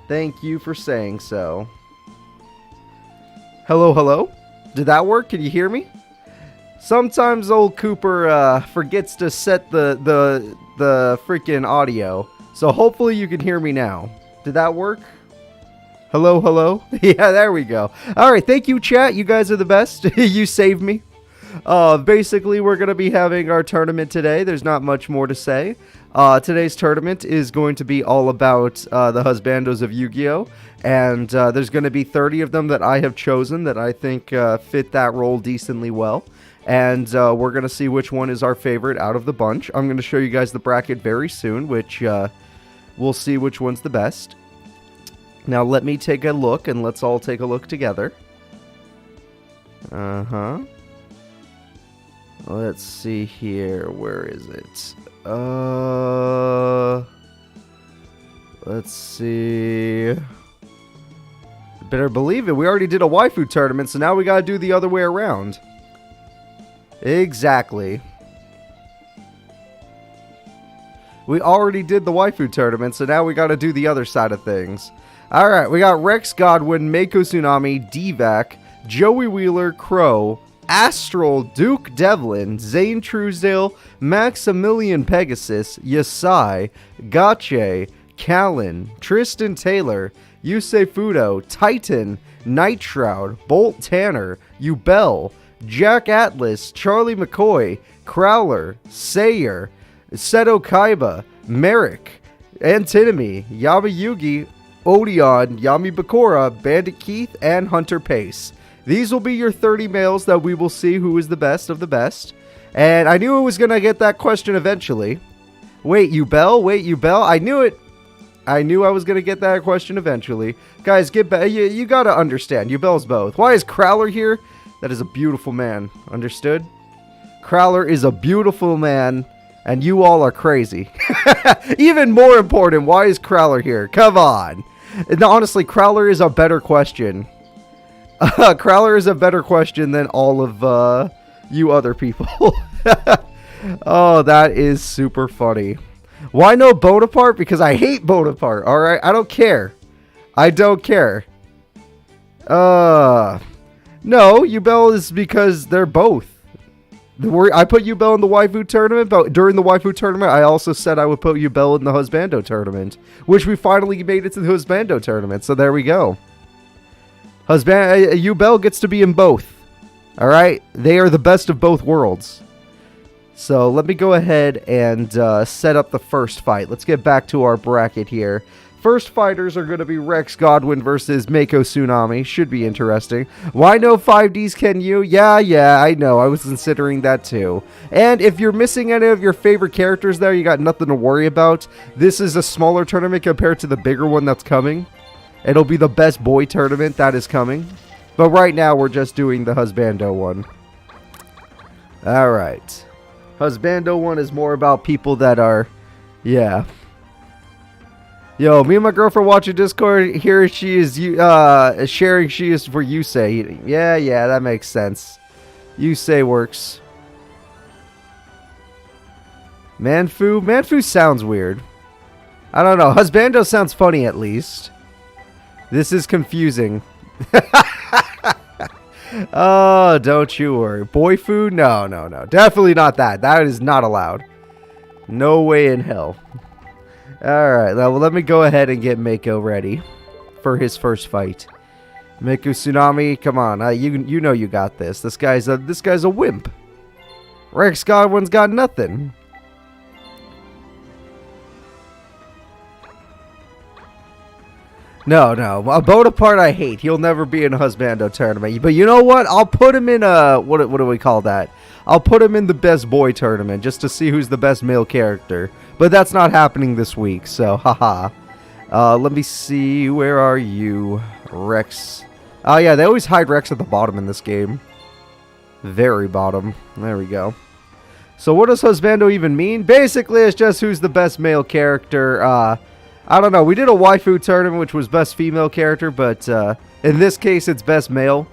Thank you for saying so. Hello, hello? Did that work? Can you hear me? Sometimes old Cooper forgets to set the freaking audio. So hopefully you can hear me now. Did that work? Hello, hello? Yeah, there we go. Alright, thank you, chat. You guys are the best. You saved me. Basically, we're going to be having our tournament today. There's not much more to say. Today's tournament is going to be all about the Husbandos of Yugioh. And there's going to be 30 of them that I have chosen that I think fit that role decently well. And we're going to see which one is our favorite out of the bunch. I'm going to show you guys the bracket very soon, which we'll see which one's the best. Now let me take a look, and let's all take a look together. Let's see here. Where is it? Let's see. Better believe it. We already did a waifu tournament, so now we gotta do the other way around. Exactly. We already did the waifu tournament, so now we gotta do the other side of things. Alright, we got Rex Godwin, Mako Tsunami, D-Vac, Joey Wheeler, Crow, Astral, Duke Devlin, Zayn Truesdale, Maximilian Pegasus, Yasai, Gotche, Callan, Tristan Taylor, Yusei Fudo, Titan, Nightshroud, Bolt Tanner, Yubel, Jack Atlas, Charlie McCoy, Crowler, Sayer, Seto Kaiba, Marik, Antinomy, Yami Yugi, Odion, Yami Bakura, Bandit Keith, and Hunter Pace. These will be your 30 males that we will see who is the best of the best. And I knew I was going to get that question eventually. Wait, Yubel? Wait, Yubel? I knew it. I knew I was going to get that question eventually. Guys, get back. You got to understand. Yubel's both. Why is Crowler here? That is a beautiful man. Understood? Crowler is a beautiful man. And you all are crazy. Even more important, why is Crowler here? Come on. No, honestly, Crowler is a better question. Crowler is a better question than all of you other people. Oh, that is super funny. Why no Bonaparte? Because I hate Bonaparte, alright? I don't care. I don't care. No, Yubel is because they're both. I put Yubel in the waifu tournament, but during the waifu tournament, I also said I would put Yubel in the Husbando tournament, which we finally made it to the Husbando tournament, so there we go. Yubel gets to be in both, alright? They are the best of both worlds. So let me go ahead and set up the first fight. Let's get back to our bracket here. First fighters are going to be Rex Godwin versus Mako Tsunami. Should be interesting. Why no 5Ds, can you? Yeah, I know. I was considering that too. And if you're missing any of your favorite characters there, you got nothing to worry about. This is a smaller tournament compared to the bigger one that's coming. It'll be the best boy tournament that is coming. But right now, we're just doing the Husbando one. Alright. Husbando one is more about people that are... Yeah. Yo, me and my girlfriend watching Discord. Here she is sharing she is for Yusei. Yeah, that makes sense. Yusei works. Manfu sounds weird. I don't know. Husbando sounds funny at least. This is confusing. Oh, don't you worry. Boy food? No. Definitely not that. That is not allowed. No way in hell. Alright, well, let me go ahead and get Mako ready for his first fight. Mako Tsunami, come on. You know you got this. This guy's a wimp. Rex Godwin's got nothing. No. Bonaparte I hate. He'll never be in a Husbando tournament. But you know what? I'll put him in a... What do we call that? I'll put him in the best boy tournament just to see who's the best male character. But that's not happening this week, so haha. Let me see. Where are you? Rex. Oh yeah, they always hide Rex at the bottom in this game. Very bottom. There we go. So what does Husbando even mean? Basically, it's just who's the best male character. I don't know. We did a waifu tournament, which was best female character, but in this case, it's best male.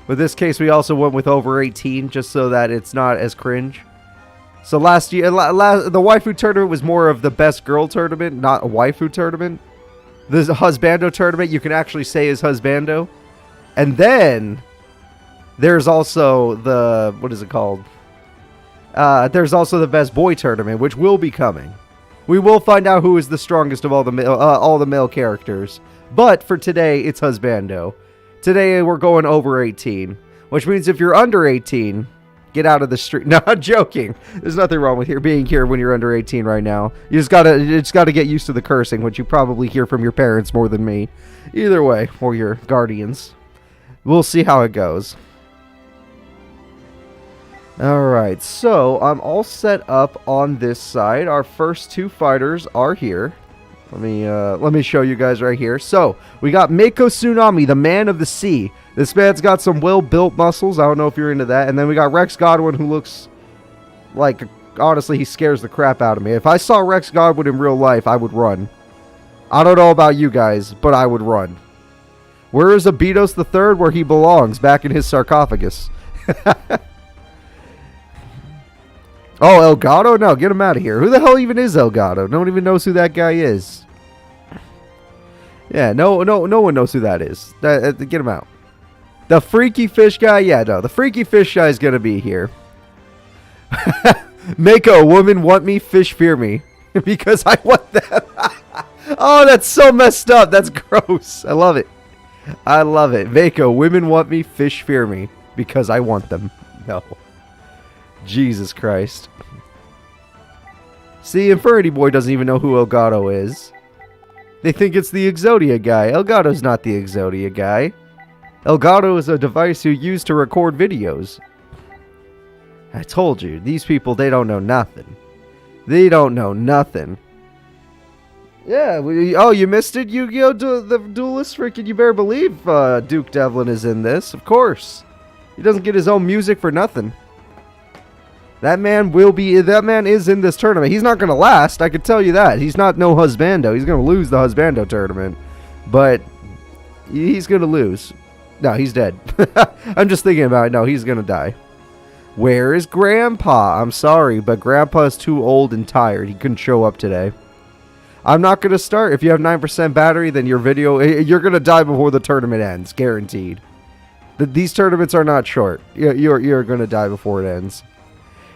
With this case, we also went with over 18, just so that it's not as cringe. So last year, the waifu tournament was more of the best girl tournament, not a waifu tournament. the Husbando tournament you can actually say is Husbando. And then there's also the, what is it called? There's also the Best Boy tournament, which will be coming. We will find out who is the strongest of all the male characters. But for today, it's Husbando. Today we're going over 18, which means if you're under 18, get out of the street. No, I'm joking. There's nothing wrong with being here when you're under 18 right now. You just gotta get used to the cursing, which you probably hear from your parents more than me. Either way, or your guardians. We'll see how it goes. Alright, so I'm all set up on this side. Our first two fighters are here. Let me show you guys right here. So, we got Mako Tsunami, the man of the sea. This man's got some well-built muscles. I don't know if you're into that. And then we got Rex Godwin, who looks like, honestly, he scares the crap out of me. If I saw Rex Godwin in real life, I would run. I don't know about you guys, but I would run. Where is Abidos III where he belongs? Back in his sarcophagus. Oh, Elgato? No, get him out of here. Who the hell even is Elgato? No one even knows who that guy is. Yeah, no one knows who that is. Get him out. The freaky fish guy? Yeah, no, the freaky fish guy is going to be here. Mako, women want me, fish fear me. Because I want them. Oh, that's so messed up. That's gross. I love it. I love it. Mako, women want me, fish fear me. Because I want them. No. Jesus Christ. See, Infernity Boy doesn't even know who Elgato is. They think it's the Exodia guy. Elgato's not the Exodia guy. Elgato is a device you use to record videos. I told you, these people, they don't know nothing. They don't know nothing. Yeah, oh, you missed it, Yugioh, the duelist? Freaking, you better believe Duke Devlin is in this, of course. He doesn't get his own music for nothing. That man is in this tournament. He's not going to last, I can tell you that. He's not no Husbando. He's going to lose the Husbando tournament. But he's going to lose. No, he's dead. I'm just thinking about it. No, he's going to die. Where is Grandpa? I'm sorry, but Grandpa is too old and tired. He couldn't show up today. I'm not going to start. If you have 9% battery, then your video, you're going to die before the tournament ends. Guaranteed. These tournaments are not short. You're going to die before it ends.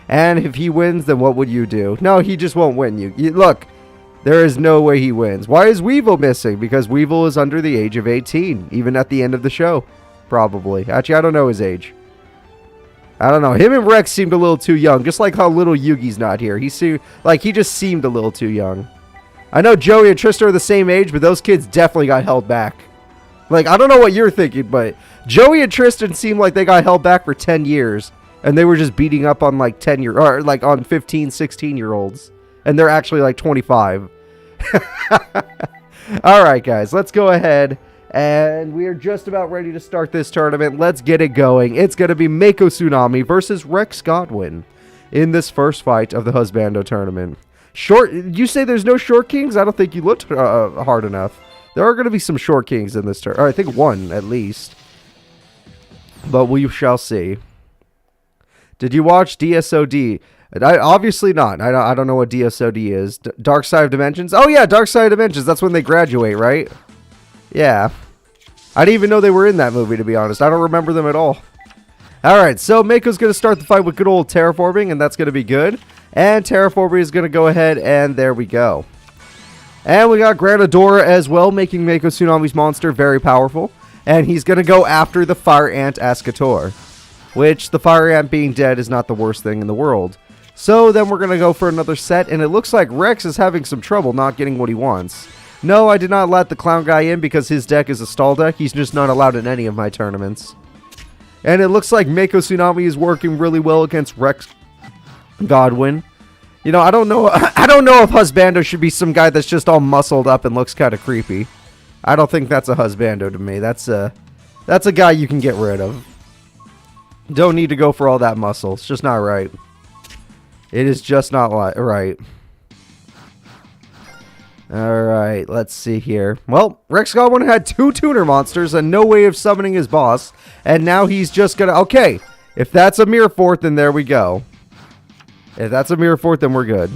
And if he wins, then what would you do? No, he just won't win. Look, there is no way he wins. Why is Weevil missing? Because Weevil is under the age of 18, even at the end of the show. Probably. Actually, I don't know his age. I don't know. Him and Rex seemed a little too young, just like how little Yugi's not here. He just seemed a little too young. I know Joey and Tristan are the same age, but those kids definitely got held back. Like, I don't know what you're thinking, but Joey and Tristan seemed like they got held back for 10 years. And they were just beating up on like 15, 16-year-olds. And they're actually like 25. Alright guys, let's go ahead. And we are just about ready to start this tournament. Let's get it going. It's going to be Mako Tsunami versus Rex Godwin in this first fight of the Husbando tournament. You say there's no short kings? I don't think you looked hard enough. There are going to be some short kings in this tournament. I think one at least. But we shall see. Did you watch DSOD? Obviously not. I don't know what DSOD is. Dark Side of Dimensions? Oh yeah, Dark Side of Dimensions. That's when they graduate, right? Yeah. I didn't even know they were in that movie, to be honest. I don't remember them at all. Alright, so Mako's going to start the fight with good old terraforming, and that's going to be good. And terraforming is going to go ahead, and there we go. And we got Granadora as well, making Mako Tsunami's monster very powerful. And he's going to go after the Fire Ant Ascator. Which, the Fire Ant being dead is not the worst thing in the world. So then we're going to go for another set, and it looks like Rex is having some trouble not getting what he wants. No, I did not let the Clown Guy in because his deck is a stall deck. He's just not allowed in any of my tournaments. And it looks like Mako Tsunami is working really well against Rex Godwin. You know, I don't know if Husbando should be some guy that's just all muscled up and looks kind of creepy. I don't think that's a Husbando to me. That's a guy you can get rid of. Don't need to go for all that muscle. It's just not right. It is just not right. Alright, let's see here. Well, Rex Godwin had 2 tuner monsters and no way of summoning his boss. And now he's just gonna... Okay, if that's a Mirror Fort, then there we go. If that's a Mirror Fort, then we're good.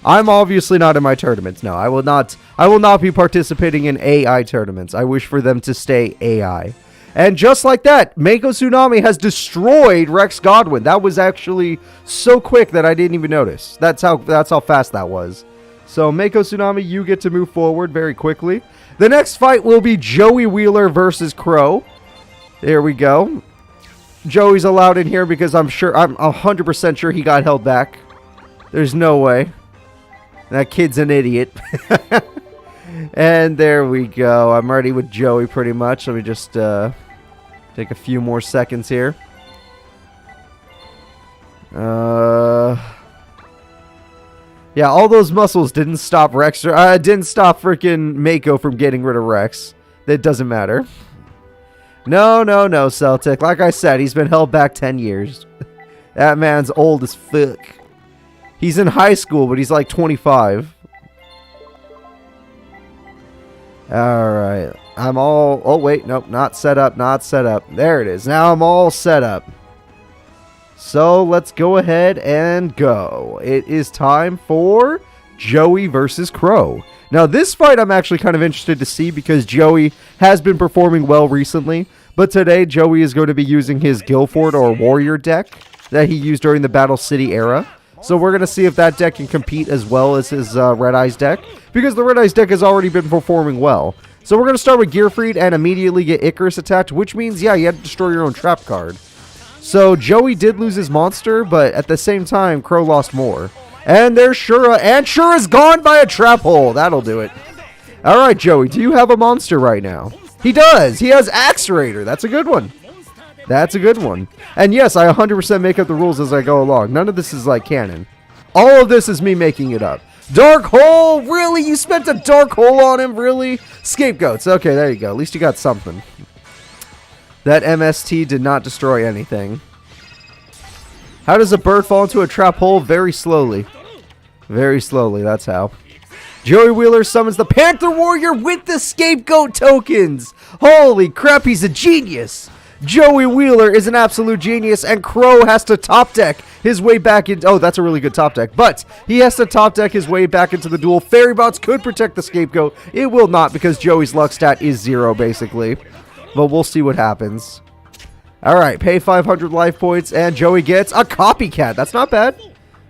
I'm obviously not in my tournaments. No, I will not be participating in AI tournaments. I wish for them to stay AI. And just like that, Mako Tsunami has destroyed Rex Godwin. That was actually so quick that I didn't even notice. That's how fast that was. So Mako Tsunami, you get to move forward very quickly. The next fight will be Joey Wheeler versus Crow. There we go. Joey's allowed in here because I'm 100% sure he got held back. There's no way. That kid's an idiot. And there we go. I'm ready with Joey pretty much. Let me just take a few more seconds here. Yeah, all those muscles didn't stop Rex. Didn't stop freaking Mako from getting rid of Rex. That doesn't matter. No, Celtic. Like I said, he's been held back 10 years. That man's old as fuck. He's in high school, but he's like 25. Alright. I'm all... Oh, wait. Nope. Not set up. There it is. Now I'm all set up. So, let's go ahead and go. It is time for Joey versus Crow. Now, this fight I'm actually kind of interested to see because Joey has been performing well recently. But today, Joey is going to be using his Guilford or Warrior deck that he used during the Battle City era. So we're going to see if that deck can compete as well as his Red Eyes deck. Because the Red Eyes deck has already been performing well. So we're going to start with Gearfried and immediately get Icarus attacked. Which means, yeah, you have to destroy your own trap card. So Joey did lose his monster, but at the same time, Crow lost more. And there's Shura. And Shura's gone by a trap hole. That'll do it. Alright, Joey, do you have a monster right now? He does. He has Accelerator. That's a good one. That's a good one. And yes, I 100% make up the rules as I go along. None of this is like canon. All of this is me making it up. Dark Hole? Really? You spent a Dark Hole on him? Really? Scapegoats. Okay, there you go. At least you got something. That MST did not destroy anything. How does a bird fall into a trap hole? Very slowly. Very slowly, that's how. Joey Wheeler summons the Panther Warrior with the Scapegoat tokens. Holy crap, he's a genius. Joey Wheeler is an absolute genius, and Crow has to top deck his way back in. Oh, that's a really good top deck. But he has to top deck his way back into the duel. Fairy Bots could protect the Scapegoat. It will not because Joey's luck stat is 0, basically. But we'll see what happens. Alright, pay 500 life points, and Joey gets a Copycat. That's not bad.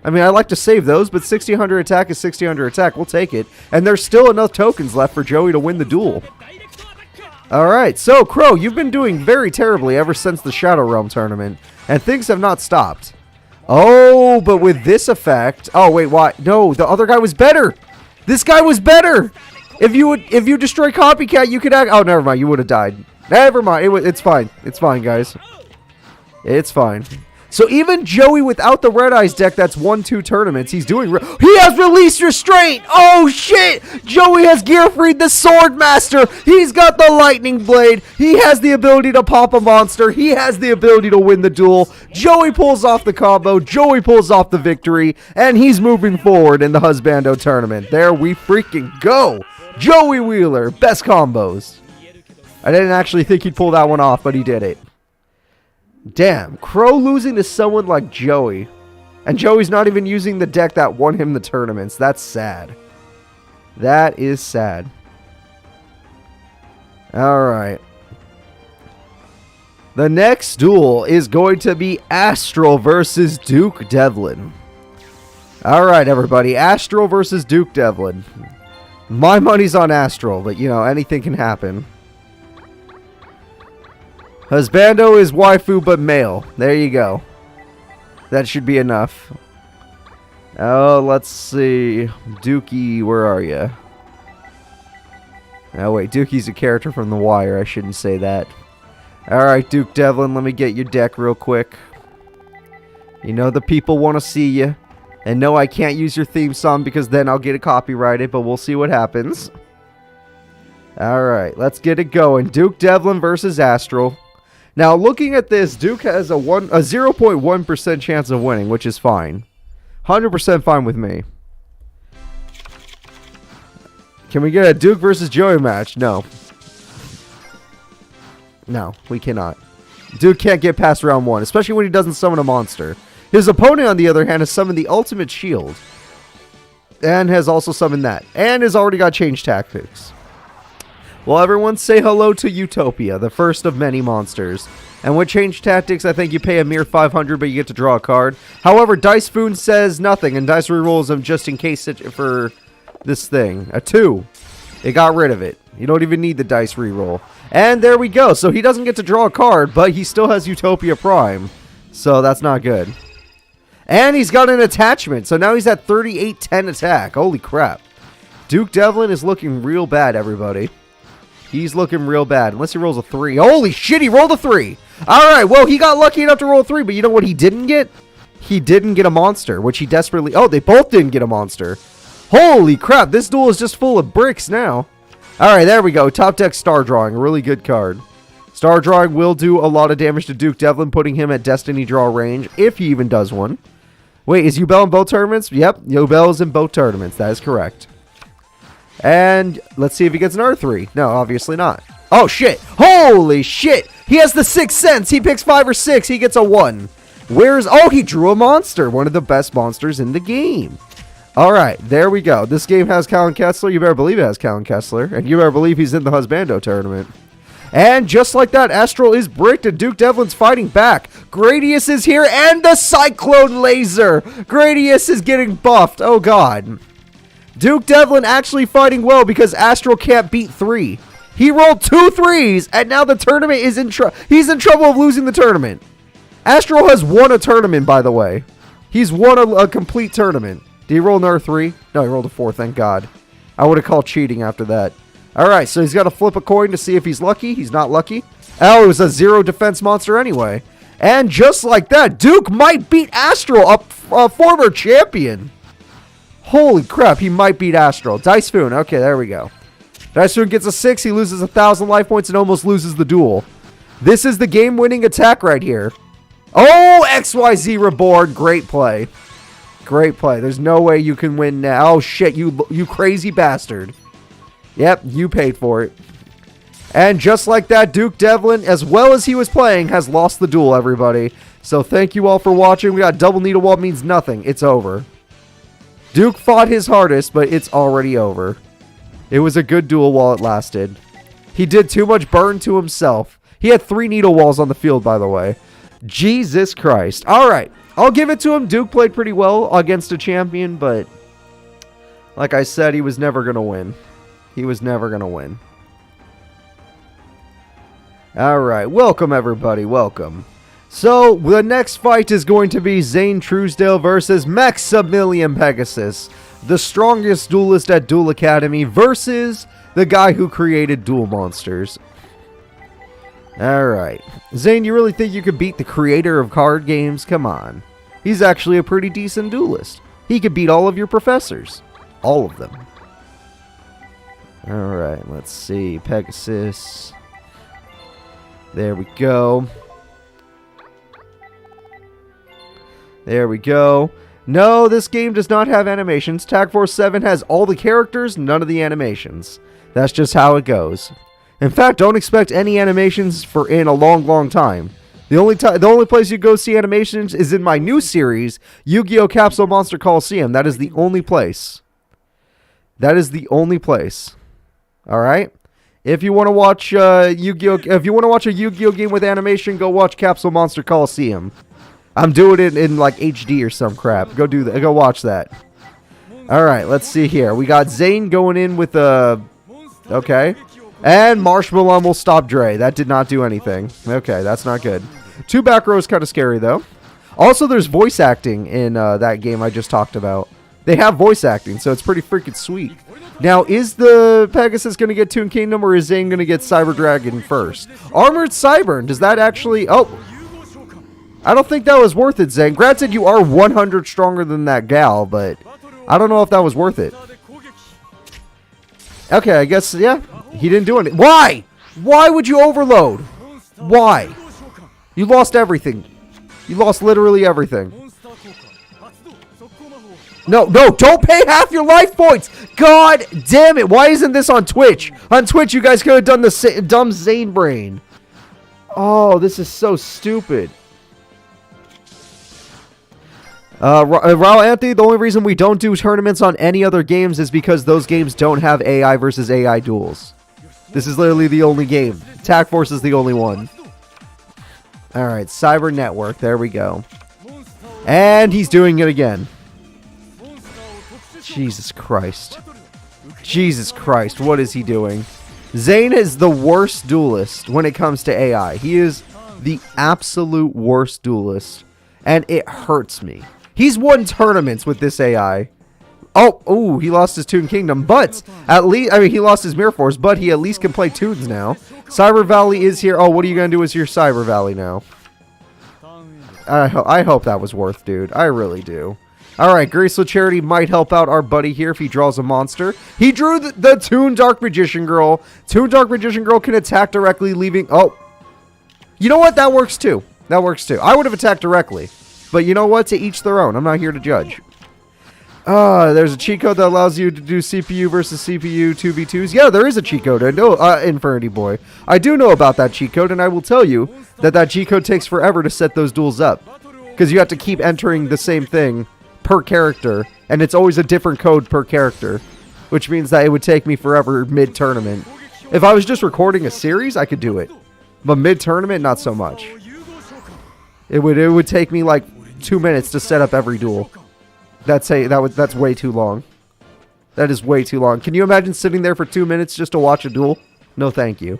I mean, I like to save those, but 1600 attack is 1600 attack. We'll take it. And there's still enough tokens left for Joey to win the duel. Alright, so Crow, you've been doing very terribly ever since the Shadow Realm tournament, and things have not stopped. Oh, but with this effect... Oh, wait, why? No, the other guy was better! This guy was better! If you destroy Copycat, you could act... Oh, never mind, you would have died. Never mind, it's fine. It's fine, guys. It's fine. So even Joey without the Red Eyes deck that's won 2 tournaments, he's doing... He has Release Restraint! Oh, shit! Joey has Gearfried, the Sword Master! He's got the Lightning Blade! He has the ability to pop a monster! He has the ability to win the duel! Joey pulls off the combo, Joey pulls off the victory, and he's moving forward in the Husbando tournament. There we freaking go! Joey Wheeler, best combos. I didn't actually think he'd pull that one off, but he did it. Damn, Crow losing to someone like Joey. And Joey's not even using the deck that won him the tournaments. That's sad. That is sad. Alright. The next duel is going to be Astral versus Duke Devlin. Alright, everybody. Astral versus Duke Devlin. My money's on Astral, but, you know, anything can happen. Husbando is waifu, but male. There you go. That should be enough. Oh, let's see. Dookie, where are you? Oh, wait. Dookie's a character from The Wire. I shouldn't say that. Alright, Duke Devlin, let me get your deck real quick. You know the people want to see you. And no, I can't use your theme song because then I'll get it copyrighted, but we'll see what happens. Alright, let's get it going. Duke Devlin versus Astral. Now, looking at this, Duke has a 0.1% chance of winning, which is fine. 100% fine with me. Can we get a Duke versus Joey match? No. No, we cannot. Duke can't get past round 1, especially when he doesn't summon a monster. His opponent, on the other hand, has summoned the ultimate shield. And has also summoned that. And has already got change tactics. Well, everyone say hello to Utopia, the first of many monsters. And with change tactics, I think you pay a mere 500, but you get to draw a card. However, Dice Foon says nothing, and Dice rerolls them just in case for this thing. A 2. It got rid of it. You don't even need the Dice reroll. And there we go. So he doesn't get to draw a card, but he still has Utopia Prime. So that's not good. And he's got an attachment, so now he's at 38-10 attack. Holy crap. Duke Devlin is looking real bad, everybody. He's looking real bad, unless he rolls a 3. Holy shit, he rolled a 3. Alright, well, he got lucky enough to roll a 3, but you know what he didn't get? He didn't get a monster, which he desperately... Oh, they both didn't get a monster. Holy crap, this duel is just full of bricks now. Alright, there we go. Top deck Star Drawing, a really good card. Star Drawing will do a lot of damage to Duke Devlin, putting him at Destiny Draw range, if he even does one. Wait, is Yubel in both tournaments? Yep, Yubel is in both tournaments. That is correct. And let's see if he gets an R3. No, obviously not. Oh, shit. Holy shit. He has the 6th sense. He picks 5 or 6. He gets a 1. Where's... Oh, he drew a monster. One of the best monsters in the game. All right, there we go. This game has Callan Kessler. You better believe it has Callan Kessler. And you better believe he's in the Husbando tournament. And just like that, Astral is bricked and Duke Devlin's fighting back. Gradius is here and the Cyclone Laser. Gradius is getting buffed. Oh, God. Duke Devlin actually fighting well because Astral can't beat 3. He rolled 2 3s and now the tournament is in trouble. He's in trouble of losing the tournament. Astral has won a tournament, by the way. He's won a complete tournament. Did he roll another 3? No, he rolled a 4, thank God. I would have called cheating after that. Alright, so he's got to flip a coin to see if he's lucky. He's not lucky. Oh, it was a 0 defense monster anyway. And just like that, Duke might beat Astral, a former champion. Holy crap, he might beat Astral. Dice Foon, okay, there we go. Dice Foon gets a 6, he loses 1,000 life points and almost loses the duel. This is the game-winning attack right here. Oh, XYZ Reborn, great play. Great play. There's no way you can win now. Oh, shit, you crazy bastard. Yep, you paid for it. And just like that, Duke Devlin, as well as he was playing, has lost the duel, everybody. So thank you all for watching. We got double needle wall means nothing. It's over. Duke fought his hardest, but it's already over. It was a good duel while it lasted. He did too much burn to himself. He had 3 needle walls on the field, by the way. Jesus Christ. All right. I'll give it to him. Duke played pretty well against a champion, but like I said, he was never going to win. He was never going to win. Alright, welcome everybody, welcome. So, the next fight is going to be Zayn Truesdale versus Maximilian Pegasus, the strongest duelist at Duel Academy, versus the guy who created Duel Monsters. Alright. Zayn, you really think you could beat the creator of card games? Come on. He's actually a pretty decent duelist. He could beat all of your professors. All of them. Alright, let's see. Pegasus. There we go. There we go. No, this game does not have animations. Tag Force 7 has all the characters, none of the animations. That's just how it goes. In fact, don't expect any animations for in a long, long time. The only place you go see animations is in my new series, Yu-Gi-Oh! Capsule Monster Coliseum. That is the only place. That is the only place. All right. If you want to watch Yu-Gi-Oh, if you want to watch a Yu-Gi-Oh game with animation, go watch Capsule Monster Coliseum. I'm doing it in like HD or some crap. Go do that. Go watch that. All right. Let's see here. We got Zayn going in with a. Okay. And Marshmallow will stop Dre. That did not do anything. Okay, that's not good. 2 back rows kind of scary, though. Also, there's voice acting in that game I just talked about. They have voice acting, so it's pretty freaking sweet. Now, is the Pegasus going to get Toon Kingdom, or is Zayn going to get Cyber Dragon first? Armored Cybern, does that actually... Oh, I don't think that was worth it, Zayn. Granted, you are 100 stronger than that gal, but I don't know if that was worth it. Okay, I guess, yeah. He didn't do anything. Why? Why would you overload? Why? You lost everything. You lost literally everything. No, don't pay half your life points. God damn it. Why isn't this on Twitch? On Twitch, you guys could have done the dumb Zayn brain. Oh, this is so stupid. Raul Anthony, the only reason we don't do tournaments on any other games is because those games don't have AI versus AI duels. This is literally the only game. Attack Force is the only one. Alright, Cyber Network. There we go. And he's doing it again. Jesus Christ. Jesus Christ, what is he doing? Zayn is the worst duelist when it comes to AI. He is the absolute worst duelist. And it hurts me. He's won tournaments with this AI. Oh, he lost his Toon Kingdom, but at least, I mean, he lost his Mirror Force, but he at least can play Toons now. Cyber Valley is here. Oh, what are you going to do with your Cyber Valley now? I hope that was worth, dude. I really do. Alright, Graceful Charity might help out our buddy here if he draws a monster. He drew the Toon Dark Magician Girl. Toon Dark Magician Girl can attack directly, leaving... Oh. You know what? That works too. That works too. I would have attacked directly. But you know what? To each their own. I'm not here to judge. There's a cheat code that allows you to do CPU versus CPU 2v2s. Yeah, there is a cheat code. I know, Infinity Boy. I do know about that cheat code, and I will tell you that cheat code takes forever to set those duels up. Because you have to keep entering the same thing per character, and it's always a different code per character. Which means that it would take me forever mid-tournament. If I was just recording a series, I could do it. But mid-tournament, not so much. It would take me like 2 minutes to set up every duel. That's way too long. That is way too long. Can you imagine sitting there for 2 minutes just to watch a duel? No, thank you.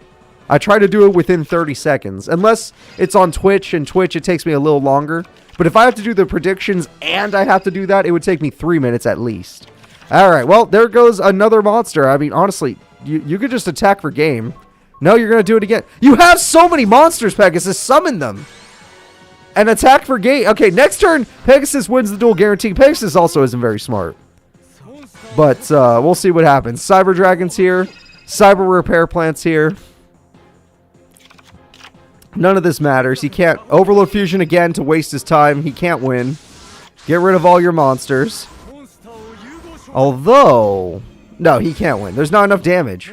I try to do it within 30 seconds. Unless it's on Twitch, and Twitch, it takes me a little longer. But if I have to do the predictions and I have to do that, it would take me 3 minutes at least. Alright, well, there goes another monster. I mean, honestly, you could just attack for game. No, you're going to do it again. You have so many monsters, Pegasus. Summon them. And attack for game. Okay, next turn, Pegasus wins the duel guarantee. Pegasus also isn't very smart. But we'll see what happens. Cyber Dragon's here. Cyber Repair Plant's here. None of this matters. He can't Overload Fusion again to waste his time. He can't win. Get rid of all your monsters. Although... No, he can't win. There's not enough damage.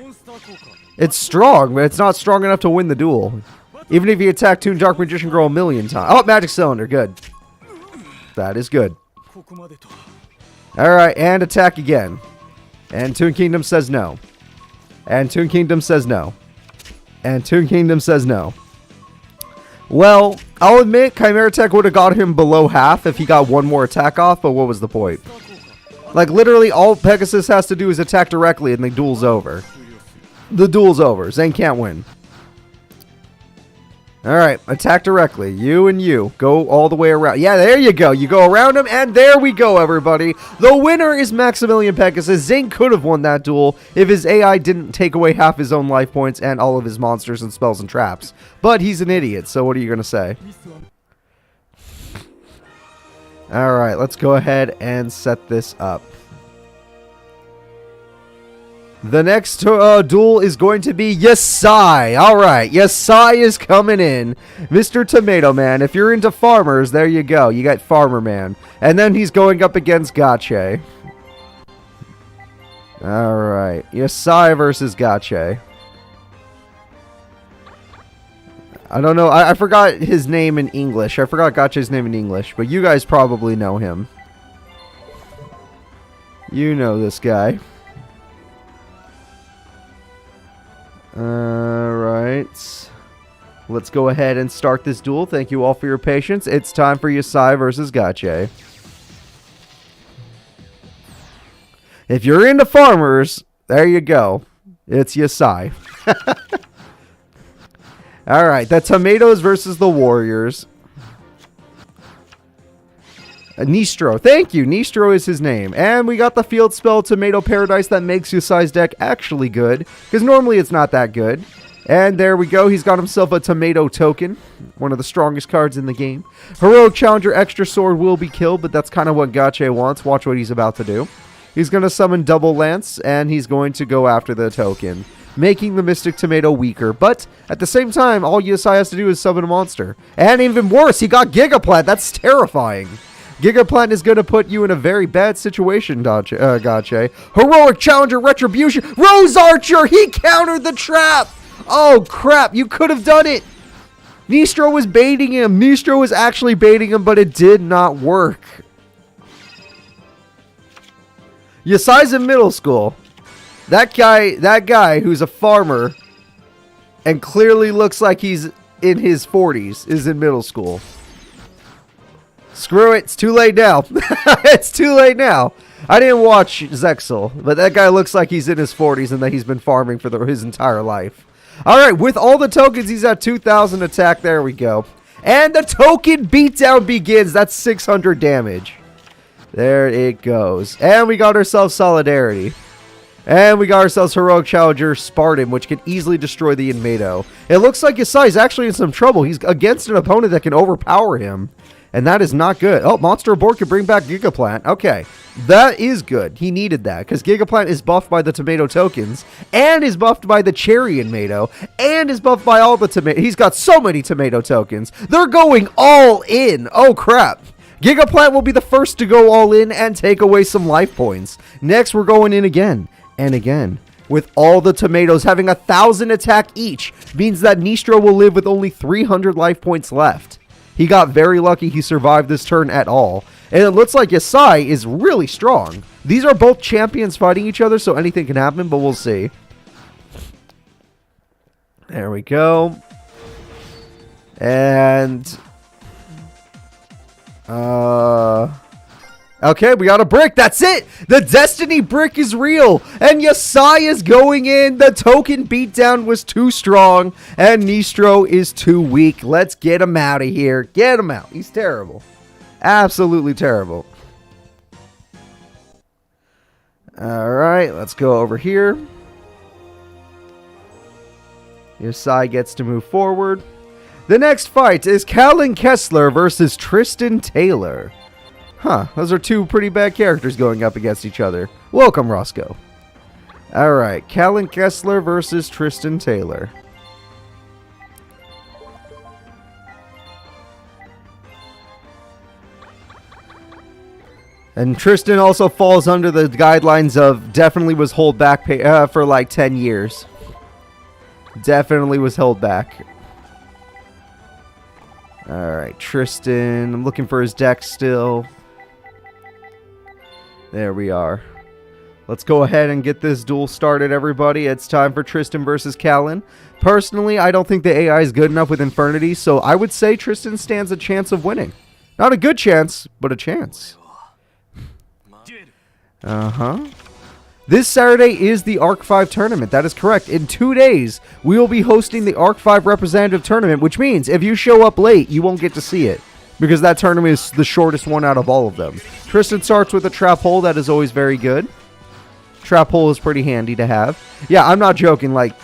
It's strong, but it's not strong enough to win the duel. Even if you attack Toon Dark Magician Girl a million times. Oh, Magic Cylinder. Good. That is good. Alright, and attack again. And Toon Kingdom says no. And Toon Kingdom says no. And Toon Kingdom says no. Well, I'll admit Chimera Tech would have got him below half if he got one more attack off, but what was the point? Like, literally, all Pegasus has to do is attack directly and the duel's over. The duel's over. Zayn can't win. Alright, attack directly. You and you. Go all the way around. Yeah, there you go. You go around him, and there we go, everybody. The winner is Maximilian Pegasus. Zayn could have won that duel if his AI didn't take away half his own life points and all of his monsters and spells and traps. But he's an idiot, so what are you going to say? Alright, let's go ahead and set this up. The next duel is going to be Yasai. Alright, Yasai is coming in. Mr. Tomato Man. If you're into farmers, there you go. You got Farmer Man. And then he's going up against Gache. Alright, Yasai versus Gache. I don't know. I forgot his name in English. I forgot Gache's name in English. But you guys probably know him. You know this guy. Alright. Let's go ahead and start this duel. Thank you all for your patience. It's time for Yusei versus Gache. If you're into farmers, there you go. It's Yusei. Alright, the Tomatoes versus the Warriors. Nistro. Thank you. Nistro is his name. And we got the field spell Tomato Paradise that makes Yusai's deck actually good. Because normally it's not that good. And there we go. He's got himself a Tomato Token. One of the strongest cards in the game. Heroic Challenger Extra Sword will be killed, but that's kind of what Gache wants. Watch what he's about to do. He's going to summon Double Lance, and he's going to go after the token, making the Mystic Tomato weaker. But at the same time, all Yusei has to do is summon a monster. And even worse, he got Gigaplant. That's terrifying. Gigaplant is going to put you in a very bad situation, Gache. Heroic Challenger Retribution. Rose Archer! He countered the trap! Oh, crap. You could have done it. Nistro was baiting him. Nistro was actually baiting him, but it did not work. Yasai's in middle school. That guy who's a farmer and clearly looks like he's in his 40s is in middle school. Screw it. It's too late now. It's too late now. I didn't watch Zexel, but that guy looks like he's in his 40s and that he's been farming for his entire life. All right, with all the tokens, he's at 2,000 attack. There we go. And the token beatdown begins. That's 600 damage. There it goes. And we got ourselves Solidarity. And we got ourselves Heroic Challenger Spartan, which can easily destroy the Inmato. It looks like Yasai's actually in some trouble. He's against an opponent that can overpower him. And that is not good. Oh, Monster Aboard can bring back Gigaplant. Okay, that is good. He needed that because Gigaplant is buffed by the tomato tokens and is buffed by the cherry Inmato and is buffed by all the tomato. He's got so many tomato tokens. They're going all in. Oh, crap. Gigaplant will be the first to go all in and take away some life points. Next, we're going in again and again. With all the tomatoes having 1,000 attack each means that Nistro will live with only 300 life points left. He got very lucky he survived this turn at all. And it looks like Yasai is really strong. These are both champions fighting each other, so anything can happen, but we'll see. There we go. And... okay, we got a brick. That's it. The Destiny brick is real. And Yasai is going in. The token beatdown was too strong. And Nistro is too weak. Let's get him out of here. Get him out. He's terrible. Absolutely terrible. Alright, let's go over here. Yasai gets to move forward. The next fight is Callan Kessler versus Tristan Taylor. Huh, those are two pretty bad characters going up against each other. Welcome, Roscoe. Alright, Callan Kessler versus Tristan Taylor. And Tristan also falls under the guidelines of definitely was held back for like 10 years. Definitely was held back. Alright, Tristan. I'm looking for his deck still. There we are. Let's go ahead and get this duel started, everybody. It's time for Tristan versus Callan. Personally, I don't think the AI is good enough with Infernity, so I would say Tristan stands a chance of winning. Not a good chance, but a chance. This Saturday is the Arc 5 tournament. That is correct. In 2 days, we will be hosting the Arc 5 representative tournament, which means if you show up late, you won't get to see it. Because that tournament is the shortest one out of all of them. Tristan starts with a trap hole. That is always very good. Trap hole is pretty handy to have. Yeah, I'm not joking. Like,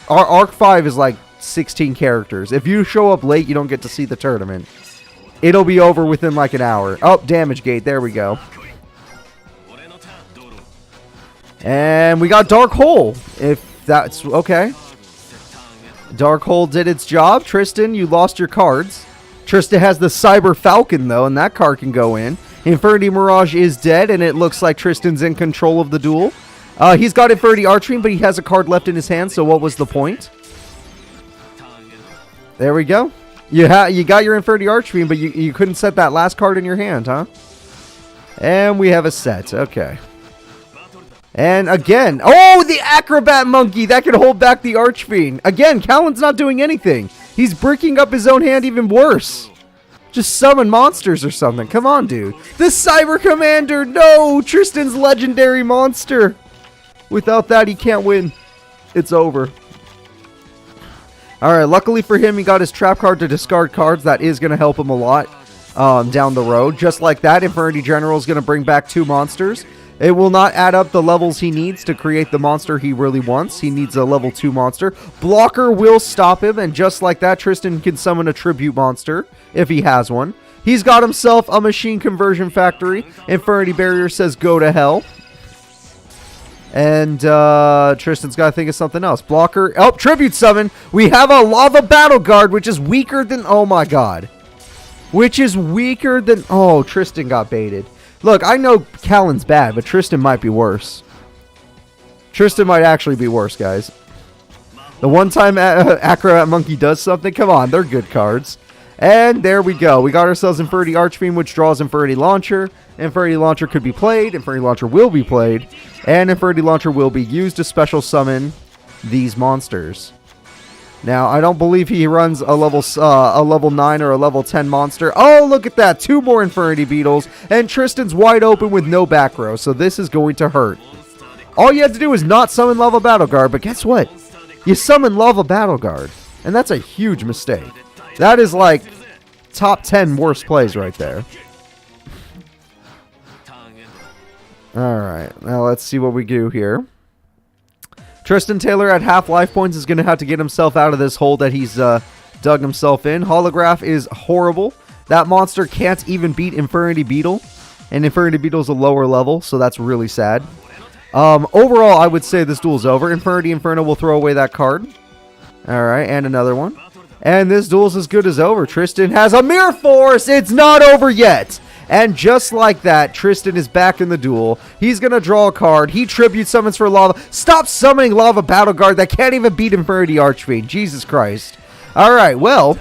our Arc 5 is like 16 characters. If you show up late, you don't get to see the tournament. It'll be over within like an hour. Oh, damage gate. There we go. And we got Dark Hole. If that's okay. Dark Hole did its job. Tristan, you lost your cards. Tristan has the Cyber Falcon, though, and that card can go in. Infernity Mirage is dead, and it looks like Tristan's in control of the duel. He's got Infernity Archfiend, but he has a card left in his hand, so what was the point? There we go. You got your Infernity Archfiend, but you couldn't set that last card in your hand, huh? And we have a set. Okay. And again, oh, the Acrobat Monkey! That can hold back the Archfiend. Again, Callan's not doing anything. He's breaking up his own hand even worse. Just summon monsters or something. Come on, dude. The Cyber Commander! No! Tristan's legendary monster! Without that, he can't win. It's over. Alright, luckily for him, he got his trap card to discard cards. That is going to help him a lot down the road. Just like that, Infernity General is going to bring back 2 monsters. It will not add up the levels he needs to create the monster he really wants. He needs a level 2 monster. Blocker will stop him, and just like that, Tristan can summon a tribute monster if he has one. He's got himself a machine conversion factory. Infernity Barrier says go to hell. And Tristan's got to think of something else. Blocker. Oh, tribute summon. We have a Lava Battle Guard, which is weaker than... Oh, my God. Which is weaker than... Oh, Tristan got baited. Look, I know Callan's bad, but Tristan might be worse. Tristan might actually be worse, guys. The one time Acrobat Monkey does something, come on, they're good cards. And there we go. We got ourselves Infernity Archfiend, which draws Infernity Launcher. Infernity Launcher could be played. Infernity Launcher will be played. And Infernity Launcher will be used to special summon these monsters. Now, I don't believe he runs a level 9 or a level 10 monster. Oh, look at that. 2 more Infernity Beetles. And Tristan's wide open with no back row. So this is going to hurt. All you have to do is not summon Lava Battle Guard. But guess what? You summon Lava Battle Guard. And that's a huge mistake. That is like top 10 worst plays right there. Alright, now let's see what we do here. Tristan Taylor at half life points is going to have to get himself out of this hole that he's dug himself in. Holograph is horrible. That monster can't even beat Infernity Beetle. And Infernity Beetle is a lower level, so that's really sad. Overall, I would say this duel's over. Infernity Inferno will throw away that card. Alright, and another one. And this duel's as good as over. Tristan has a Mirror Force. It's not over yet. And just like that, Tristan is back in the duel. He's going to draw a card. He tribute summons for Lava. Stop summoning Lava Battle Guard that can't even beat Infernity Archfiend. Jesus Christ. Alright, well,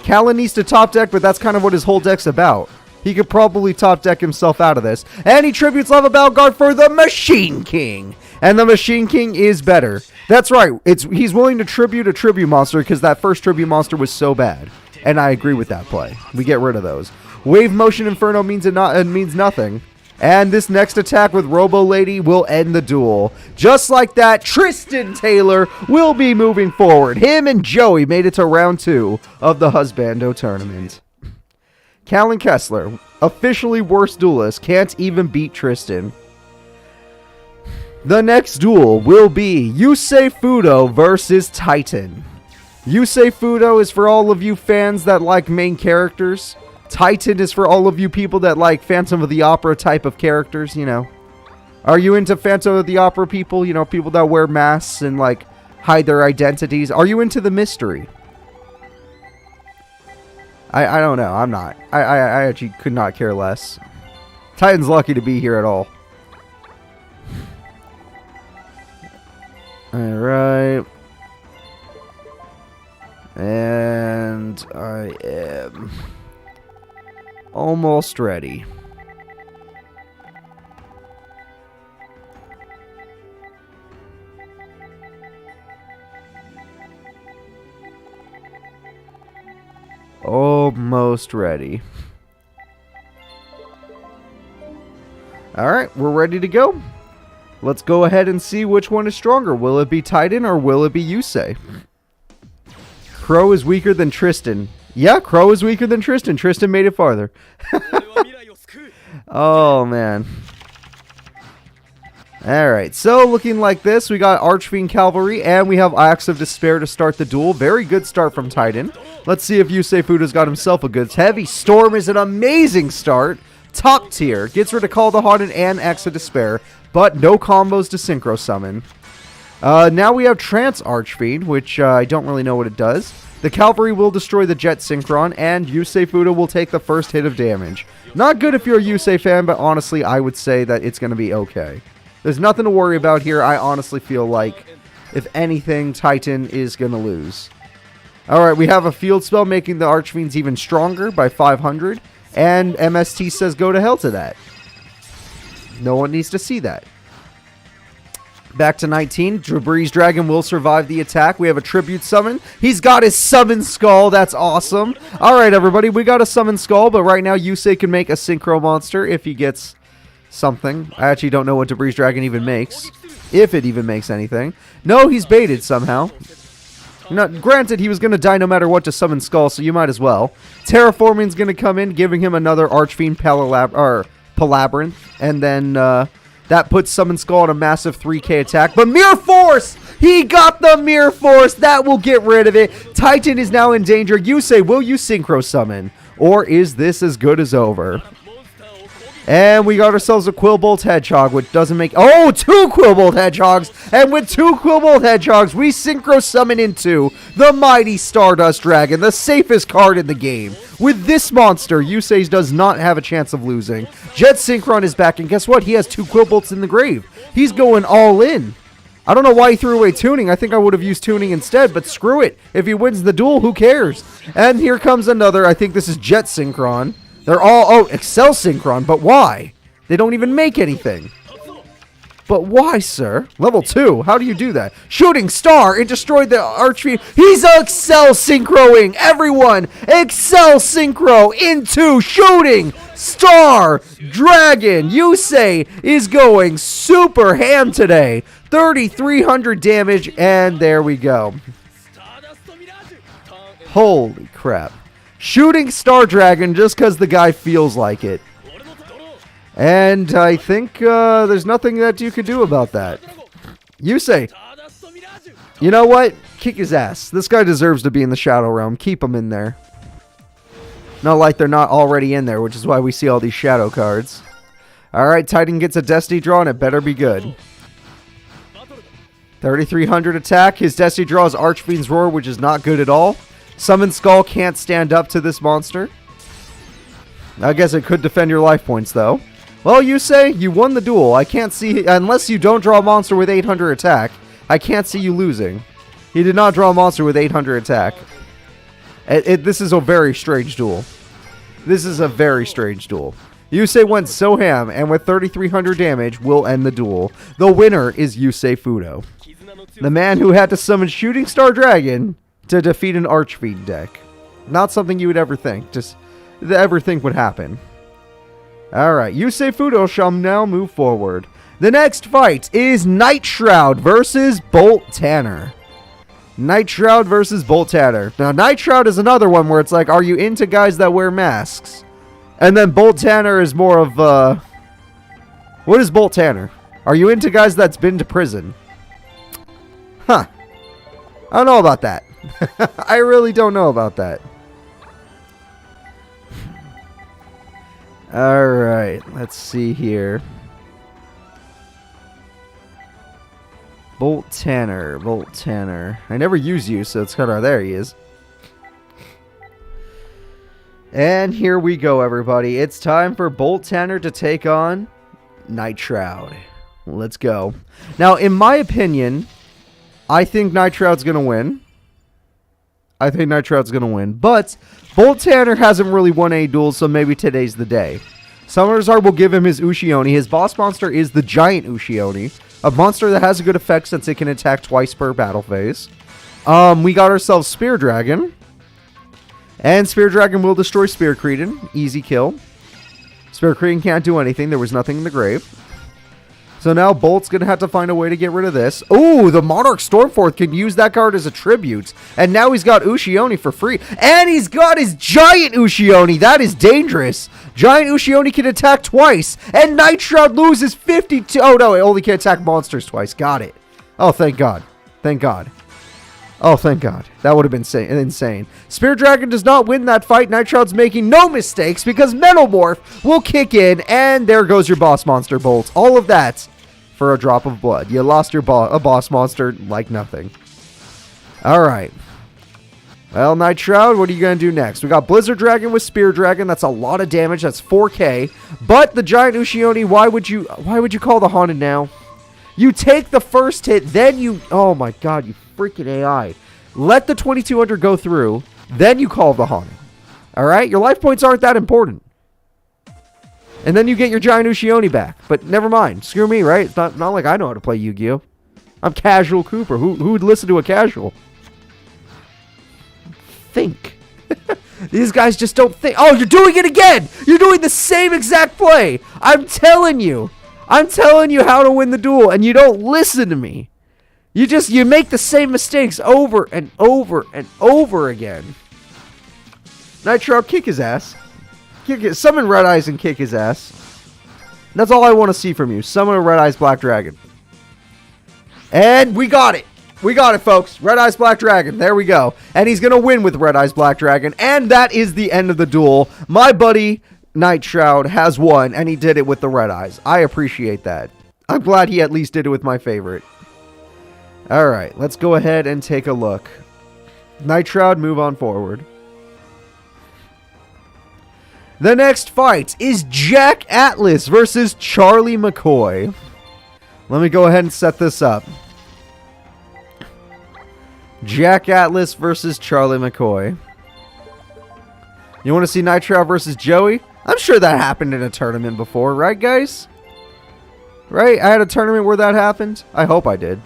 Callan needs to top deck, but that's kind of what his whole deck's about. He could probably top deck himself out of this. And he tributes Lava Battle Guard for the Machine King. And the Machine King is better. That's right. He's willing to tribute a tribute monster because that first tribute monster was so bad. And I agree with that play. We get rid of those. Wave Motion Inferno means nothing. And this next attack with Robo Lady will end the duel. Just like that, Tristan Taylor will be moving forward. Him and Joey made it to round 2 of the Husbando tournament. Callan Kessler, officially worst duelist, can't even beat Tristan. The next duel will be Yusei Fudo versus Titan. Yusei Fudo is for all of you fans that like main characters. Titan is for all of you people that like Phantom of the Opera type of characters, you know. Are you into Phantom of the Opera people? You know, people that wear masks and like hide their identities. Are you into the mystery? I don't know. I'm not. I actually could not care less. Titan's lucky to be here at all. Alright. And I am almost ready. Almost ready. Alright, we're ready to go. Let's go ahead and see which one is stronger. Will it be Titan or will it be Yusei? Crow is weaker than Tristan. Yeah, Crow is weaker than Tristan. Tristan made it farther. Oh, man. Alright, so looking like this, we got Archfiend Cavalry and we have Axe of Despair to start the duel. Very good start from Titan. Let's see if Yusei Fudo's got himself a good. Heavy Storm is an amazing start. Top tier. Gets rid of Call the Haunted and Axe of Despair, but no combos to Synchro Summon. Now we have Trance Archfiend, which I don't really know what it does. The Cavalry will destroy the Jet Synchron, and Yusei Fudo will take the first hit of damage. Not good if you're a Yusei fan, but honestly, I would say that it's going to be okay. There's nothing to worry about here. I honestly feel like, if anything, Titan is going to lose. Alright, we have a Field Spell making the Archfiends even stronger by 500, and MST says go to hell to that. No one needs to see that. Back to 19. Debris Dragon will survive the attack. We have a Tribute Summon. He's got his Summon Skull. That's awesome. Alright, everybody. We got a Summon Skull, but right now Yusei can make a Synchro Monster if he gets something. I actually don't know what Debris Dragon even makes. If it even makes anything. No, he's baited somehow. Now, granted, he was going to die no matter what to Summon Skull, so you might as well. Terraforming's going to come in, giving him another Archfiend Palabyrinth, and then that puts Summon Skull on a massive 3k attack. But Mirror Force! He got the Mirror Force! That will get rid of it. Titan is now in danger. Yusei, will you Synchro Summon? Or is this as good as over? And we got ourselves a Quillbolt Hedgehog, which doesn't make... Oh, 2 Quillbolt Hedgehogs! And with 2 Quillbolt Hedgehogs, we Synchro Summon into the Mighty Stardust Dragon, the safest card in the game. With this monster, Yusei does not have a chance of losing. Jet Synchron is back, and guess what? He has 2 Quillbolts in the grave. He's going all in. I don't know why he threw away tuning. I think I would have used tuning instead, but screw it. If he wins the duel, who cares? And here comes another. I think this is Jet Synchron. They're all, oh, Excel Synchron, but why? They don't even make anything. But why, sir? Level 2, how do you do that? Shooting Star, it destroyed the Archfiend. He's Excel Synchroing, everyone! Excel Synchro into Shooting Star Dragon. Yusei is going super ham today. 3,300 damage, and there we go. Holy crap. Shooting Star Dragon just because the guy feels like it. And I think there's nothing that you could do about that. Yusei, you know what? Kick his ass. This guy deserves to be in the Shadow Realm. Keep him in there. Not like they're not already in there, which is why we see all these Shadow cards. Alright, Titan gets a Destiny draw, and it better be good. 3,300 attack. His Destiny draw is Archfiend's Roar, which is not good at all. Summon Skull can't stand up to this monster. I guess it could defend your life points, though. Well, Yusei, you won the duel. I can't see, unless you don't draw a monster with 800 attack, I can't see you losing. He did not draw a monster with 800 attack. This is a very strange duel. This is a very strange duel. Yusei went so ham, and with 3,300 damage, will end the duel. The winner is Yusei Fudo, the man who had to summon Shooting Star Dragon to defeat an Archfiend deck. Not something you would ever think would happen. Alright, Yusei Fudo shall now move forward. The next fight is Nightshroud versus Bolt Tanner. Nightshroud versus Bolt Tanner. Now, Nightshroud is another one where it's like, are you into guys that wear masks? And then Bolt Tanner is more of, what is Bolt Tanner? Are you into guys that's been to prison? Huh. I don't know about that. I really don't know about that. Alright, let's see here. Bolt Tanner, Bolt Tanner. I never use you, so it's kind of, there he is. And here we go, everybody. It's time for Bolt Tanner to take on Nightshroud. Let's go. Now, in my opinion, I think Nightshroud's going to win. But Bolt Tanner hasn't really won any duels, so maybe today's the day. Summoner's Heart will give him his Ushioni. His boss monster is the Giant Ushioni, a monster that has a good effect since it can attack twice per battle phase. We got ourselves Spear Dragon. And Spear Dragon will destroy Spear Cretin. Easy kill. Spear Cretin can't do anything. There was nothing in the grave. So now Bolt's going to have to find a way to get rid of this. Ooh, the Monarch Stormforth can use that card as a tribute. And now he's got Ushioni for free. And he's got his Giant Ushioni. That is dangerous. Giant Ushioni can attack twice. And Nightshroud loses 52. Oh, no, it only can attack monsters twice. Got it. Oh, thank God. Thank God. Oh, thank God. That would have been insane. Spear Dragon does not win that fight. Nightshroud's making no mistakes because Metamorph will kick in. And there goes your boss monster, Bolt. All of that for a drop of blood. You lost your a boss monster like nothing. All right. Well, Nightshroud, what are you going to do next? We got Blizzard Dragon with Spear Dragon. That's a lot of damage. That's 4K. But the Giant Ushioni, why would you call the Haunted now? You take the first hit, then you... Oh my God, you freaking AI. Let the 2200 go through, then you call the Haunted. Alright? Your life points aren't that important. And then you get your Giant Ushioni back. But never mind. Screw me, right? It's not like I know how to play Yu-Gi-Oh! I'm Casual Cooper. Who would listen to a casual? Think. These guys just don't think. Oh, you're doing it again! You're doing the same exact play! I'm telling you! I'm telling you how to win the duel, and you don't listen to me. You make the same mistakes over and over and over again. Nightshroud, kick his ass. Summon Red Eyes and kick his ass. That's all I want to see from you. Summon a Red Eyes Black Dragon. And we got it. We got it, folks. Red Eyes Black Dragon. There we go. And he's going to win with Red Eyes Black Dragon. And that is the end of the duel. My buddy Nightshroud has won, and he did it with the Red Eyes. I appreciate that. I'm glad he at least did it with my favorite. Alright, let's go ahead and take a look. Nightshroud, move on forward. The next fight is Jack Atlas versus Charlie McCoy. Let me go ahead and set this up. Jack Atlas versus Charlie McCoy. You want to see Nightshroud versus Joey? I'm sure that happened in a tournament before, right, guys? Right? I had a tournament where that happened? I hope I did.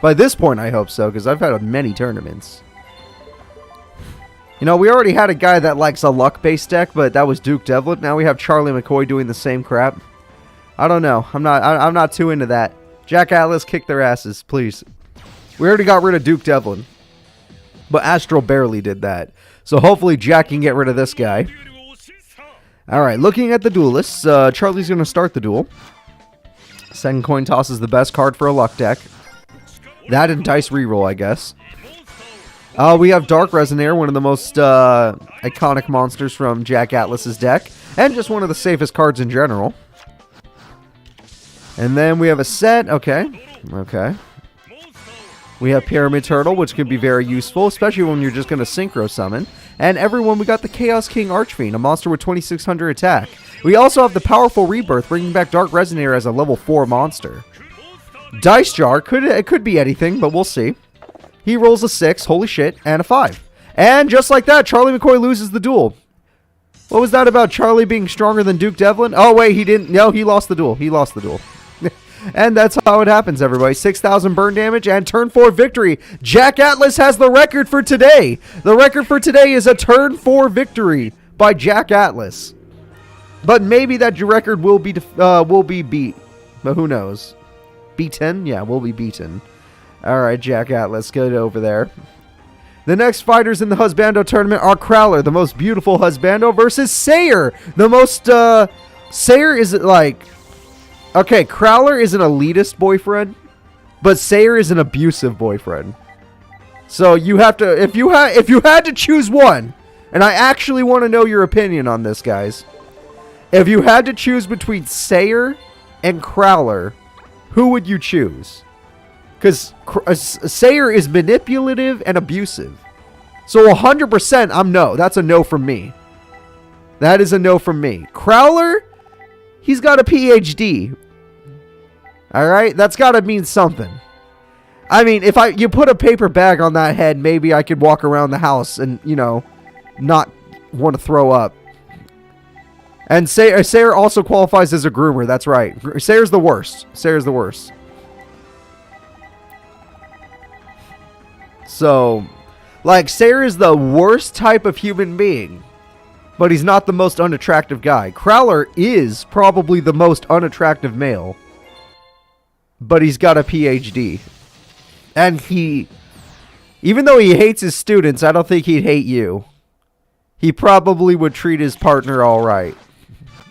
By this point, I hope so, because I've had many tournaments. You know, we already had a guy that likes a luck-based deck, but that was Duke Devlin. Now we have Charlie McCoy doing the same crap. I don't know. I'm not too into that. Jack Atlas, kick their asses, please. We already got rid of Duke Devlin. But Astral barely did that. So hopefully Jack can get rid of this guy. Alright, looking at the duelists, Charlie's going to start the duel. Second coin toss is the best card for a luck deck. That and dice reroll, I guess. We have Dark Resonator, one of the most iconic monsters from Jack Atlas's deck. And just one of the safest cards in general. And then we have a set. Okay. Okay. We have Pyramid Turtle, which can be very useful, especially when you're just going to Synchro Summon. And everyone, we got the Chaos King Archfiend, a monster with 2600 attack. We also have the powerful Rebirth, bringing back Dark Resonator as a level 4 monster. Dice Jar, it could be anything, but we'll see. He rolls a 6, holy shit, and a 5. And just like that, Charlie McCoy loses the duel. What was that about Charlie being stronger than Duke Devlin? Oh, wait, he didn't. No, he lost the duel. He lost the duel. And that's how it happens, everybody. 6,000 burn damage and turn 4 victory. Jack Atlas has the record for today. The record for today is a turn 4 victory by Jack Atlas. But maybe that record will be beat. But who knows? Beaten? Yeah, we'll be beaten. All right, Jack Atlas, get over there. The next fighters in the Husbando tournament are Crowler, the most beautiful Husbando, versus Sayer, the most, Sayer is like... Okay, Crowler is an elitist boyfriend, but Sayer is an abusive boyfriend. So you have to, if you had to choose one, and I actually want to know your opinion on this, guys. If you had to choose between Sayer and Crowler, who would you choose? Because Sayer is manipulative and abusive. So 100% I'm no. That's a no from me. That is a no from me. Crowler... He's got a PhD. Alright? That's got to mean something. I mean, if you put a paper bag on that head, maybe I could walk around the house and, you know, not want to throw up. And Sayer also qualifies as a groomer. That's right. Sayer's the worst. Sayer's the worst. So, like, Sayer is the worst type of human being. But he's not the most unattractive guy. Crowler is probably the most unattractive male. But he's got a PhD. And even though he hates his students, I don't think he'd hate you. He probably would treat his partner alright.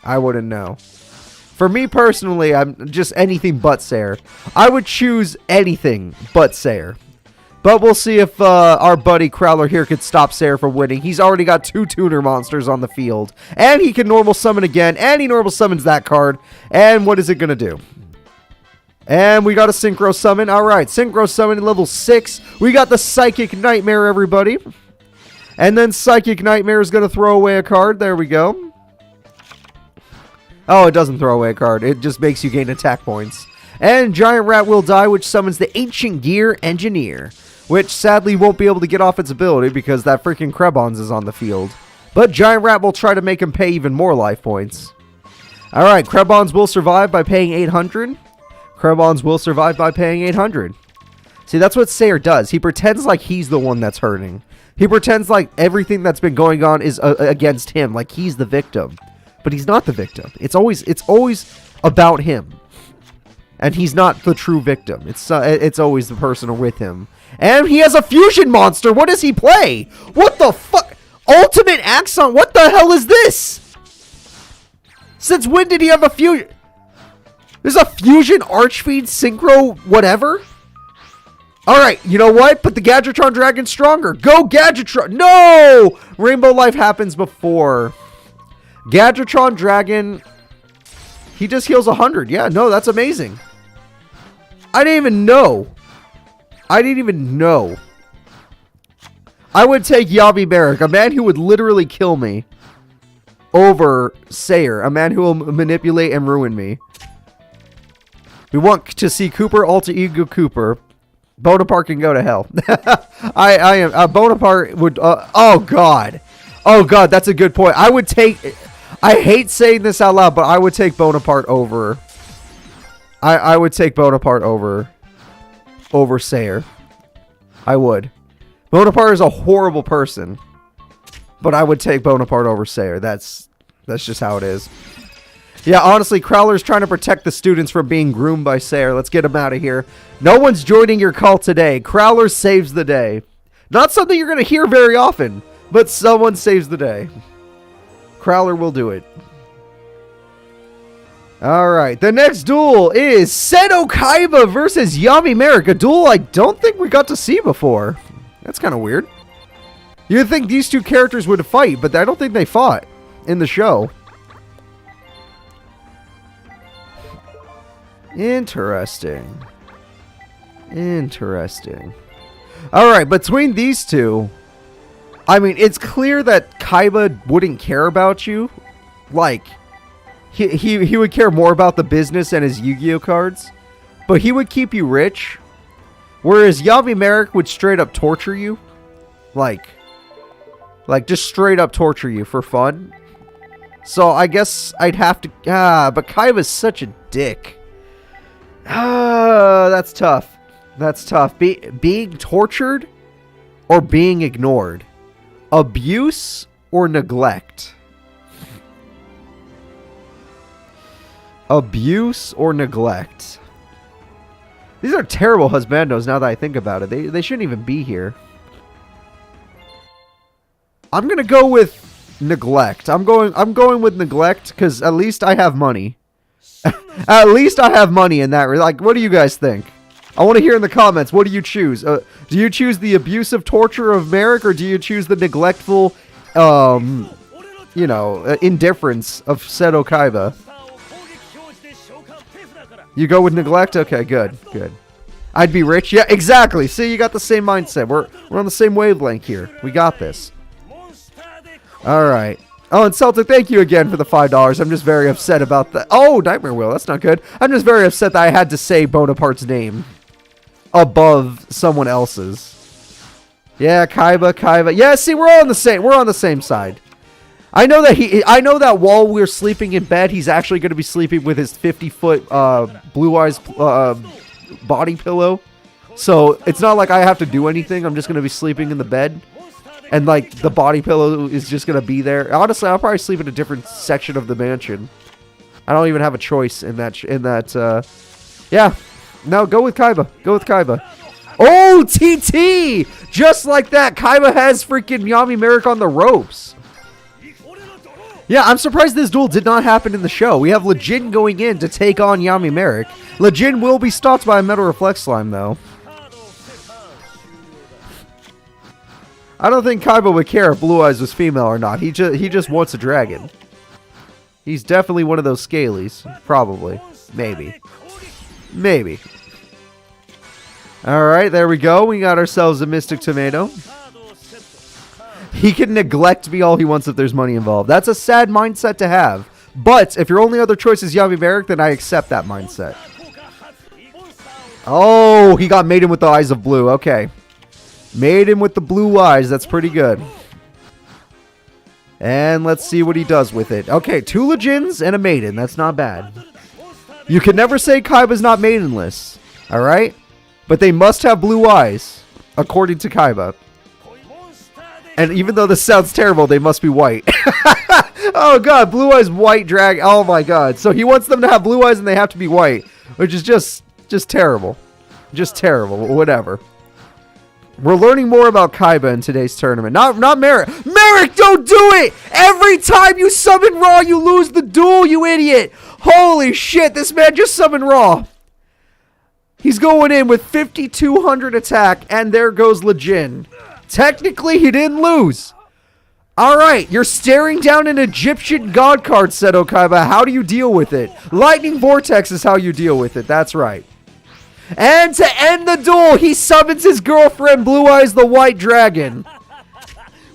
I wouldn't know. For me personally, I'm just anything but Sayer. I would choose anything but Sayer. But we'll see if our buddy Crowler here could stop Sayer from winning. He's already got 2 tuner monsters on the field. And he can normal summon again. And he normal summons that card. And what is it going to do? And we got a Synchro Summon. Alright, Synchro Summon level 6. We got the Psychic Nightmare, everybody. And then Psychic Nightmare is going to throw away a card. There we go. Oh, it doesn't throw away a card. It just makes you gain attack points. And Giant Rat will die, which summons the Ancient Gear Engineer. Which sadly won't be able to get off its ability because that freaking Krebons is on the field. But Giant Rat will try to make him pay even more life points. Alright, Krebons will survive by paying 800. Krebons will survive by paying 800. See, that's what Sayer does. He pretends like he's the one that's hurting. He pretends like everything that's been going on is against him, like he's the victim. But he's not the victim. It's always about him. And he's not the true victim. It's always the person with him. And he has a fusion monster. What does he play? What the fuck? Ultimate Axon. What the hell is this? Since when did he have a fusion? There's a fusion Archfiend Synchro whatever? Alright, you know what? Put the Gadgetron Dragon stronger. Go Gadgetron. No! Rainbow Life happens before. Gadgetron Dragon. He just heals 100. Yeah, no, that's amazing. I didn't even know. I didn't even know. I would take Yami Marik, a man who would literally kill me, over Sayer, a man who will manipulate and ruin me. We want to see Cooper, Alter Ego Cooper. Bonaparte can go to hell. I am Bonaparte would. Oh God, that's a good point. I would take. I hate saying this out loud, but I would take Bonaparte over. I would take Bonaparte over Sayer. I would. Bonaparte is a horrible person, but I would take Bonaparte over Sayer. That's just how it is. Yeah, honestly, Crowler's trying to protect the students from being groomed by Sayer. Let's get him out of here. No one's joining your cult today. Crowler saves the day. Not something you're going to hear very often, but someone saves the day. Crowler will do it. Alright, the next duel is Seto Kaiba versus Yami Marik. A duel I don't think we got to see before. That's kind of weird. You'd think these two characters would fight, but I don't think they fought in the show. Interesting. Alright, between these two, I mean, it's clear that Kaiba wouldn't care about you. Like, he would care more about the business and his Yu-Gi-Oh cards. But he would keep you rich. Whereas Yami Marik would straight up torture you. Like just straight up torture you for fun. So I guess I'd have to... but Kaiba's such a dick. That's tough. That's tough. Being tortured or being ignored? Abuse or neglect? Abuse or neglect? These are terrible husbandos now that I think about it. They shouldn't even be here. I'm gonna go with neglect. I'm going with neglect because at least I have money. At least I have money in that. Like, what do you guys think? I want to hear in the comments. What do you choose? Do you choose the abusive torture of Marik, or do you choose the neglectful, indifference of Seto Kaiba? You go with neglect? Okay, good. I'd be rich. Yeah, exactly. See, you got the same mindset. We're on the same wavelength here. We got this. All right. Oh, and Celtic, thank you again for the $5. I'm just very upset about that. Oh, Nightmare Wheel. That's not good. I'm just very upset that I had to say Bonaparte's name above someone else's. Yeah, Kaiba. Yeah, see, we're on the same side. I know that while we're sleeping in bed, he's actually going to be sleeping with his 50-foot Blue Eyes body pillow. So it's not like I have to do anything. I'm just going to be sleeping in the bed. And, like, the body pillow is just going to be there. Honestly, I'll probably sleep in a different section of the mansion. I don't even have a choice in that. Yeah. No, go with Kaiba. Oh, TT! Just like that, Kaiba has freaking Yami Marik on the ropes. Yeah, I'm surprised this duel did not happen in the show. We have Lejin going in to take on Yami Marik. Lejin will be stopped by a Metal Reflect Slime, though. I don't think Kaiba would care if Blue Eyes was female or not. He just wants a dragon. He's definitely one of those scalies. Probably. Maybe. Alright, there we go. We got ourselves a Mystic Tomato. He can neglect me all he wants if there's money involved. That's a sad mindset to have. But if your only other choice is Yami Marik, then I accept that mindset. Oh, he got maiden with the eyes of blue. Okay. Maiden with the blue eyes. That's pretty good. And let's see what he does with it. Okay, 2 Lejins and a maiden. That's not bad. You can never say Kaiba's not maidenless. Alright? But they must have blue eyes, according to Kaiba. And even though this sounds terrible, they must be white. Oh god, blue eyes, white drag. Oh my god. So he wants them to have blue eyes and they have to be white. Which is just terrible. Just terrible. Whatever. We're learning more about Kaiba in today's tournament. Not Marik. Marik, don't do it! Every time you summon Raw, you lose the duel, you idiot! Holy shit, this man just summoned Raw. He's going in with 5,200 attack, and there goes Lejin. Technically, he didn't lose. Alright, you're staring down an Egyptian god card, Seto Kaiba. How do you deal with it? Lightning Vortex is how you deal with it. That's right. And to end the duel, he summons his girlfriend, Blue Eyes the White Dragon.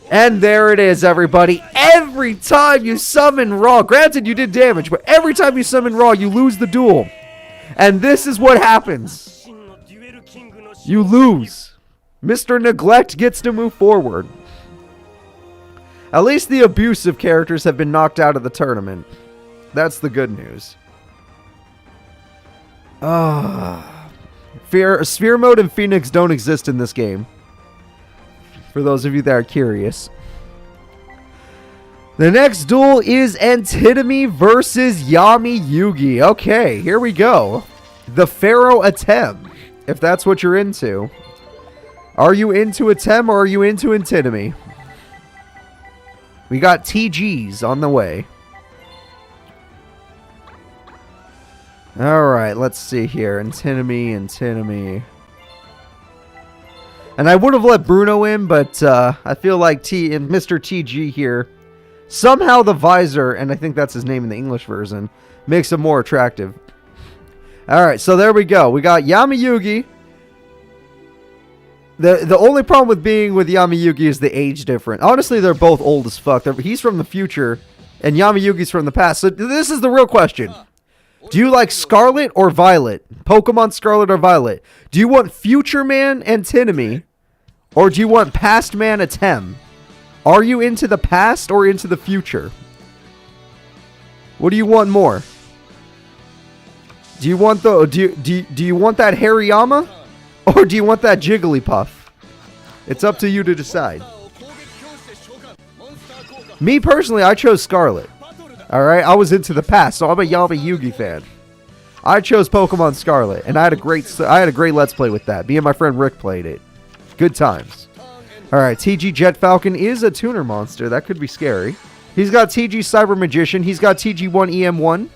And there it is, everybody. Every time you summon Raw, granted you did damage, but every time you summon Raw, you lose the duel. And this is what happens. You lose. Mr. Neglect gets to move forward. At least the abusive characters have been knocked out of the tournament. That's the good news. Sphere Mode and Phoenix don't exist in this game. For those of you that are curious. The next duel is Antinomy versus Yami Yugi. Okay, here we go. The Pharaoh Attempt, if that's what you're into. Are you into Attempt or are you into Antinomy? We got TGs on the way. Alright, let's see here. Antinomy. And I would have let Bruno in, but I feel like Mr. TG here, somehow the visor, and I think that's his name in the English version, makes him more attractive. Alright, so there we go. We got Yami Yugi. The only problem with being with Yami Yugi is the age difference. Honestly, they're both old as fuck. He's from the future, and Yami Yugi's from the past. So this is the real question. Do you like Scarlet or Violet? Pokemon Scarlet or Violet? Do you want Future Man Antinomy? Or do you want Past Man Atem? Are you into the past or into the future? What do you want more? Do you want do you want that Hariyama? Or do you want that Jigglypuff? It's up to you to decide. Me personally, I chose Scarlet. Alright, I was into the past, so I'm a Yami Yugi fan. I chose Pokemon Scarlet, and I had a great Let's Play with that. Me and my friend Rick played it. Good times. Alright, TG Jet Falcon is a tuner monster. That could be scary. He's got TG Cyber Magician. He's got TG1 EM1.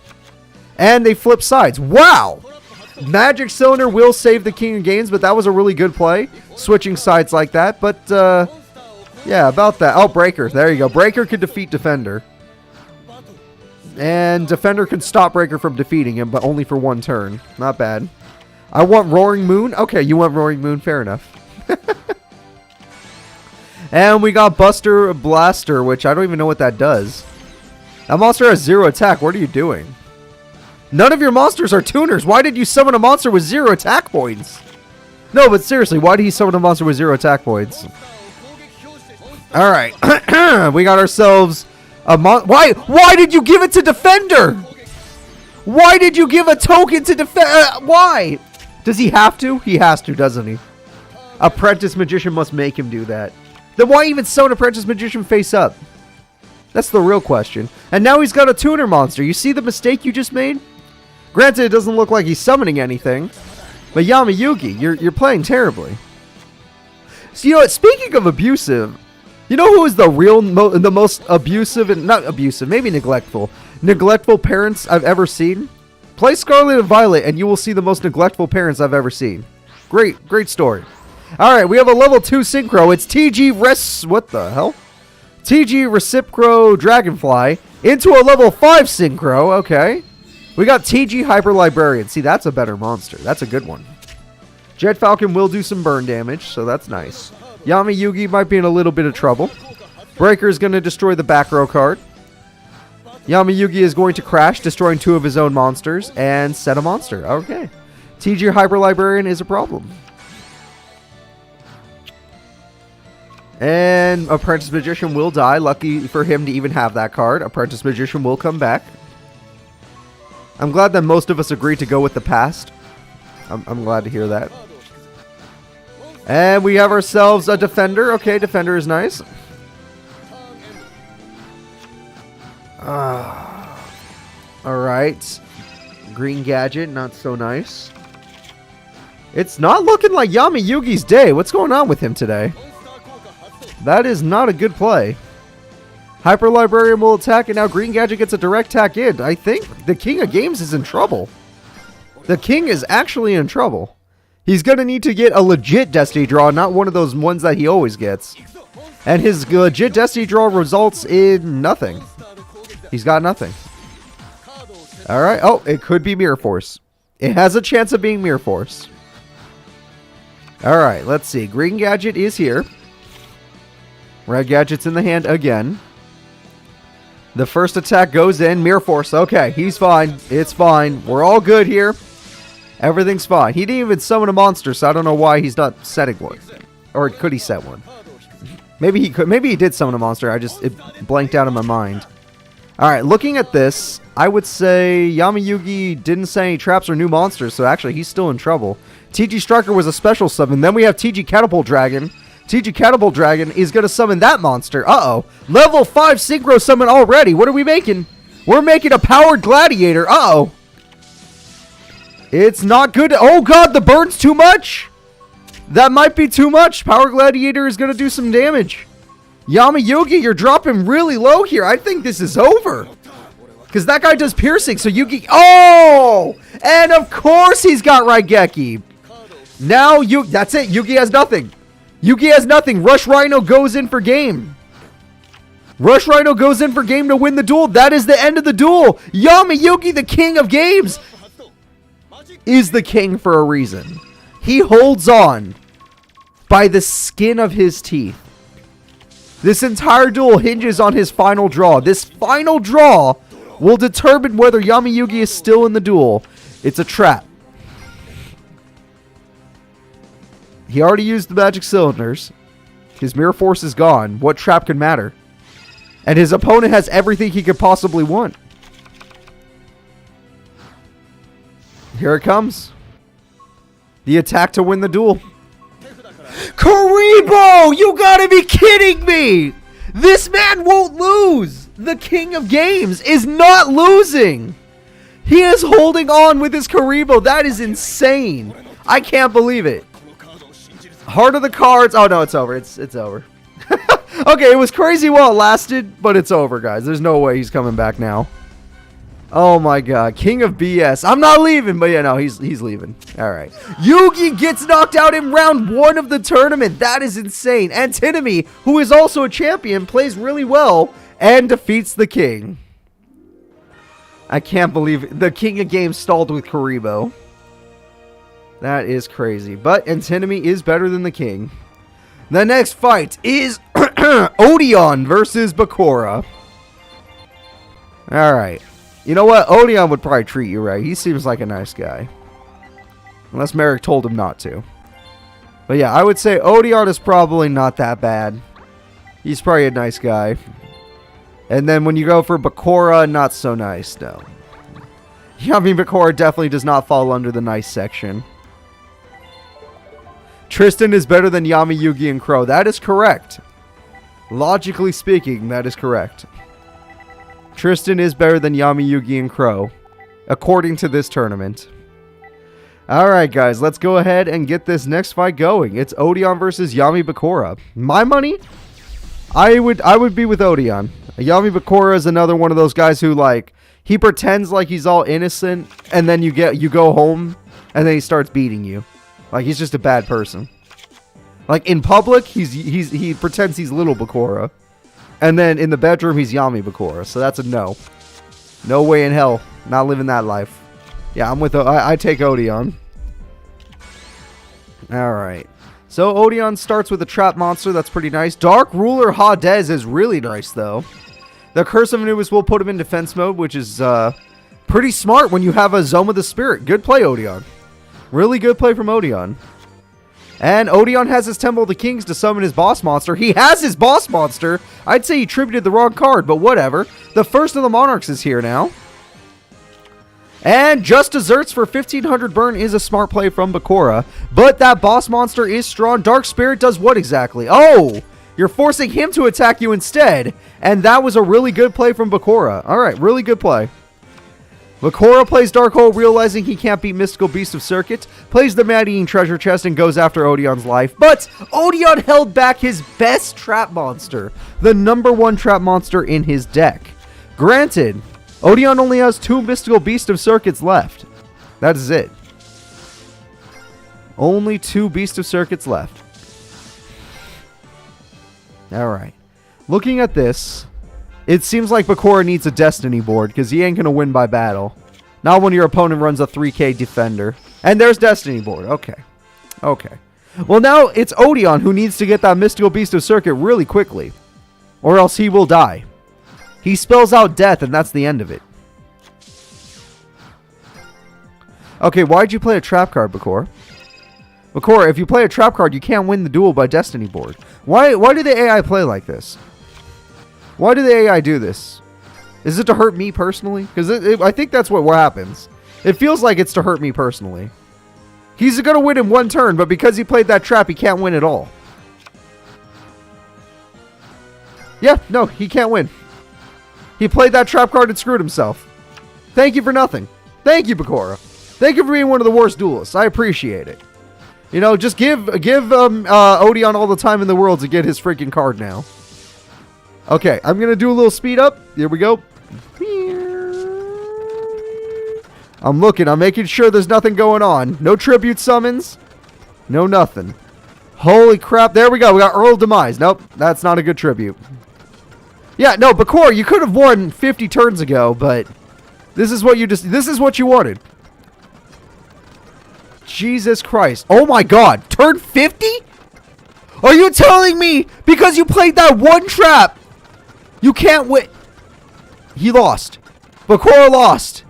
And they flip sides. Wow! Magic Cylinder will save the King of Games, but that was a really good play. Switching sides like that, but yeah, about that. Oh, Breaker. There you go. Breaker could defeat Defender. And Defender can stop Breaker from defeating him, but only for one turn. Not bad. I want Roaring Moon. Okay, you want Roaring Moon. Fair enough. And we got Buster Blaster, which I don't even know what that does. That monster has 0 attack. What are you doing? None of your monsters are tuners. Why did you summon a monster with 0 attack points? No, but seriously, why did he summon a monster with 0 attack points? Alright. We got ourselves a Why did you give it to Defender? Why did you give a token to Defender? Why? Does he have to? He has to, doesn't he? Apprentice Magician must make him do that. Then why even summon Apprentice Magician face up? That's the real question. And now he's got a tuner monster. You see the mistake you just made? Granted, it doesn't look like he's summoning anything. But Yami Yugi, you're playing terribly. So, you know what? Speaking of abusive, you know who is the most abusive, and not abusive, maybe neglectful parents I've ever seen? Play Scarlet and Violet and you will see the most neglectful parents I've ever seen. Great story. Alright, we have a level 2 Synchro. It's what the hell? TG Recipro Dragonfly into a level 5 Synchro. Okay. We got TG Hyper Librarian. See, that's a better monster. That's a good one. Jet Falcon will do some burn damage, so that's nice. Yami Yugi might be in a little bit of trouble. Breaker is going to destroy the back row card. Yami Yugi is going to crash, destroying 2 of his own monsters, and set a monster. Okay. TG Hyper Librarian is a problem. And Apprentice Magician will die. Lucky for him to even have that card. Apprentice Magician will come back. I'm glad that most of us agreed to go with the past. I'm glad to hear that. And we have ourselves a Defender. Okay, Defender is nice. Alright. Green Gadget, not so nice. It's not looking like Yami Yugi's day. What's going on with him today? That is not a good play. Hyper Librarian will attack, and now Green Gadget gets a direct attack in. I think the King of Games is in trouble. The King is actually in trouble. He's going to need to get a legit Destiny draw, not one of those ones that he always gets. And his legit Destiny draw results in nothing. He's got nothing. Alright. Oh, it could be Mirror Force. It has a chance of being Mirror Force. Alright, let's see. Green Gadget is here. Red Gadget's in the hand again. The first attack goes in. Mirror Force. Okay, he's fine. It's fine. We're all good here. Everything's fine. He didn't even summon a monster, so I don't know why he's not setting one. Or could he set one? Maybe he could. Maybe he did summon a monster. It blanked out of my mind. Alright, looking at this, I would say Yami Yugi didn't set any traps or new monsters, so actually he's still in trouble. TG Striker was a special summon. Then we have TG Catapult Dragon. TG Catapult Dragon is going to summon that monster. Uh-oh. Level 5 Synchro Summon already. What are we making? We're making a Powered Gladiator. Uh-oh. It's not good. Oh, God, the burn's too much. That might be too much. Power Gladiator is going to do some damage. Yami Yugi, you're dropping really low here. I think this is over. Because that guy does piercing, so Yugi... Oh! And of course he's got Raigeki. Now, that's it. Yugi has nothing. Yugi has nothing. Rush Rhino goes in for game. Rush Rhino goes in for game to win the duel. That is the end of the duel. Yami Yugi, the king of games, is the king for a reason. He holds on by the skin of his teeth. This entire duel hinges on his final draw. This final draw will determine whether Yami Yugi is still in the duel. It's a trap. He already used the magic cylinders. His mirror force is gone. What trap can matter? And his opponent has everything he could possibly want. Here it comes. The attack to win the duel. Karibo! You gotta be kidding me! This man won't lose! The king of games is not losing! He is holding on with his Karibo. That is insane. I can't believe it. Heart of the cards. Oh no, it's over. It's over. Okay, it was crazy while it lasted, but it's over, guys. There's no way he's coming back now. Oh my god, king of BS. I'm not leaving, but yeah, no, he's leaving. Alright. Yugi gets knocked out in round 1 of the tournament. That is insane. Antinomy, who is also a champion, plays really well and defeats the king. I can't believe it. The king of games stalled with Karibo. That is crazy. But Antinomy is better than the king. The next fight is Odion versus Bakura. Alright. You know what? Odion would probably treat you right. He seems like a nice guy. Unless Marik told him not to. But yeah, I would say Odion is probably not that bad. He's probably a nice guy. And then when you go for Bakura, not so nice, no. I mean, Bakura definitely does not fall under the nice section. Tristan is better than Yami, Yugi, and Crow. That is correct. Logically speaking, that is correct. Tristan is better than Yami, Yugi, and Crow, according to this tournament. Alright, guys, let's go ahead and get this next fight going. It's Odion versus Yami Bakura. My money? I would be with Odion. Yami Bakura is another one of those guys who, like, he pretends like he's all innocent, and then you go home, and then he starts beating you. Like, he's just a bad person. Like, in public, he pretends he's little Bakura. And then in the bedroom, he's Yami Bakura. So that's a no. No way in hell. Not living that life. Yeah, I take Odion. Alright. So Odion starts with a trap monster. That's pretty nice. Dark Ruler Hades is really nice, though. The Curse of Anubis will put him in defense mode, which is pretty smart when you have a Zone of the Spirit. Good play, Odion. Really good play from Odion. And Odion has his Temple of the Kings to summon his boss monster. He has his boss monster. I'd say he tributed the wrong card, but whatever. The first of the Monarchs is here now. And just desserts for 1500 burn is a smart play from Bakura. But that boss monster is strong. Dark Spirit does what exactly? Oh, you're forcing him to attack you instead. And that was a really good play from Bakura. Alright, really good play. Bakura plays Dark Hole, realizing he can't beat Mystical Beast of Circuit, plays the Man-Eating Treasure Chest, and goes after Odion's life. But Odion held back his best trap monster, the #1 trap monster in his deck. Granted, Odion only has 2 Mystical Beast of Circuits left. That is it. Only 2 Beast of Circuits left. Alright. Looking at this, it seems like Bakura needs a Destiny board, because he ain't going to win by battle. Not when your opponent runs a 3k defender. And there's Destiny board. Okay. Okay. Well, now it's Odion who needs to get that Mystical Beast of Circuit really quickly. Or else he will die. He spells out death, and that's the end of it. Okay, why'd you play a trap card, Bakura? Bakura, if you play a trap card, you can't win the duel by Destiny board. Why do the AI play like this? Why do the AI do this? Is it to hurt me personally? Because I think that's what happens. It feels like it's to hurt me personally. He's going to win in one turn, but because he played that trap, he can't win at all. Yeah, no, he can't win. He played that trap card and screwed himself. Thank you for nothing. Thank you, Bakura. Thank you for being one of the worst duelists. I appreciate it. You know, just give Odion all the time in the world to get his freaking card now. Okay, I'm going to do a little speed up. Here we go. I'm looking. I'm making sure there's nothing going on. No tribute summons. No nothing. Holy crap. There we go. We got Earl Demise. Nope, that's not a good tribute. Yeah, no, Bakura, you could have won 50 turns ago, but this is what you wanted. Jesus Christ. Oh my god. Turn 50? Are you telling me because you played that one trap, you can't win? He lost. Bakura lost.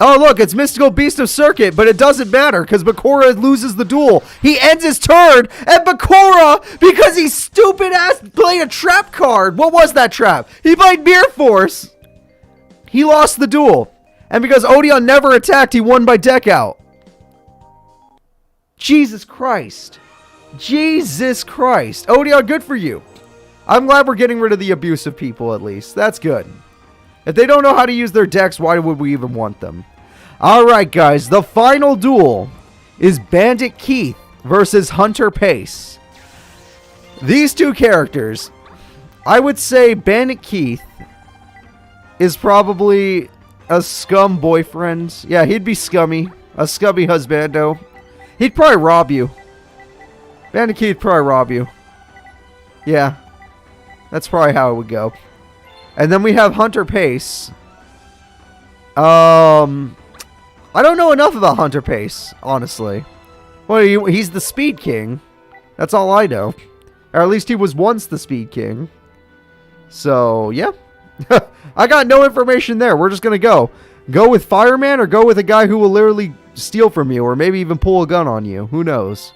Oh, look, it's Mystical Beast of Circuit, but it doesn't matter because Bakura loses the duel. He ends his turn, and Bakura, because he's stupid ass, played a trap card. What was that trap? He played Mirror Force. He lost the duel. And because Odion never attacked, he won by deck out. Jesus Christ. Jesus Christ. Odion, good for you. I'm glad we're getting rid of the abusive people, at least. That's good. If they don't know how to use their decks, why would we even want them? Alright, guys. The final duel is Bandit Keith versus Hunter Pace. These two characters, I would say Bandit Keith is probably a scum boyfriend. Yeah, he'd be scummy. A scummy husbando. He'd probably rob you. Bandit Keith would probably rob you. Yeah. That's probably how it would go. And then we have Hunter Pace. I don't know enough about Hunter Pace, honestly. Well, he's the Speed King. That's all I know. Or at least he was once the Speed King. So, yeah. I got no information there. We're just going to go. Go with Fireman or go with a guy who will literally steal from you or maybe even pull a gun on you. Who knows?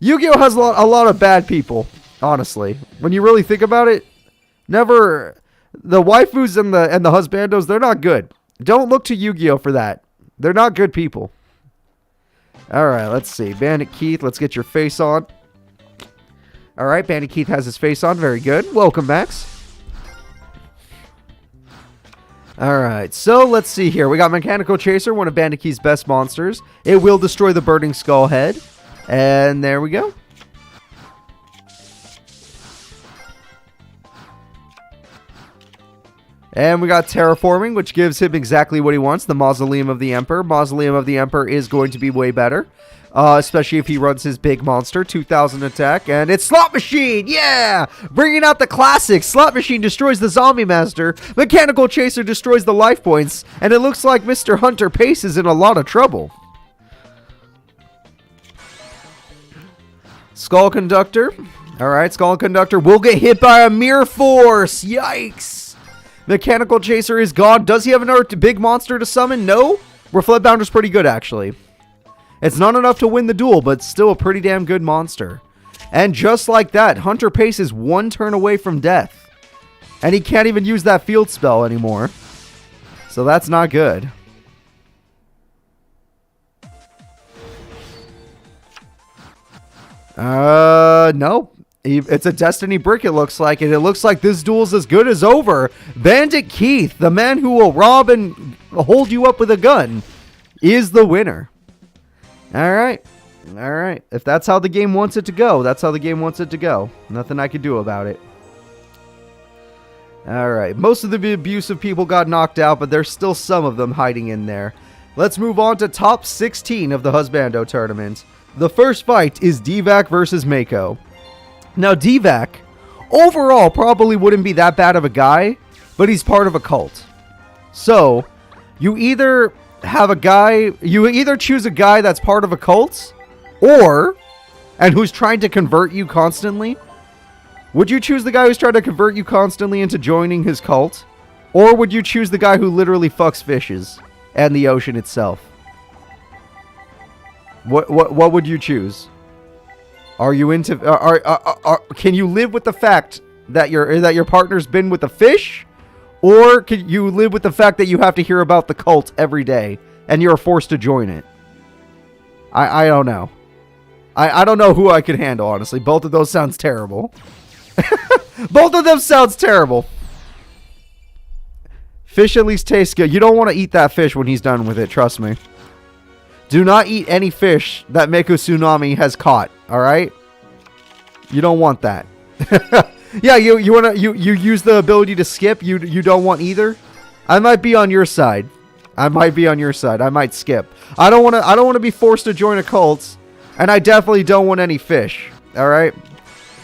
Yugioh has a lot of bad people, honestly. When you really think about it, never... The waifus and the husbandos, they're not good. Don't look to Yugioh for that. They're not good people. Alright, let's see. Bandit Keith, let's get your face on. Alright, Bandit Keith has his face on. Very good. Welcome, Max. Alright, so let's see here. We got Mechanical Chaser, one of Bandit Keith's best monsters. It will destroy the Burning Skull head. And there we go. And we got Terraforming, which gives him exactly what he wants, the Mausoleum of the Emperor. Mausoleum of the Emperor is going to be way better, especially if he runs his big monster, 2,000 attack. And it's Slot Machine, yeah! Bringing out the classics. Slot Machine destroys the Zombie Master. Mechanical Chaser destroys the life points. And it looks like Mr. Hunter Pace is in a lot of trouble. Skull Conductor. Alright, Skull Conductor will get hit by a Mirror Force. Yikes! Mechanical Chaser is gone. Does he have another big monster to summon? No. Reflect Bounder's pretty good, actually. It's not enough to win the duel, but still a pretty damn good monster. And just like that, Hunter Pace is one turn away from death. And he can't even use that field spell anymore. So that's not good. No. It's a Destiny brick, it looks like. And it looks like this duel's as good as over. Bandit Keith, the man who will rob and hold you up with a gun, is the winner. Alright. Alright. If that's how the game wants it to go, that's how the game wants it to go. Nothing I can do about it. Alright. Most of the abusive people got knocked out, but there's still some of them hiding in there. Let's move on to top 16 of the Husbando tournament. The first fight is Divac versus Mako. Now, Divac, overall, probably wouldn't be that bad of a guy, but he's part of a cult. So, you either choose a guy that's part of a cult, and who's trying to convert you constantly. Would you choose the guy who's trying to convert you constantly into joining his cult? Or would you choose the guy who literally fucks fishes and the ocean itself. What would you choose? Are you into can you live with the fact that your partner's been with a fish, or can you live with the fact that you have to hear about the cult every day and you're forced to join it? I don't know. I don't know who I could handle, honestly. Both of those sounds terrible. Both of them sounds terrible. Fish at least tastes good. You don't want to eat that fish when he's done with it, trust me. Do not eat any fish that Mako Tsunami has caught, alright? You don't want that. Yeah, you use the ability to skip. You don't want either. I might be on your side. I might skip. I don't want to be forced to join a cult, and I definitely don't want any fish. All right?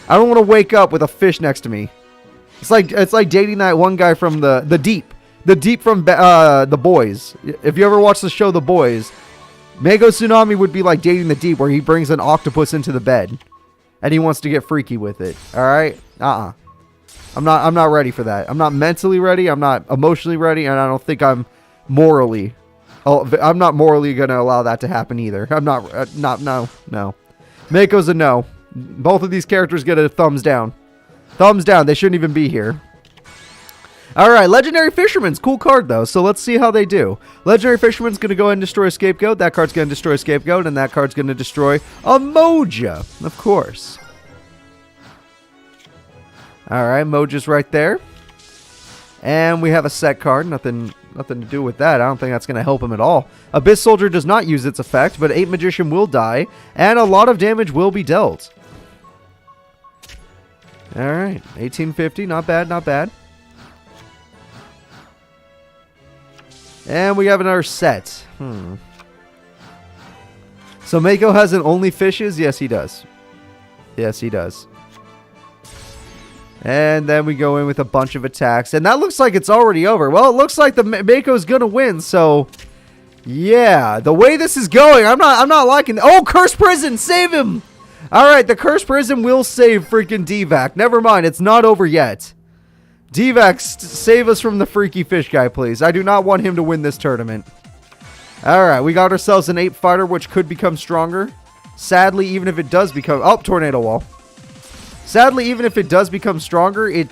I don't want to wake up with a fish next to me. It's like dating that one guy from the Deep. The Deep from The Boys. If you ever watch the show The Boys, Mako Tsunami would be like dating the Deep, where he brings an octopus into the bed and he wants to get freaky with it. All right? I'm not ready for that. I'm not mentally ready. I'm not emotionally ready, and I don't think I'm morally going to allow that to happen either. I'm no. Mako's a no. Both of these characters get a thumbs down. Thumbs down. They shouldn't even be here. Alright, Legendary Fisherman's cool card though, so let's see how they do. Legendary Fisherman's going to go ahead and destroy a Scapegoat. That card's going to destroy a Scapegoat, and that card's going to destroy a Moja, of course. Alright, Moja's right there. And we have a set card. Nothing to do with that. I don't think that's going to help him at all. Abyss Soldier does not use its effect, but Ape Magician will die, and a lot of damage will be dealt. Alright, 1850, not bad, not bad. And we have another set. So Mako has an only fishes? Yes, he does. Yes, he does. And then we go in with a bunch of attacks. And that looks like it's already over. Well, it looks like the Mako's going to win. So, yeah. The way this is going, I'm not liking it. Oh, Cursed Prison! Save him! Alright, the Cursed Prison will save freaking D-Vac. Never mind, it's not over yet. D-Vac, save us from the freaky fish guy, please. I do not want him to win this tournament. Alright, we got ourselves an ape fighter, which could become stronger. Sadly, even if it does become... Oh, Tornado Wall. Sadly, even if it does become stronger, it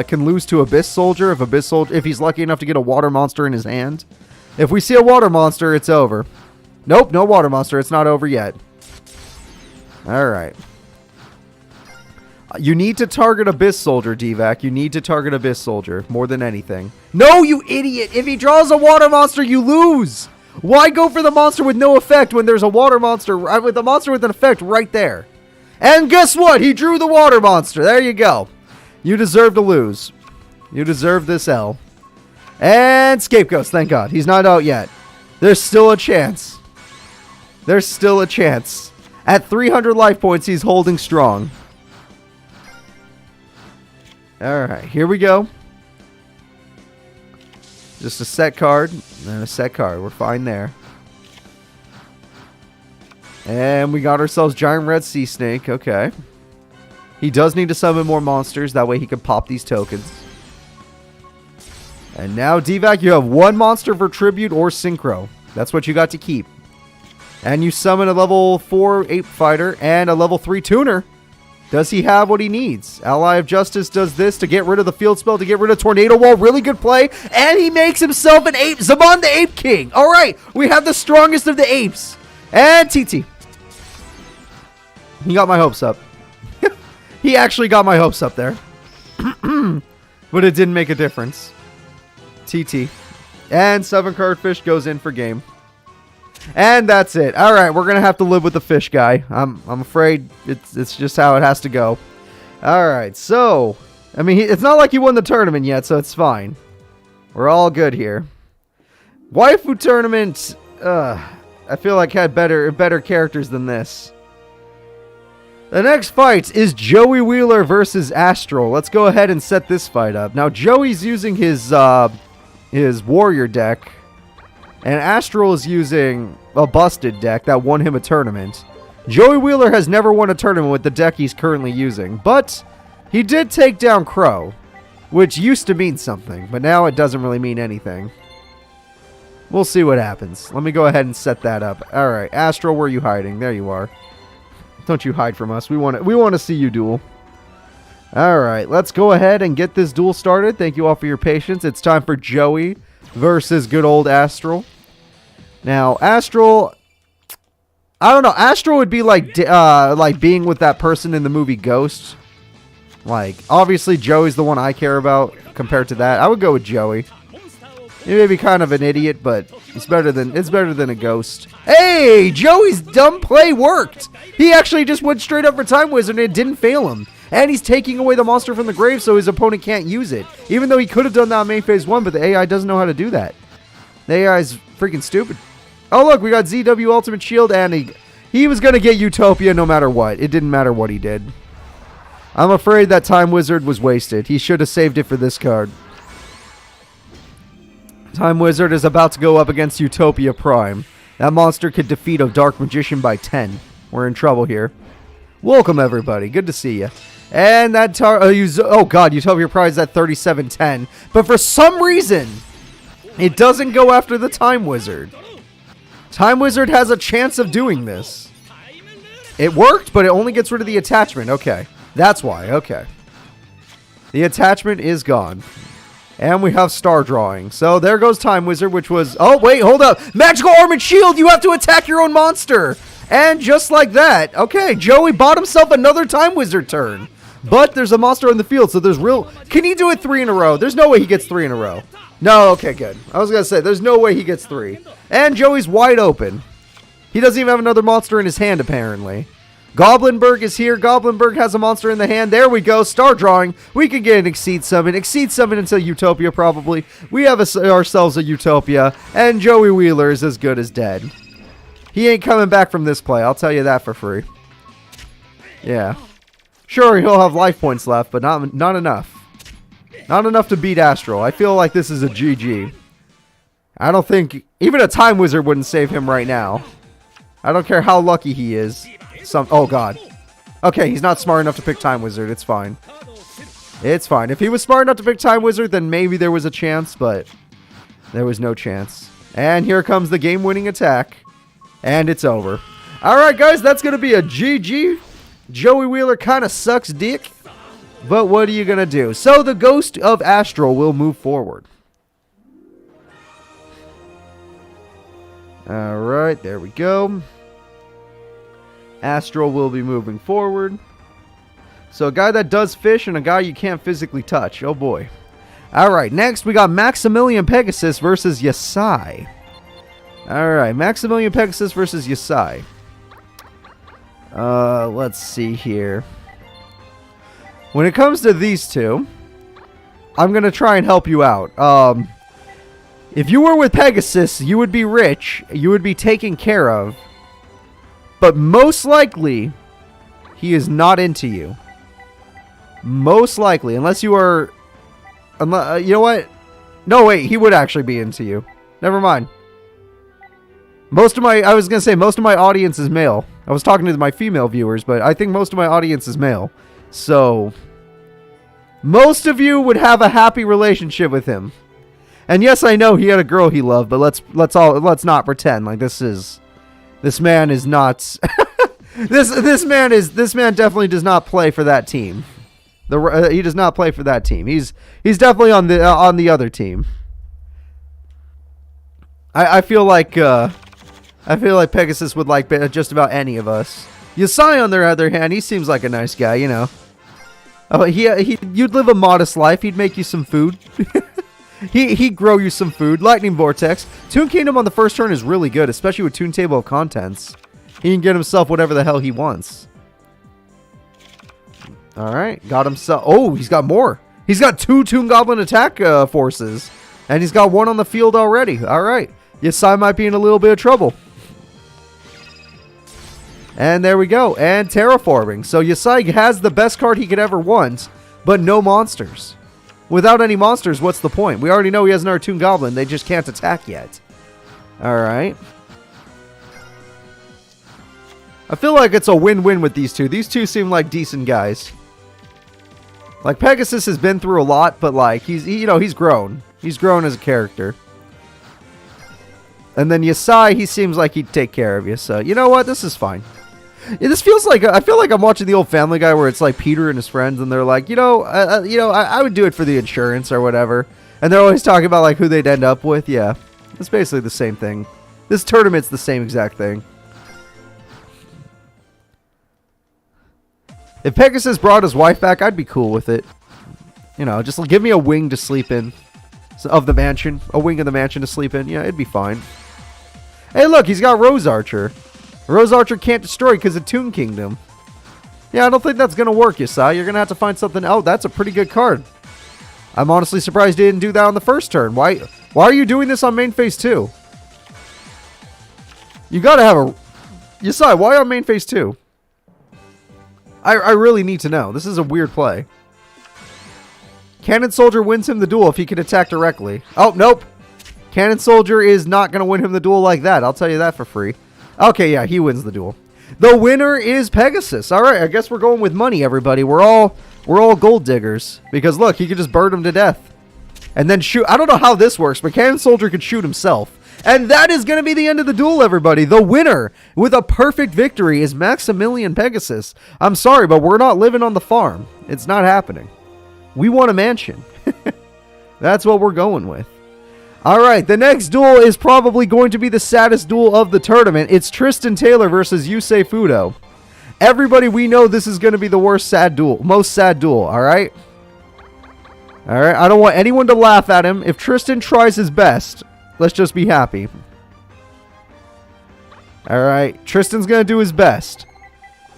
can lose to Abyss Soldier if he's lucky enough to get a water monster in his hand. If we see a water monster, it's over. Nope, no water monster. It's not over yet. Alright. You need to target Abyss Soldier, D-Vac. You need to target Abyss Soldier more than anything. No, you idiot! If he draws a water monster, you lose! Why go for the monster with no effect when there's a water monster with a monster with an effect right there? And guess what? He drew the water monster. There you go. You deserve to lose. You deserve this L. And Scapegoats, thank God. He's not out yet. There's still a chance. There's still a chance. At 300 life points, he's holding strong. Alright, here we go. Just a set card and a set card. We're fine there. And we got ourselves Giant Red Sea Snake. Okay. He does need to summon more monsters. That way he can pop these tokens. And now, D-Vac, you have one monster for Tribute or Synchro. That's what you got to keep. And you summon a level 4 Ape Fighter and a level 3 Tuner. Does he have what he needs? Ally of Justice does this to get rid of the field spell, to get rid of Tornado Wall. Really good play. And he makes himself an ape. Zaman the Ape King. All right. We have the strongest of the apes. And TT. He got my hopes up. He actually got my hopes up there. But it didn't make a difference. TT. And 7 card fish goes in for game. And that's it. All right, we're gonna have to live with the fish guy. I'm afraid it's just how it has to go. All right, so I mean, it's not like he won the tournament yet, so it's fine. We're all good here. Waifu tournament. I feel like had better characters than this. The next fight is Joey Wheeler versus Astral. Let's go ahead and set this fight up. Now Joey's using his warrior deck. And Astral is using a busted deck that won him a tournament. Joey Wheeler has never won a tournament with the deck he's currently using. But he did take down Crow, which used to mean something. But now it doesn't really mean anything. We'll see what happens. Let me go ahead and set that up. Alright, Astral, where are you hiding? There you are. Don't you hide from us. We want to see you duel. Alright, let's go ahead and get this duel started. Thank you all for your patience. It's time for Joey versus good old Astral. Now, Astral... I don't know. Astral would be like being with that person in the movie Ghost. Like, obviously, Joey's the one I care about compared to that. I would go with Joey. He may be kind of an idiot, but it's better than a ghost. Hey, Joey's dumb play worked. He actually just went straight up for Time Wizard and it didn't fail him. And he's taking away the monster from the grave so his opponent can't use it. Even though he could have done that on main phase 1, but the AI doesn't know how to do that. The AI is freaking stupid. Oh, look, we got ZW Ultimate Shield, and he was going to get Utopia no matter what. It didn't matter what he did. I'm afraid that Time Wizard was wasted. He should have saved it for this card. Time Wizard is about to go up against Utopia Prime. That monster could defeat a Dark Magician by 10. We're in trouble here. Welcome, everybody. Good to see you. And that oh, God, Utopia Prime is at 3710. But for some reason, it doesn't go after the Time Wizard. Time Wizard has a chance of doing this. It worked, but it only gets rid of the attachment. Okay. That's why. Okay. The attachment is gone. And we have Star Drawing. So there goes Time Wizard, which was... Oh, wait, hold up. Magical Arm and Shield! You have to attack your own monster! And just like that, okay, Joey bought himself another Time Wizard turn. But there's a monster on the field, so there's real... Can he do it 3 in a row? There's no way he gets 3 in a row. No, okay, good. I was going to say, there's no way he gets 3. And Joey's wide open. He doesn't even have another monster in his hand, apparently. Goblinberg is here. Goblinberg has a monster in the hand. There we go. Star Drawing. We can get an Exceed Summon. Exceed Summon until Utopia, probably. We have ourselves a Utopia. And Joey Wheeler is as good as dead. He ain't coming back from this play. I'll tell you that for free. Yeah. Sure, he'll have life points left, but not enough. Not enough to beat Astral. I feel like this is a GG. I don't think... Even a Time Wizard wouldn't save him right now. I don't care how lucky he is. Oh, God. Okay, he's not smart enough to pick Time Wizard. It's fine. It's fine. If he was smart enough to pick Time Wizard, then maybe there was a chance, but there was no chance. And here comes the game-winning attack. And it's over. Alright, guys, that's going to be a GG. Joey Wheeler kind of sucks dick. But what are you going to do? So the Ghost of Astral will move forward. Alright, there we go. Astral will be moving forward. So a guy that does fish and a guy you can't physically touch. Oh boy. Alright, next we got Maximilian Pegasus versus Yasai. Alright, Maximilian Pegasus versus Yusei. Let's see here. When it comes to these two, I'm going to try and help you out. If you were with Pegasus, you would be rich. You would be taken care of. But most likely, he is not into you. Most likely. Unless you are... you know what? No, wait. He would actually be into you. Never mind. I was going to say, most of my audience is male. I was talking to my female viewers, but I think most of my audience is male. So, most of you would have a happy relationship with him. And yes, I know he had a girl he loved, but let's not pretend like this man is not this man definitely does not play for that team. He does not play for that team. He's definitely on the other team. I feel like Pegasus would like just about any of us. Yasai, on the other hand, he seems like a nice guy, you know. Oh, you'd live a modest life. He'd make you some food. He'd grow you some food. Lightning Vortex. Toon Kingdom on the first turn is really good, especially with Toon Table of Contents. He can get himself whatever the hell he wants. Alright, got himself... Oh, he's got more. He's got 2 Toon Goblin attack forces. And he's got 1 on the field already. Alright. Yasai might be in a little bit of trouble. And there we go. And Terraforming. So Yusei has the best card he could ever want, but no monsters. Without any monsters, what's the point? We already know he has another Toon Goblin. They just can't attack yet. Alright. I feel like it's a win-win with these two. These two seem like decent guys. Like, Pegasus has been through a lot, but, like, he's grown. He's grown as a character. And then Yasai, he seems like he'd take care of you. So, you know what? This is fine. Yeah, this feels like, I feel like I'm watching the old Family Guy where it's like Peter and his friends and they're like, I would do it for the insurance or whatever. And they're always talking about like who they'd end up with. Yeah, it's basically the same thing. This tournament's the same exact thing. If Pegasus brought his wife back, I'd be cool with it. You know, just give me a wing to sleep in. Of the mansion. A wing of the mansion to sleep in. Yeah, it'd be fine. Hey, look, he's got Rose Archer. Rose Archer can't destroy because of Toon Kingdom. Yeah, I don't think that's going to work, Yasai. You're going to have to find something else. That's a pretty good card. I'm honestly surprised he didn't do that on the first turn. Why are you doing this on main phase 2? You got to have a... Yasai, why on main phase 2? I really need to know. This is a weird play. Cannon Soldier wins him the duel if he can attack directly. Oh, nope. Cannon Soldier is not going to win him the duel like that. I'll tell you that for free. Okay, yeah, he wins the duel. The winner is Pegasus. All right, I guess we're going with money, everybody. We're all gold diggers. Because, look, he could just burn him to death. And then shoot. I don't know how this works, but Cannon Soldier could shoot himself. And that is going to be the end of the duel, everybody. The winner with a perfect victory is Maximilian Pegasus. I'm sorry, but we're not living on the farm. It's not happening. We want a mansion. That's what we're going with. All right, the next duel is probably going to be the saddest duel of the tournament. It's Tristan Taylor versus Yusei Fudo. Everybody, we know this is going to be the most sad duel, all right? All right, I don't want anyone to laugh at him. If Tristan tries his best, let's just be happy. All right, Tristan's going to do his best.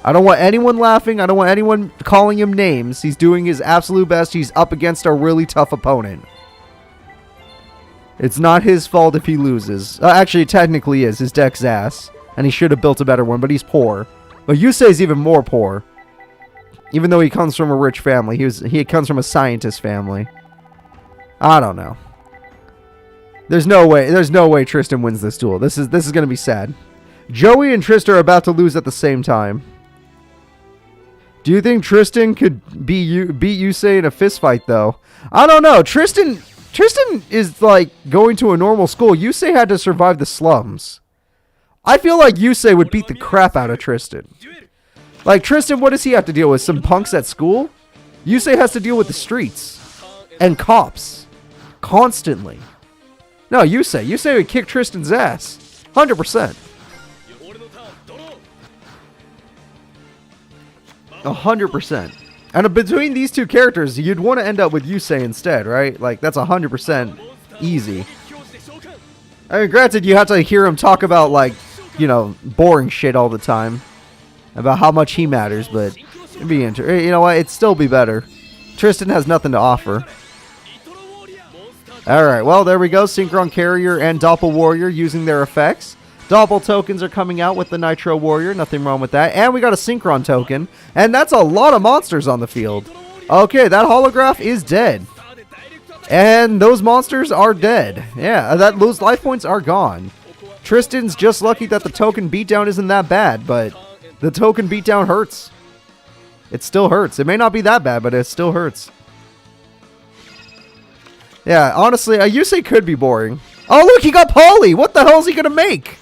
I don't want anyone laughing. I don't want anyone calling him names. He's doing his absolute best. He's up against a really tough opponent. It's not his fault if he loses. Actually, it technically is. His deck's ass. And he should have built a better one, but he's poor. But Yusei's even more poor. Even though he comes from a rich family. He comes from a scientist family. I don't know. There's no way Tristan wins this duel. This is going to be sad. Joey and Tristan are about to lose at the same time. Do you think Tristan could beat Yusei in a fist fight, though? I don't know. Tristan is like going to a normal school. Yusei had to survive the slums. I feel like Yusei would beat the crap out of Tristan. Like, Tristan, what does he have to deal with? Some punks at school? Yusei has to deal with the streets. And cops. Constantly. No, Yusei would kick Tristan's ass. 100%. 100%. And between these two characters, you'd want to end up with Yusei instead, right? Like, that's 100% easy. I mean, granted, you have to hear him talk about, like, you know, boring shit all the time. About how much he matters, but it'd be interesting. You know what? It'd still be better. Tristan has nothing to offer. Alright, well, there we go. Synchron Carrier and Doppel Warrior using their effects. Doppel tokens are coming out with the Nitro Warrior. Nothing wrong with that. And we got a Synchron token. And that's a lot of monsters on the field. Okay, that holograph is dead. And those monsters are dead. Yeah, those life points are gone. Tristan's just lucky that the token beatdown isn't that bad, but the token beatdown hurts. It still hurts. It may not be that bad, but it still hurts. Yeah, honestly, Yusei could be boring. Oh, look, he got Polly. What the hell is he going to make?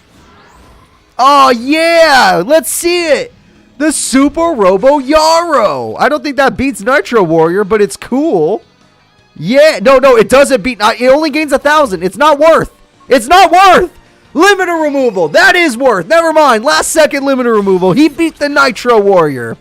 Oh, yeah. Let's see it. The Super Robo Yarrow. I don't think that beats Nitro Warrior, but it's cool. Yeah, no, it doesn't beat. It only gains 1,000. It's not worth. It's not worth. Limiter removal. That is worth. Never mind. Last second limiter removal. He beat the Nitro Warrior.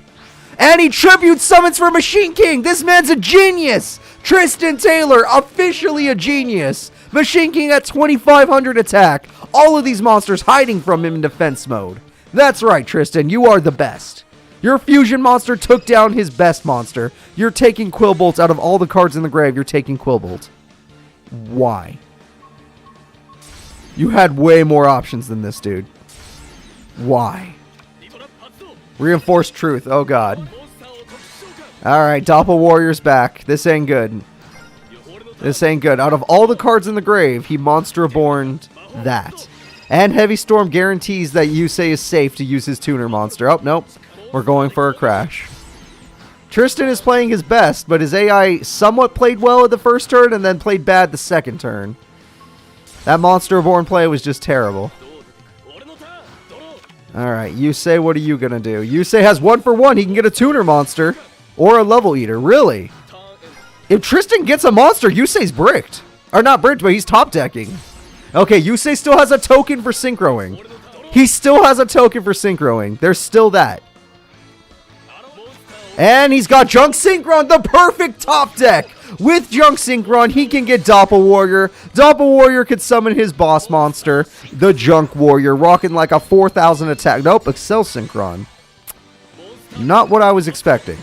And he tribute summons for Machine King. This man's a genius. Tristan Taylor, officially a genius. Machine King at 2,500 attack. All of these monsters hiding from him in defense mode. That's right, Tristan. You are the best. Your fusion monster took down his best monster. You're taking Quillbolts out of all the cards in the grave. You're taking Quillbolt. Why? You had way more options than this, dude. Why? Reinforced truth. Oh, God. Alright, Doppel Warrior's back. This ain't good. This ain't good. Out of all the cards in the grave, he Monster-borned that. And Heavy Storm guarantees that Yusei is safe to use his tuner monster. Oh, nope. We're going for a crash. Tristan is playing his best, but his AI somewhat played well at the first turn and then played bad the second turn. That Monster-born play was just terrible. Alright, Yusei, what are you going to do? Yusei has 1 for 1. He can get a tuner monster or a level eater. Really? If Tristan gets a monster, Yusei's bricked. Or not bricked, but he's top decking. Okay, Yusei still has a token for synchroing. He still has a token for synchroing. There's still that. And he's got Junk Synchron, the perfect top deck. With Junk Synchron, he can get Doppel Warrior. Doppel Warrior could summon his boss monster, the Junk Warrior, rocking like a 4,000 attack. Nope, Excel Synchron. Not what I was expecting.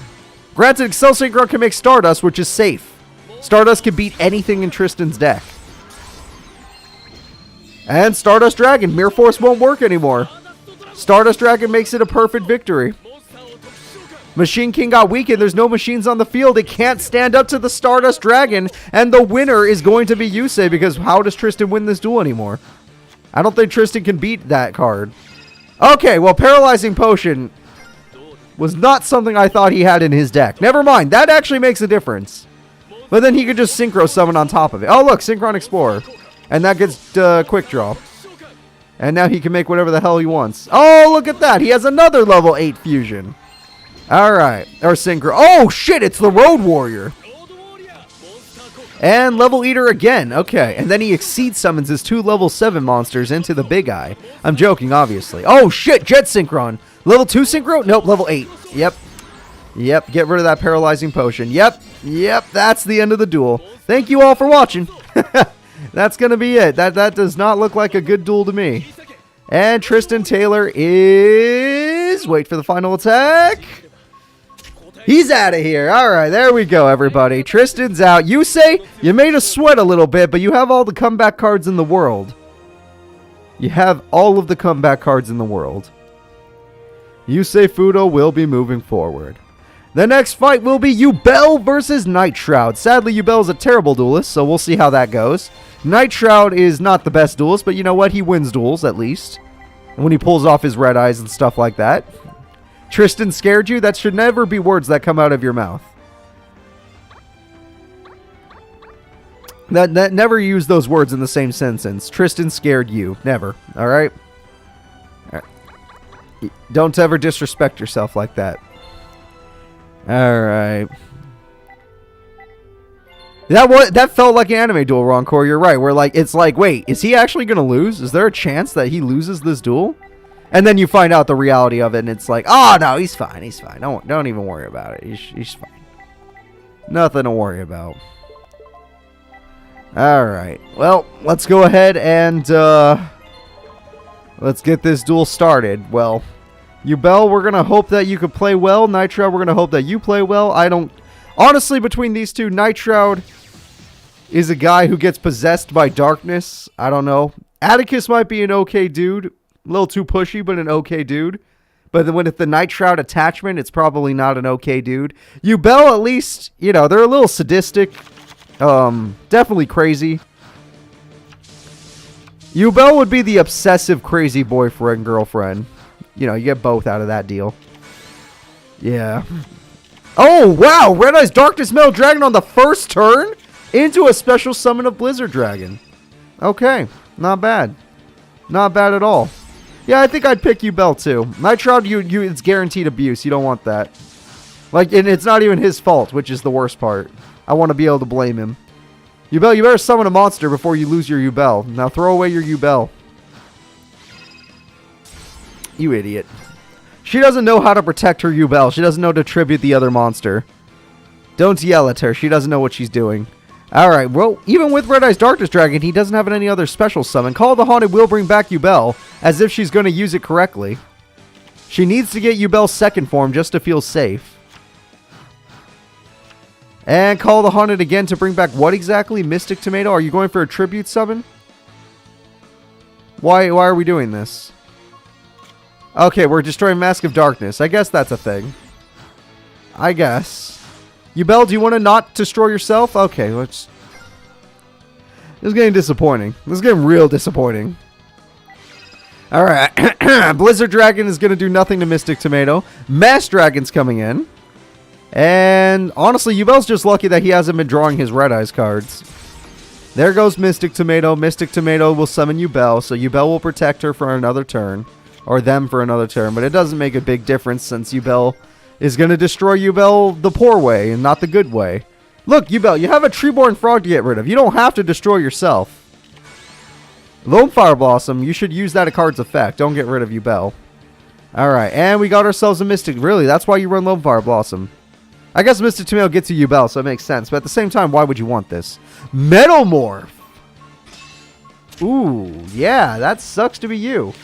Granted, Excel Synchron can make Stardust, which is safe. Stardust can beat anything in Tristan's deck. And Stardust Dragon. Mirror Force won't work anymore. Stardust Dragon makes it a perfect victory. Machine King got weakened. There's no machines on the field. It can't stand up to the Stardust Dragon. And the winner is going to be Yusei, because how does Tristan win this duel anymore? I don't think Tristan can beat that card. Okay, well, Paralyzing Potion was not something I thought he had in his deck. Never mind. That actually makes a difference. But then he could just Synchro Summon on top of it. Oh, look, Synchron Explorer. And that gets Quick Draw. And now he can make whatever the hell he wants. Oh, look at that. He has another level 8 fusion. Alright. Or Synchro. Oh, shit. It's the Road Warrior. And Level Eater again. Okay. And then he Exceed summons his 2 level 7 monsters into the Big Eye. I'm joking, obviously. Oh, shit. Jet Synchron. Level 2 Synchro? Nope. Level 8. Yep. Yep. Get rid of that Paralyzing Potion. Yep. Yep. That's the end of the duel. Thank you all for watching. That's going to be it. That does not look like a good duel to me. And Tristan Taylor is... Wait for the final attack. He's out of here. All right, there we go, everybody. Tristan's out. Yusei, you made us sweat a little bit, but you have all the comeback cards in the world. You have all of the comeback cards in the world. Yusei Fudo will be moving forward. The next fight will be Yubel versus Nightshroud. Sadly, Yubel is a terrible duelist, so we'll see how that goes. Nightshroud is not the best duelist, but you know what? He wins duels, at least. When he pulls off his red eyes and stuff like that. Tristan scared you? That should never be words that come out of your mouth. That never use those words in the same sentence. Tristan scared you. Never. Alright? Don't ever disrespect yourself like that. Alright. That felt like an anime duel, Roncore. You're right. Where it's like, wait, is he actually going to lose? Is there a chance that he loses this duel? And then you find out the reality of it, and it's like, oh, no, he's fine. He's fine. Don't even worry about it. He's fine. Nothing to worry about. Alright. Well, let's go ahead and let's get this duel started. Well, Yubel, we're going to hope that you can play well. Nightshroud, we're going to hope that you play well. Honestly, between these two, Nightshroud is a guy who gets possessed by darkness. I don't know. Atticus might be an okay dude. A little too pushy, but an okay dude. But when it's the Nightshroud attachment, it's probably not an okay dude. Yubel, at least, you know, they're a little sadistic. Definitely crazy. Yubel would be the obsessive, crazy boyfriend, girlfriend. You know, you get both out of that deal. Yeah. Oh, wow! Red Eyes Darkness Metal Dragon on the first turn? Into a special summon of Blizzard Dragon. Okay. Not bad. Not bad at all. Yeah, I think I'd pick Yubel too. Nightshroud, it's guaranteed abuse. You don't want that. And it's not even his fault, which is the worst part. I want to be able to blame him. Yubel, you better summon a monster before you lose your Yubel. Now throw away your Yubel. You idiot. She doesn't know how to protect her Yubel. She doesn't know to tribute the other monster. Don't yell at her. She doesn't know what she's doing. Alright, well, even with Red Eyes Darkness Dragon, he doesn't have any other special summon. Call the Haunted will bring back Yubel, as if she's going to use it correctly. She needs to get Yubel's second form just to feel safe. And Call the Haunted again to bring back what exactly? Mystic Tomato? Are you going for a tribute summon? Why are we doing this? Okay, we're destroying Mask of Darkness. I guess that's a thing. I guess. Yubel, do you want to not destroy yourself? Okay, let's... This is getting disappointing. This is getting real disappointing. Alright. Blizzard Dragon is going to do nothing to Mystic Tomato. Mass Dragon's coming in. And honestly, Yubel's just lucky that he hasn't been drawing his Red Eyes cards. There goes Mystic Tomato. Mystic Tomato will summon Yubel, so Yubel will protect her for another turn. Or them for another turn, but it doesn't make a big difference since Yubel is going to destroy Yubel the poor way and not the good way. Look, Yubel, you have a Treeborn Frog to get rid of. You don't have to destroy yourself. Lone Fire Blossom, you should use that at card's effect. Don't get rid of Yubel. Alright, and we got ourselves a Mystic. Really, that's why you run Lone Fire Blossom. I guess Mystic Tomato gets you Yubel, so it makes sense. But at the same time, why would you want this? Metamorph! Ooh, yeah, that sucks to be you.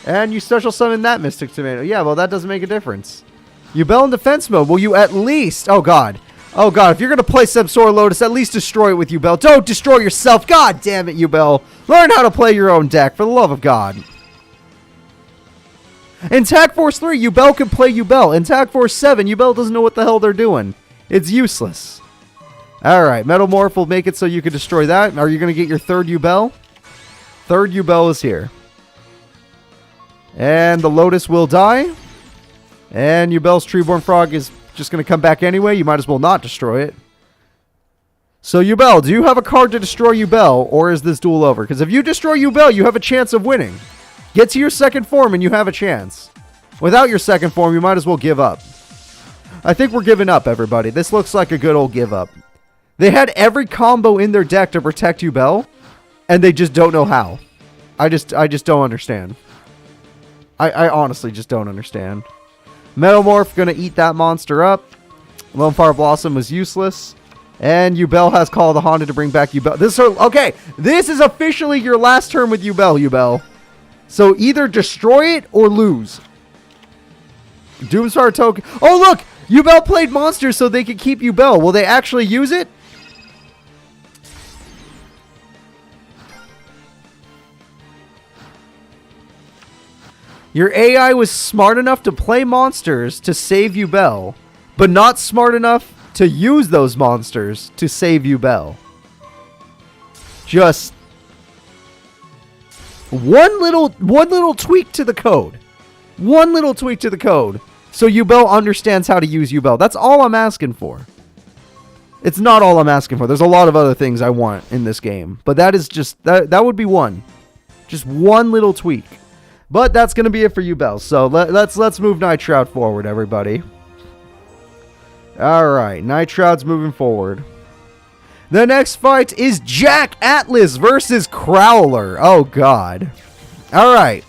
And you special summon that Mystic Tomato. Yeah, well, that doesn't make a difference. Yubel in defense mode. Will you at least... Oh, God. Oh, God. If you're going to play Sebsora Lotus, at least destroy it with Yubel. Don't destroy yourself. God damn it, Yubel. Learn how to play your own deck, for the love of God. In Tag Force 3, Yubel can play Yubel. In Tag Force 7, Yubel doesn't know what the hell they're doing. It's useless. Alright, Metamorph will make it so you can destroy that. Are you going to get your third Yubel? Third Yubel is here. And the Lotus will die. And Yubel's Treeborn Frog is just going to come back anyway. You might as well not destroy it. So, Yubel, do you have a card to destroy Yubel, or is this duel over? Because if you destroy Yubel, you have a chance of winning. Get to your second form and you have a chance. Without your second form, you might as well give up. I think we're giving up, everybody. This looks like a good old give up. They had every combo in their deck to protect Yubel, and they just don't know how. I just don't understand. I honestly just don't understand. Metamorph gonna eat that monster up. Lone Fire Blossom was useless. And Yubel has Call of the Haunted to bring back Yubel. Okay, this is officially your last turn with Yubel. So either destroy it or lose. Doomstar token. Oh, look! Yubel played monsters so they could keep Yubel. Will they actually use it? Your AI was smart enough to play monsters to save Yubel, but not smart enough to use those monsters to save Yubel. Just one little tweak to the code. One little tweak to the code. So Yubel understands how to use Yubel. That's all I'm asking for. It's not all I'm asking for. There's a lot of other things I want in this game. But that is just... That would be one. Just one little tweak. But that's going to be it for Yubel. So let's move Nightshroud forward, everybody. Alright, Nightshroud's moving forward. The next fight is Jack Atlas versus Crowler. Oh, God. Alright.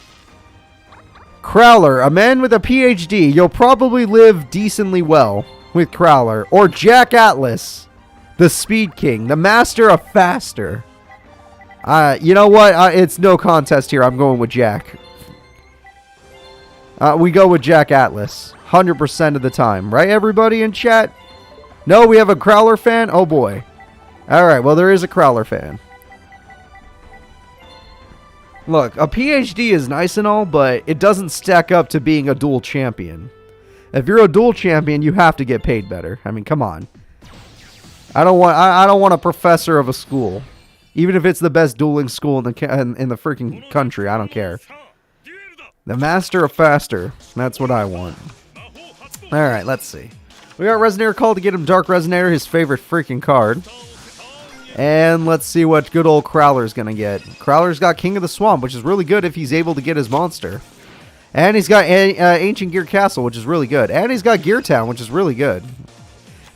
Crowler, a man with a PhD. You'll probably live decently well with Crowler. Or Jack Atlas, the Speed King, the master of faster. You know what? It's no contest here. I'm going with Jack. We go with Jack Atlas. 100% of the time. Right, everybody in chat? No, we have a Crowler fan? Oh, boy. Alright, well, there is a Crowler fan. Look, a PhD is nice and all, but it doesn't stack up to being a dual champion. If you're a dual champion, you have to get paid better. I mean, come on. I don't want a professor of a school. Even if it's the best dueling school in the freaking country, I don't care. The master of faster. That's what I want. Alright, let's see. We got Resonator Call to get him Dark Resonator, his favorite freaking card. And let's see what good old Crowler's going to get. Crowler's got King of the Swamp, which is really good if he's able to get his monster. And he's got Ancient Gear Castle, which is really good. And he's got Gear Town, which is really good.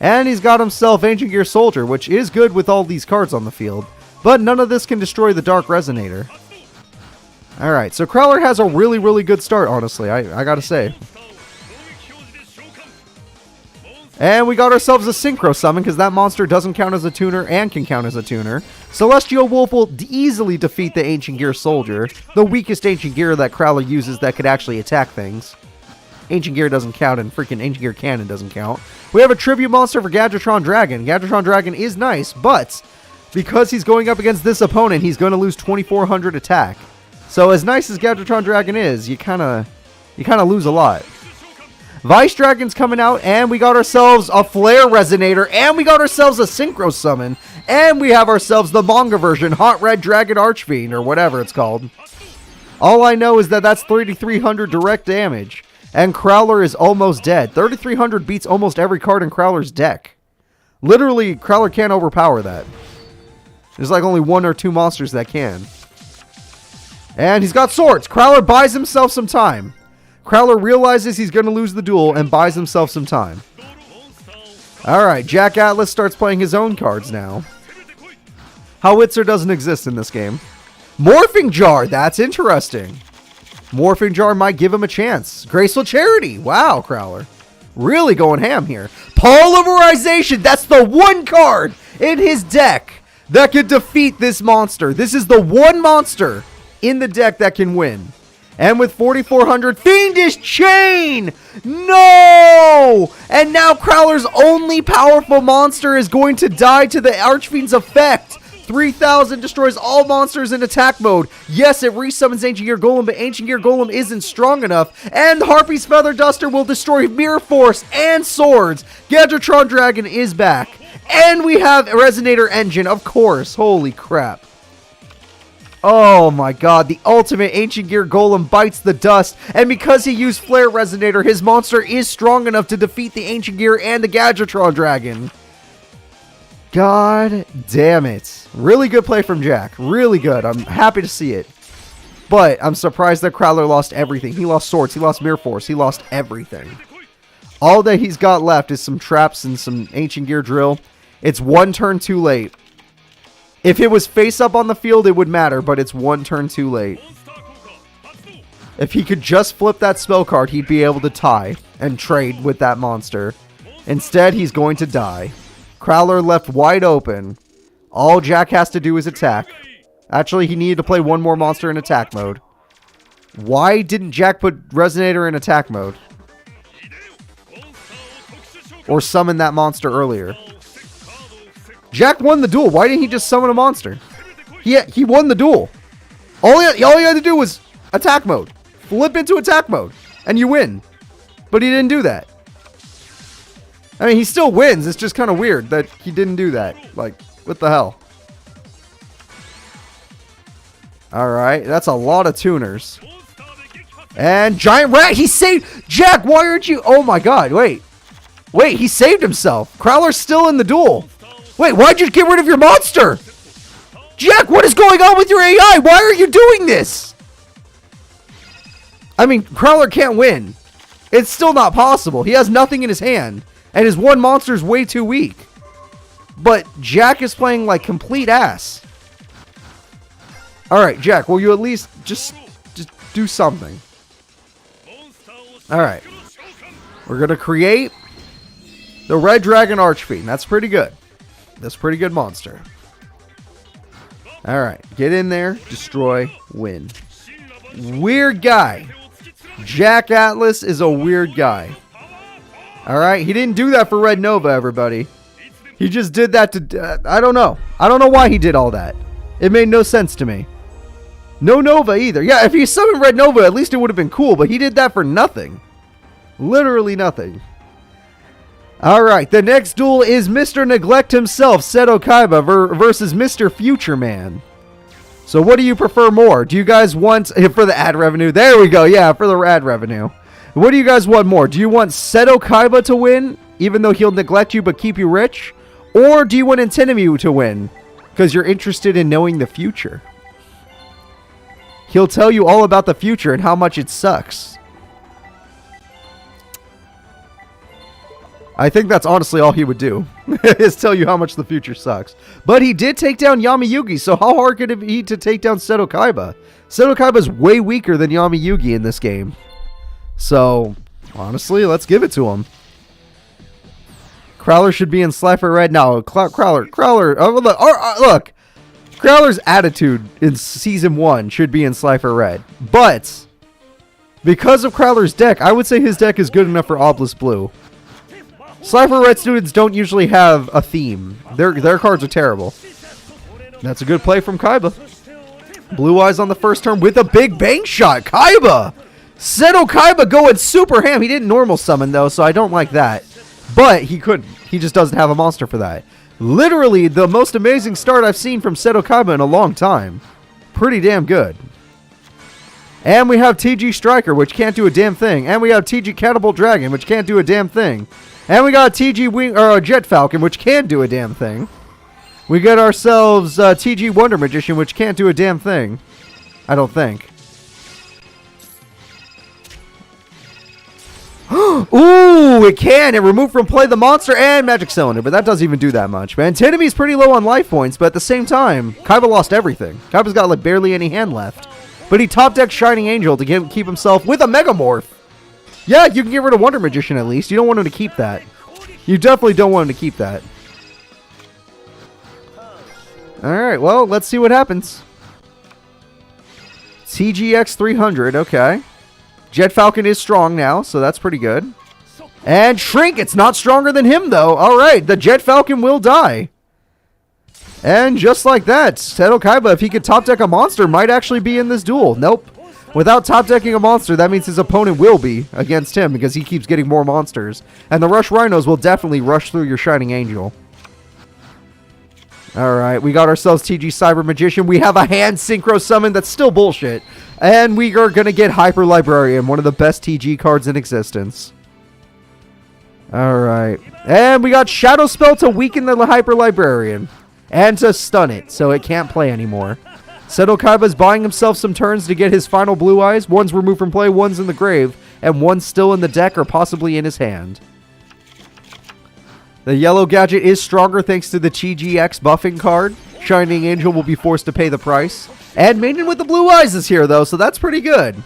And he's got himself Ancient Gear Soldier, which is good with all these cards on the field. But none of this can destroy the Dark Resonator. Alright, so Crowler has a really, really good start, honestly, I gotta say. And we got ourselves a Synchro Summon, because that monster doesn't count as a tuner and can count as a tuner. Celestial Wolf will easily defeat the Ancient Gear Soldier, the weakest Ancient Gear that Crowler uses that could actually attack things. Ancient Gear doesn't count, and freaking Ancient Gear Cannon doesn't count. We have a Tribute Monster for Gadgetron Dragon. Gadgetron Dragon is nice, but because he's going up against this opponent, he's going to lose 2400 attack. So as nice as Gadgetron Dragon is, you kind of lose a lot. Vice Dragon's coming out, and we got ourselves a Flare Resonator, and we got ourselves a Synchro Summon, and we have ourselves the manga version, Hot Red Dragon Archfiend, or whatever it's called. All I know is that that's 3300 direct damage, and Crowler is almost dead. 3300 beats almost every card in Crowler's deck. Literally, Crowler can't overpower that. There's like only 1 or 2 monsters that can. And he's got swords. Crowler buys himself some time. Crowler realizes he's going to lose the duel and buys himself some time. Alright, Jack Atlas starts playing his own cards now. Howitzer doesn't exist in this game. Morphing Jar, that's interesting. Morphing Jar might give him a chance. Graceful Charity, wow, Crowler. Really going ham here. Pulverization, that's the one card in his deck that could defeat this monster. This is the one monster in the deck that can win. And with 4,400, Fiendish Chain! No! And now Crowler's only powerful monster is going to die to the Archfiend's effect. 3,000 destroys all monsters in attack mode. Yes, it resummons Ancient Gear Golem, but Ancient Gear Golem isn't strong enough. And Harpy's Feather Duster will destroy Mirror Force and Swords. Gadgetron Dragon is back. And we have Resonator Engine, of course. Holy crap. Oh my god, the ultimate Ancient Gear Golem bites the dust, and because he used Flare Resonator, his monster is strong enough to defeat the Ancient Gear and the Gadgetron Dragon. God damn it. Really good play from Jack. Really good. I'm happy to see it. But I'm surprised that Crowler lost everything. He lost Swords, he lost Mirror Force, he lost everything. All that he's got left is some traps and some Ancient Gear Drill. It's 1 turn too late. If it was face up on the field, it would matter, but it's 1 turn too late. If he could just flip that spell card, he'd be able to tie and trade with that monster. Instead, he's going to die. Crowler left wide open. All Jack has to do is attack. Actually, he needed to play 1 more monster in attack mode. Why didn't Jack put Resonator in attack mode? Or summon that monster earlier? Jack won the duel. Why didn't he just summon a monster? He won the duel. All he had to do was attack mode. Flip into attack mode. And you win. But he didn't do that. I mean, he still wins. It's just kind of weird that he didn't do that. Like, what the hell? Alright, that's a lot of tuners. And Giant Rat, he saved... Jack, why aren't you... Oh my god, wait. Wait, he saved himself. Crowler's still in the duel. Wait, why'd you get rid of your monster? Jack, what is going on with your AI? Why are you doing this? I mean, Crowler can't win. It's still not possible. He has nothing in his hand. And his one monster is way too weak. But Jack is playing like complete ass. Alright, Jack, will you at least just do something? Alright. We're going to create the Red Dragon Archfiend. That's pretty good. That's a pretty good monster. Alright, get in there, destroy, win. Weird guy. Jack Atlas is a weird guy. Alright, he didn't do that for Red Nova, everybody. He just did that to... I don't know. I don't know why he did all that. It made no sense to me. No Nova either. Yeah, if he summoned Red Nova, at least it would have been cool, but he did that for nothing. Literally nothing. Alright, the next duel is Mr. Neglect himself, Seto Kaiba, versus Mr. Future Man. So what do you prefer more? Do you guys want... For the ad revenue. There we go. Yeah, for the ad revenue. What do you guys want more? Do you want Seto Kaiba to win, even though he'll neglect you but keep you rich? Or do you want Antinomy to win, because you're interested in knowing the future? He'll tell you all about the future and how much it sucks. I think that's honestly all he would do, is tell you how much the future sucks. But he did take down Yami Yugi, so how hard could it be to take down Seto Kaiba? Seto Kaiba's way weaker than Yami Yugi in this game. So, honestly, let's give it to him. Crowler should be in Slifer Red. No, Crowler. Look. Crowler's attitude in Season 1 should be in Slifer Red. But, because of Crowler's deck, I would say his deck is good enough for Obelisk Blue. Slifer Red students don't usually have a theme. Their cards are terrible. That's a good play from Kaiba. Blue Eyes on the first turn with a big bang shot. Kaiba! Seto Kaiba going super ham. He didn't normal summon, though, so I don't like that. But he couldn't. He just doesn't have a monster for that. Literally the most amazing start I've seen from Seto Kaiba in a long time. Pretty damn good. And we have TG Striker, which can't do a damn thing. And we have TG Catapult Dragon, which can't do a damn thing. And we got TG Wing or Jet Falcon, which can do a damn thing. We get ourselves TG Wonder Magician, which can't do a damn thing. I don't think. Ooh, it can. It removed from play the monster and magic cylinder, but that doesn't even do that much, man. Antinomy's pretty low on life points, but at the same time, Kaiba lost everything. Kaiba's got like barely any hand left. But he top decked Shining Angel to keep himself with a Megamorph. Yeah, you can get rid of Wonder Magician at least. You don't want him to keep that. You definitely don't want him to keep that. Alright, well, let's see what happens. TGX 300, okay. Jet Falcon is strong now, so that's pretty good. And Shrink, it's not stronger than him, though. Alright, the Jet Falcon will die. And just like that, Seto Kaiba, if he could top deck a monster, might actually be in this duel. Nope. Without top decking a monster, that means his opponent will be against him because he keeps getting more monsters. And the Rush Rhinos will definitely rush through your Shining Angel. Alright, we got ourselves TG Cyber Magician. We have a hand synchro summon that's still bullshit. And we are going to get Hyper Librarian, one of the best TG cards in existence. Alright. And we got Shadow Spell to weaken the Hyper Librarian. And to stun it, so it can't play anymore. Seto Kaiba's buying himself some turns to get his final Blue Eyes. One's removed from play, one's in the grave, and one's still in the deck or possibly in his hand. The yellow gadget is stronger thanks to the TGX buffing card. Shining Angel will be forced to pay the price. And Maiden with the Blue Eyes is here, though, so that's pretty good.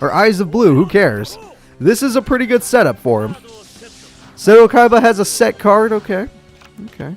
Or Eyes of Blue, who cares? This is a pretty good setup for him. Seto Kaiba has a set card, okay. Okay.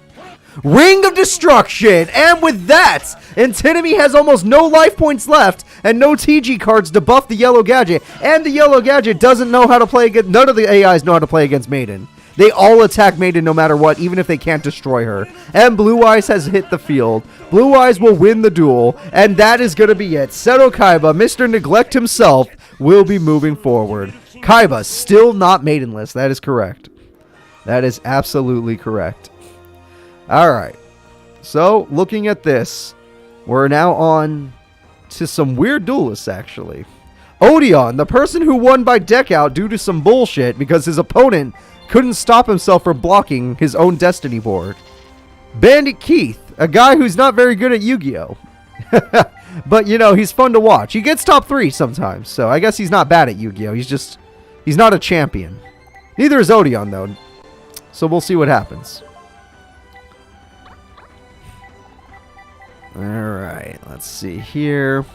Ring of Destruction! And with that, Antinomy has almost no life points left and no TG cards to buff the yellow gadget. And the yellow gadget doesn't know how to play against... None of the AIs know how to play against Maiden. They all attack Maiden no matter what, even if they can't destroy her. And Blue Eyes has hit the field. Blue Eyes will win the duel, and that is going to be it. Seto Kaiba, Mr. Neglect himself, will be moving forward. Kaiba, still not Maidenless. That is correct. That is absolutely correct. Alright. So, looking at this, we're now on to some weird duelists, actually. Odion, the person who won by deck out due to some bullshit because his opponent couldn't stop himself from blocking his own Destiny board. Bandit Keith, a guy who's not very good at Yu-Gi-Oh! But, you know, he's fun to watch. He gets top 3 sometimes, so I guess he's not bad at Yu-Gi-Oh! He's not a champion. Neither is Odion, though. So we'll see what happens. Alright, let's see here.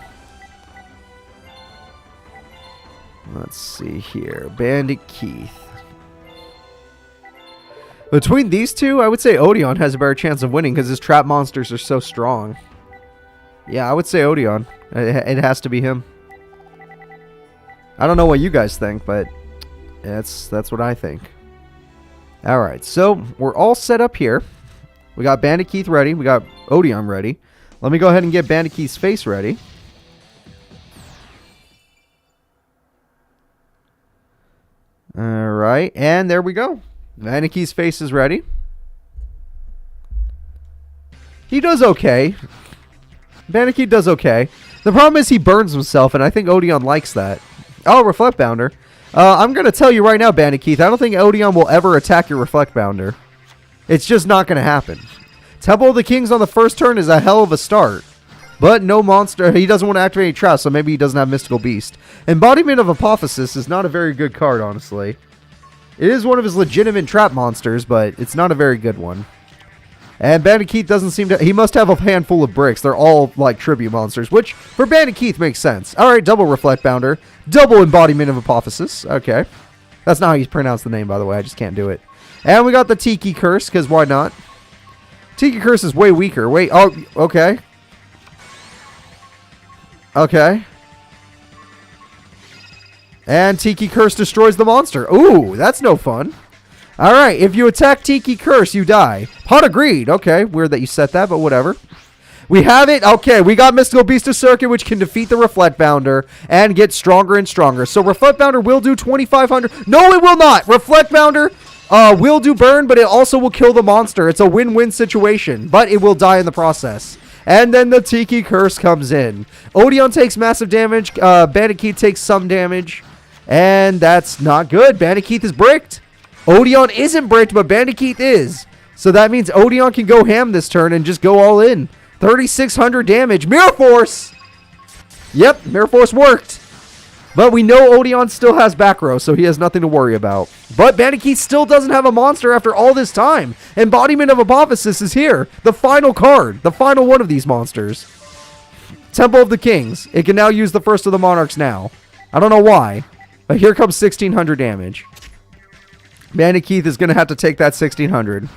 Let's see here. Bandit Keith. Between these two, I would say Odion has a better chance of winning because his trap monsters are so strong. Yeah, I would say Odion. It has to be him. I don't know what you guys think, but that's what I think. Alright, so we're all set up here. We got Bandit Keith ready. We got Odion ready. Let me go ahead and get Bandit Keith's face ready. Alright, and there we go. Bandit Keith's face is ready. He does okay. Bandit Keith does okay. The problem is he burns himself, and I think Odion likes that. Oh, Reflect Bounder. I'm going to tell you right now, Bandit Keith, I don't think Odion will ever attack your Reflect Bounder. It's just not going to happen. Temple of the Kings on the first turn is a hell of a start. But no monster. He doesn't want to activate any traps, so maybe he doesn't have Mystical Beast. Embodiment of Apophysis is not a very good card, honestly. It is one of his legitimate trap monsters, but it's not a very good one. And Bandit Keith doesn't seem to... He must have a handful of bricks. They're all, like, tribute monsters, which, for Bandit Keith, makes sense. Alright, double Reflect Bounder. Double Embodiment of Apophysis. Okay. That's not how you pronounce the name, by the way. I just can't do it. And we got the Tiki Curse, because why not? Tiki Curse is way weaker. Wait, oh, okay. Okay. And Tiki Curse destroys the monster. Ooh, that's no fun. Alright, if you attack Tiki Curse, you die. Pot of Greed. Okay, weird that you set that, but whatever. We have it. Okay, we got Mystical Beast of Circuit, which can defeat the Reflect Bounder and get stronger and stronger. So Reflect Bounder will do 2,500. No, it will not. Reflect Bounder will do burn, but it also will kill the monster. It's a win-win situation, but it will die in the process. And then the Tiki Curse comes in. Odion takes massive damage. Bandit Keith takes some damage. And that's not good. Bandit Keith is bricked. Odion isn't bricked, but Bandit Keith is. So that means Odion can go ham this turn and just go all in. 3,600 damage. Mirror Force! Yep, Mirror Force worked. But we know Odion still has back row, so he has nothing to worry about. But Bandit Keith still doesn't have a monster after all this time. Embodiment of Apophysis is here. The final card. The final one of these monsters. Temple of the Kings. It can now use the first of the Monarchs now. I don't know why. But here comes 1,600 damage. Bandit Keith is going to have to take that 1,600.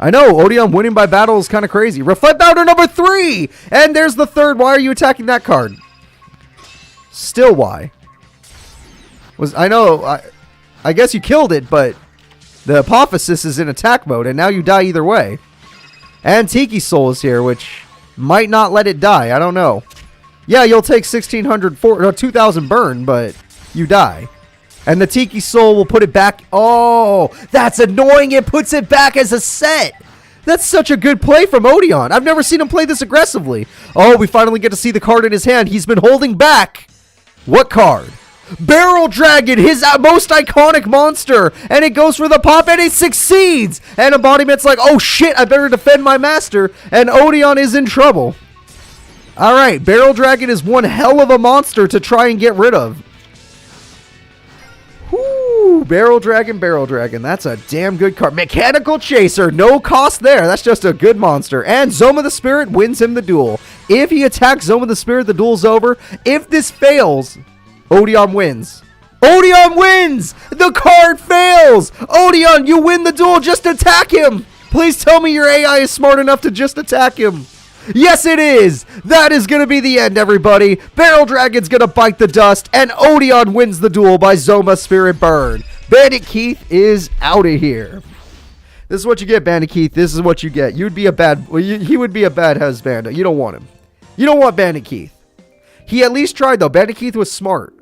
I know, Odion winning by battle is kind of crazy. Reflect Powder number 3! And there's the third. Why are you attacking that card? Still why? I guess you killed it, but the Apophysis is in attack mode, and now you die either way. And Tiki Soul is here, which might not let it die. I don't know. Yeah, you'll take 2,000 burn, but you die. And the Tiki Soul will put it back. Oh, that's annoying. It puts it back as a set. That's such a good play from Odion. I've never seen him play this aggressively. Oh, we finally get to see the card in his hand. He's been holding back. What card? Barrel Dragon, his most iconic monster. And it goes for the pop, and it succeeds. And Embodiment's like, oh shit, I better defend my master. And Odion is in trouble. All right, Barrel Dragon is one hell of a monster to try and get rid of. Whoo, Barrel Dragon. That's a damn good card. Mechanical Chaser, no cost there. That's just a good monster. And Zoma the Spirit wins him the duel. If he attacks Zoma the Spirit, the duel's over. If this fails, Odion wins. Odion wins! The card fails! Odion, you win the duel. Just attack him. Please tell me your AI is smart enough to just attack him. Yes, it is! That is going to be the end, everybody. Barrel Dragon's going to bite the dust, and Odion wins the duel by Zoma Spirit Burn. Bandit Keith is out of here. This is what you get, Bandit Keith. This is what you get. He would be a bad husband. You don't want him. You don't want Bandit Keith. He at least tried, though. Bandit Keith was smart.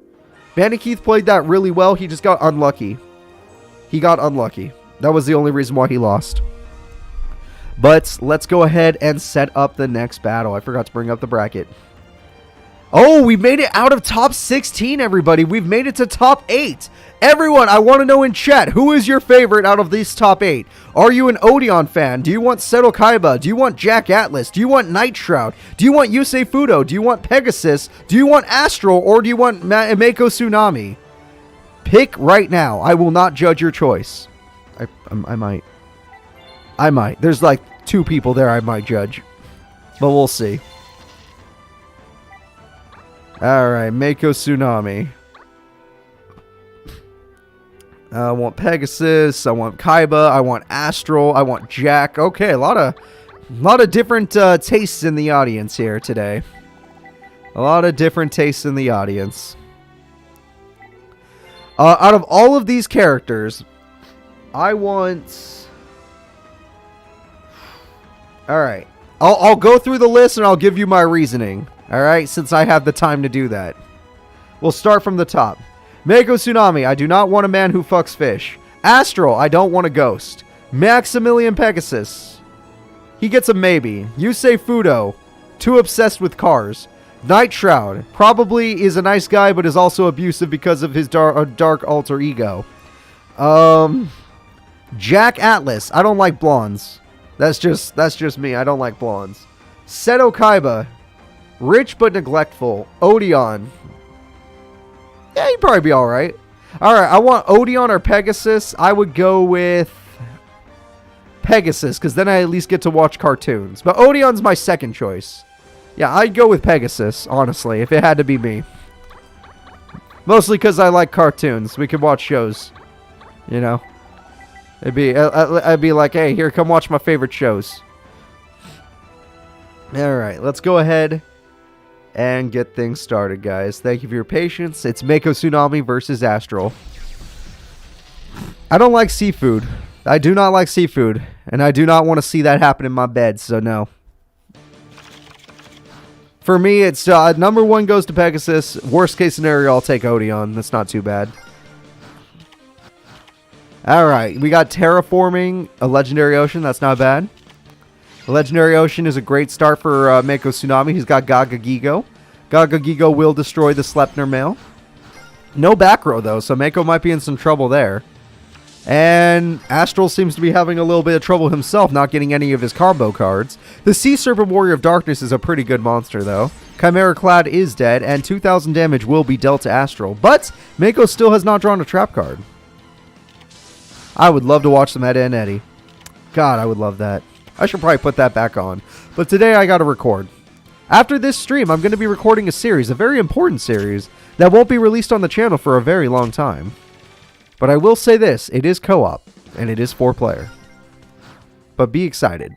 Bandit Keith played that really well. He just got unlucky. That was the only reason why he lost. But let's go ahead and set up the next battle. I forgot to bring up the bracket. Oh, we made it out of top 16, everybody. We've made it to top 8. Everyone, I want to know in chat, who is your favorite out of these top 8? Are you an Odion fan? Do you want Seto Kaiba? Do you want Jack Atlas? Do you want Nightshroud? Do you want Yusei Fudo? Do you want Pegasus? Do you want Astral? Or do you want Mako Tsunami? Pick right now. I will not judge your choice. I might. There's like 2 people there I might judge. But we'll see. Alright, Mako Tsunami. I want Pegasus. I want Kaiba. I want Astral. I want Jack. Okay, a lot of different tastes in the audience here today. Out of all of these characters, I want... Alright. I'll go through the list and I'll give you my reasoning. Alright, since I have the time to do that. We'll start from the top. Mako Tsunami, I do not want a man who fucks fish. Astral, I don't want a ghost. Maximilian Pegasus, he gets a maybe. Yusei Fudo, too obsessed with cars. Nightshroud, probably is a nice guy but is also abusive because of his dark alter ego. Jack Atlas, I don't like blondes. That's just me. I don't like blondes. Seto Kaiba, rich but neglectful. Odion, yeah, he'd probably be alright. Alright, I want Odion or Pegasus. I would go with Pegasus, because then I at least get to watch cartoons. But Odion's my second choice. Yeah, I'd go with Pegasus, honestly, if it had to be me. Mostly because I like cartoons. We could watch shows. You know? I'd be like, hey, here, come watch my favorite shows. Alright, let's go ahead and get things started, guys. Thank you for your patience. It's Mako Tsunami versus Astral. I don't like seafood. I do not like seafood. And I do not want to see that happen in my bed, so no. For me, it's number 1 goes to Pegasus. Worst case scenario, I'll take Odion. That's not too bad. Alright, we got Terraforming a Legendary Ocean. That's not bad. Legendary Ocean is a great start for Mako Tsunami. He's got Gaga Gigo. Gaga Gigo will destroy the Sleipnir male. No back row, though, so Mako might be in some trouble there. And Astral seems to be having a little bit of trouble himself, not getting any of his combo cards. The Sea Serpent Warrior of Darkness is a pretty good monster, though. Chimera Clad is dead, and 2,000 damage will be dealt to Astral. But Mako still has not drawn a trap card. I would love to watch some Edda and Eddie. God, I would love that. I should probably put that back on. But today I gotta record. After this stream, I'm going to be recording a series, a very important series, that won't be released on the channel for a very long time. But I will say this, it is co-op, and it is 4-player. But be excited.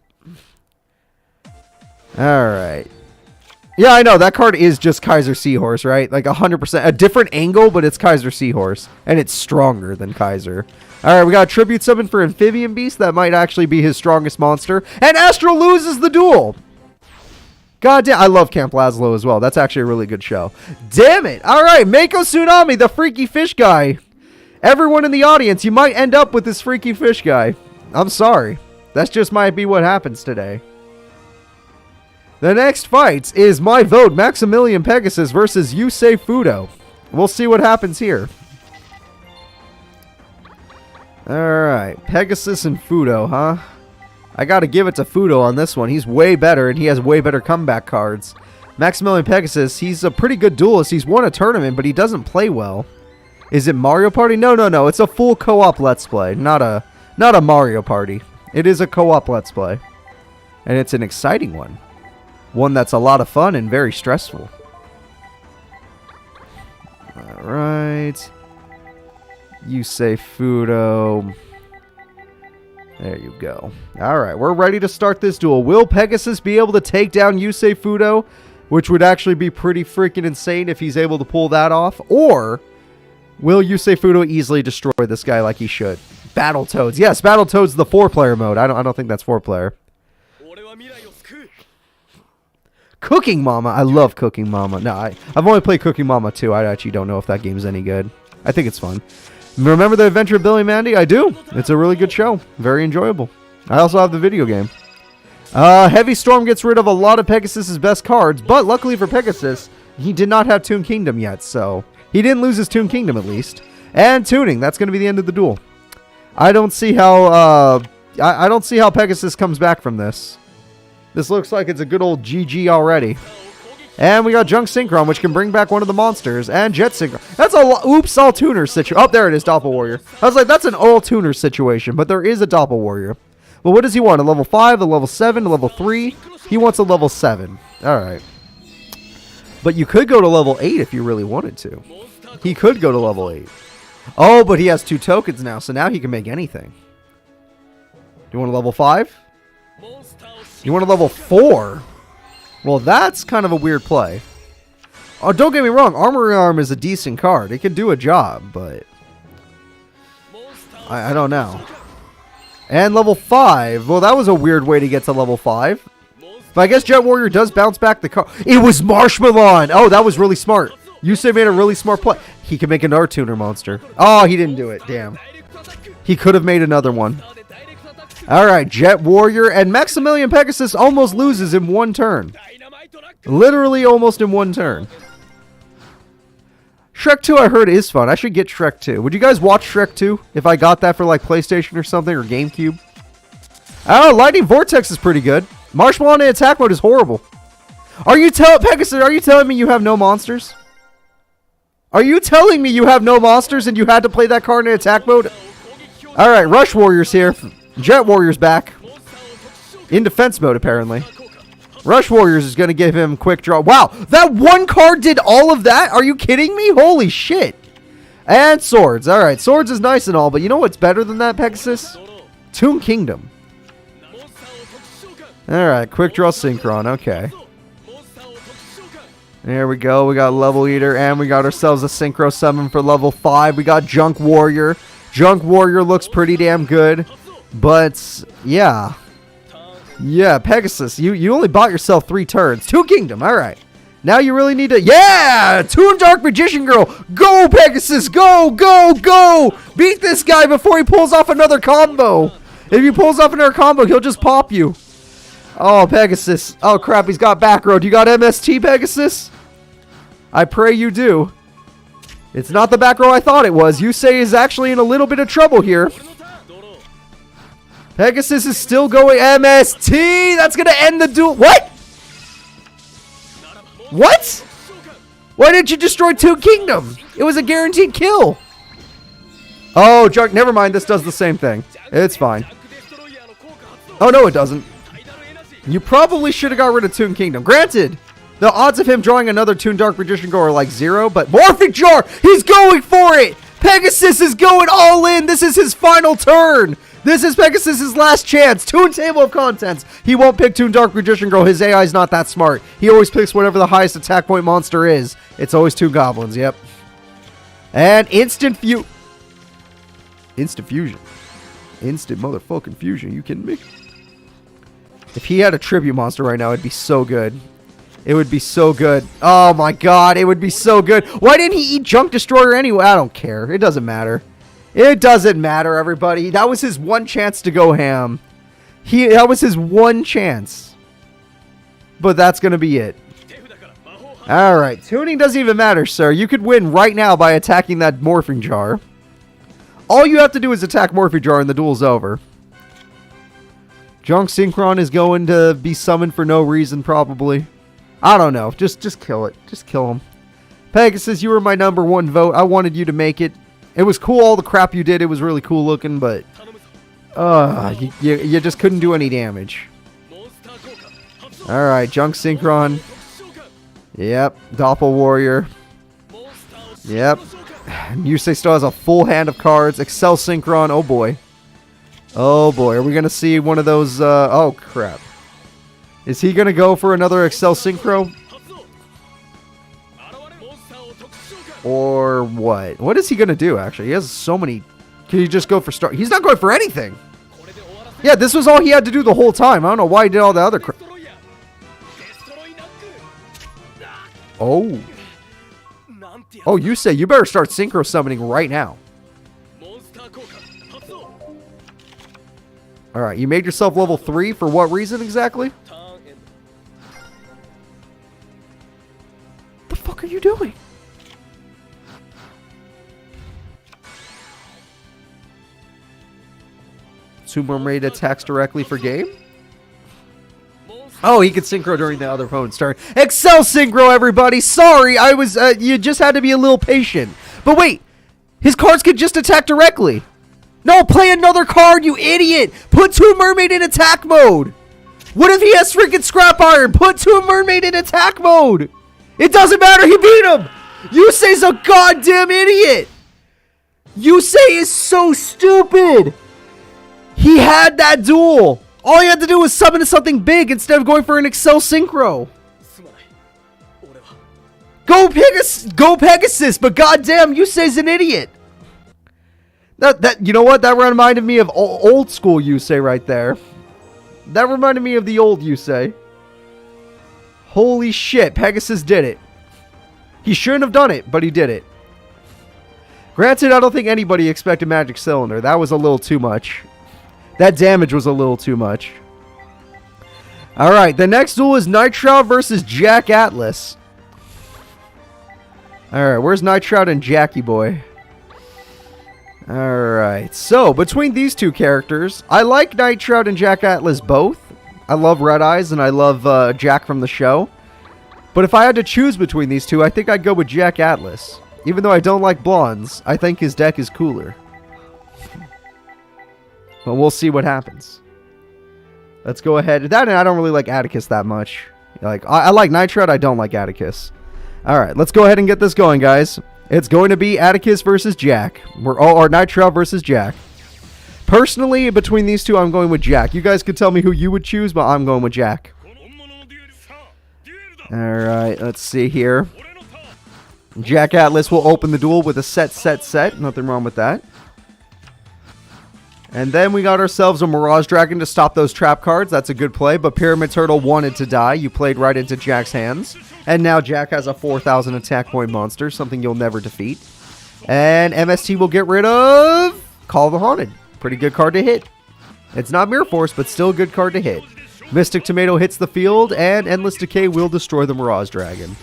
Alright. Yeah, I know, that card is just Kaiser Seahorse, right? Like 100%. A different angle, but it's Kaiser Seahorse. And it's stronger than Kaiser. Alright, we got a Tribute Summon for Amphibian Beast. That might actually be his strongest monster. And Astral loses the duel! God damn, I love Camp Lazlo as well. That's actually a really good show. Damn it! Alright, Mako Tsunami, the freaky fish guy. Everyone in the audience, you might end up with this freaky fish guy. I'm sorry. That's just might be what happens today. The next fight is my vote, Maximilian Pegasus versus Yusei Fudo. We'll see what happens here. Alright, Pegasus and Fudo, huh? I gotta give it to Fudo on this one. He's way better, and he has way better comeback cards. Maximilian Pegasus, he's a pretty good duelist. He's won a tournament, but he doesn't play well. Is it Mario Party? No. It's a full co-op Let's Play, not a Mario Party. It is a co-op Let's Play. And it's an exciting one. One that's a lot of fun and very stressful. Alright. Yusei Fudo. There you go. Alright, we're ready to start this duel. Will Pegasus be able to take down Yusei Fudo? Which would actually be pretty freaking insane if he's able to pull that off. Or will Yusei Fudo easily destroy this guy like he should? Battletoads. Yes, Battletoads the 4-player mode. I don't think that's 4-player. Cooking Mama. I love Cooking Mama. No, I've only played Cooking Mama 2. I actually don't know if that game's any good. I think it's fun. Remember the Adventure of Billy and Mandy? I do. It's a really good show. Very enjoyable. I also have the video game. Heavy Storm gets rid of a lot of Pegasus' best cards, but luckily for Pegasus, he did not have Toon Kingdom yet, so he didn't lose his Toon Kingdom at least. And tuning. That's going to be the end of the duel. I don't see how I don't see how Pegasus comes back from this. This looks like it's a good old GG already. And we got Junk Synchron, which can bring back one of the monsters. And Jet Synchron. That's a oops, all tuner situation. Oh, there it is, Doppel Warrior. I was like, that's an all tuner situation, but there is a Doppel Warrior. Well, what does he want? A level 5, a level 7, a level 3? He wants a level 7. Alright. But you could go to level 8 if you really wanted to. He could go to level 8. Oh, but he has 2 tokens now, so now he can make anything. Do you want a level 5? You want a level 4? Well, that's kind of a weird play. Oh, don't get me wrong. Armory Arm is a decent card. It can do a job, but I don't know. And level 5. Well, that was a weird way to get to level 5. But I guess Jet Warrior does bounce back the card. It was Marshmallow. Oh, that was really smart. Yusei made a really smart play. He can make another tuner monster. Oh, he didn't do it. Damn. He could have made another one. Alright, Jet Warrior and Maximilian Pegasus almost loses in one turn. Literally almost in one turn. Shrek 2 I heard is fun. I should get Shrek 2. Would you guys watch Shrek 2 if I got that for like PlayStation or something or GameCube? Oh, Lightning Vortex is pretty good. Marshmallow in attack mode is horrible. Pegasus, are you telling me you have no monsters? Are you telling me you have no monsters and you had to play that card in attack mode? Alright, Rush Warrior's here. Jet Warrior's back. In defense mode, apparently. Rush Warriors is going to give him quick draw. Wow, that one card did all of that? Are you kidding me? Holy shit. And Swords. Alright, Swords is nice and all, but you know what's better than that, Pegasus? Toon Kingdom. Alright, quick draw Synchron. Okay. There we go. We got Level Eater, and we got ourselves a Synchro Summon for level 5. We got Junk Warrior. Junk Warrior looks pretty damn good. But, yeah. Yeah, Pegasus, you only bought yourself 3 turns. Toon Kingdom, alright. Now you really need to... Yeah! Toon Dark Magician Girl! Go, Pegasus! Go, go, go! Beat this guy before he pulls off another combo! If he pulls off another combo, he'll just pop you. Oh, Pegasus. Oh, crap, he's got back row. Do you got MST, Pegasus? I pray you do. It's not the back row I thought it was. Yusei is actually in a little bit of trouble here. Pegasus is still going MST. That's going to end the duel. What? What? Why didn't you destroy Toon Kingdom? It was a guaranteed kill. Oh, Junk, never mind. This does the same thing. It's fine. Oh, no, it doesn't. You probably should have got rid of Toon Kingdom. Granted, the odds of him drawing another Toon Dark Magician Go are like 0, but Morphic Jar, he's going for it. Pegasus is going all in. This is his final turn. This is Pegasus' last chance. Toon Table of Contents. He won't pick Toon Dark Magician Girl. His AI is not that smart. He always picks whatever the highest attack point monster is. It's always Toon Goblins, yep. And Instant Fusion. Instant motherfucking fusion. You kidding me? If he had a tribute monster right now, it'd be so good. It would be so good. Oh my god, it would be so good. Why didn't he eat Junk Destroyer anyway? I don't care. It doesn't matter. It doesn't matter, everybody. That was his one chance to go ham. That was his one chance. But that's going to be it. Alright, tuning doesn't even matter, sir. You could win right now by attacking that Morphing Jar. All you have to do is attack Morphing Jar and the duel's over. Junk Synchron is going to be summoned for no reason, probably. I don't know. Just kill it. Just kill him. Pegasus, you were my #1 vote. I wanted you to make it. It was cool, all the crap you did. It was really cool looking, but you just couldn't do any damage. Alright, Junk Synchron. Yep, Doppel Warrior. Yep. Yusei still has a full hand of cards. Excel Synchron. Oh boy. Oh boy. Are we going to see one of those? Oh crap. Is he going to go for another Excel Synchro? Or what? What is he going to do, actually? He has so many. Can he just go for start? He's not going for anything. Yeah, this was all he had to do the whole time. I don't know why he did all the other crap. Oh. Oh, Yusei, you better start synchro summoning right now. Alright, you made yourself level 3 for what reason exactly? What the fuck are you doing? Super Mermaid attacks directly for game? Oh, he could synchro during the other opponent's turn. Excel Synchro, everybody! Sorry, I was, you just had to be a little patient. But wait, his cards could just attack directly. No, play another card, you idiot! Put Toon Mermaid in attack mode! What if he has freaking Scrap Iron? Put Toon Mermaid in attack mode! It doesn't matter, he beat him! Yusei's a goddamn idiot! Yusei is so stupid! He had that duel! All he had to do was summon something big instead of going for an Excel Synchro. Go Pegasus, but goddamn, Yusei's an idiot. You know what? That reminded me of old school Yusei right there. That reminded me of the old Yusei. Holy shit, Pegasus did it. He shouldn't have done it, but he did it. Granted, I don't think anybody expected Magic Cylinder. That was a little too much. That damage was a little too much. Alright, the next duel is Nightshroud versus Jack Atlas. Alright, where's Nightshroud and Jackie Boy? Alright, so between these two characters, I like Nightshroud and Jack Atlas both. I love Red Eyes and I love Jack from the show. But if I had to choose between these two, I think I'd go with Jack Atlas. Even though I don't like blondes, I think his deck is cooler. But we'll see what happens. Let's go ahead. That and I don't really like Atticus that much. Like I like Nightshroud, I don't like Atticus. Alright, let's go ahead and get this going, guys. It's going to be Atticus versus Jack. Or Nightshroud versus Jack. Personally, between these two, I'm going with Jack. You guys could tell me who you would choose, but I'm going with Jack. Alright, let's see here. Jack Atlas will open the duel with a set. Nothing wrong with that. And then we got ourselves a Mirage Dragon to stop those trap cards. That's a good play, but Pyramid Turtle wanted to die. You played right into Jack's hands. And now Jack has a 4,000 attack point monster, something you'll never defeat. And MST will get rid of Call the Haunted. Pretty good card to hit. It's not Mirror Force, but still a good card to hit. Mystic Tomato hits the field, and Endless Decay will destroy the Mirage Dragon.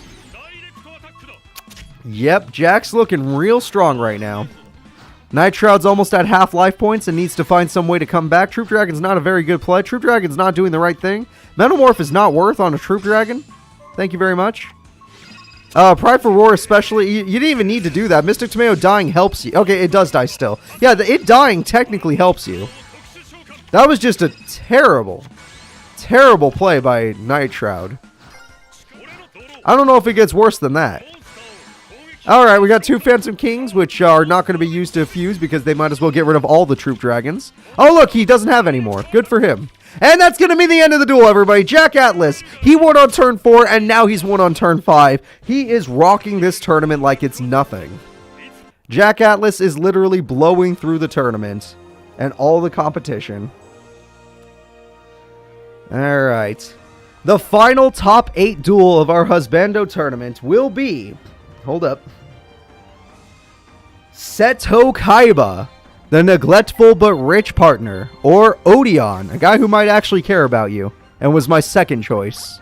Yep, Jack's looking real strong right now. Nightshroud's almost at half life points and needs to find some way to come back. Troop Dragon's not a very good play. Troop Dragon's not doing the right thing. Metamorph is not worth on a Troop Dragon. Thank you very much. Prideful Roar especially. You didn't even need to do that. Mystic Tomato dying helps you. Okay, it does die still. Yeah, it dying technically helps you. That was just a terrible, terrible play by Nightshroud. I don't know if it gets worse than that. Alright, we got 2 Phantom Kings, which are not going to be used to fuse because they might as well get rid of all the Troop Dragons. Oh, look, he doesn't have any more. Good for him. And that's going to be the end of the duel, everybody. Jack Atlas, he won on turn 4, and now he's won on turn 5. He is rocking this tournament like it's nothing. Jack Atlas is literally blowing through the tournament and all the competition. Alright. The final top 8 duel of our Husbando tournament will be... Hold up. Seto Kaiba, the neglectful but rich partner, or Odion, a guy who might actually care about you, and was my second choice.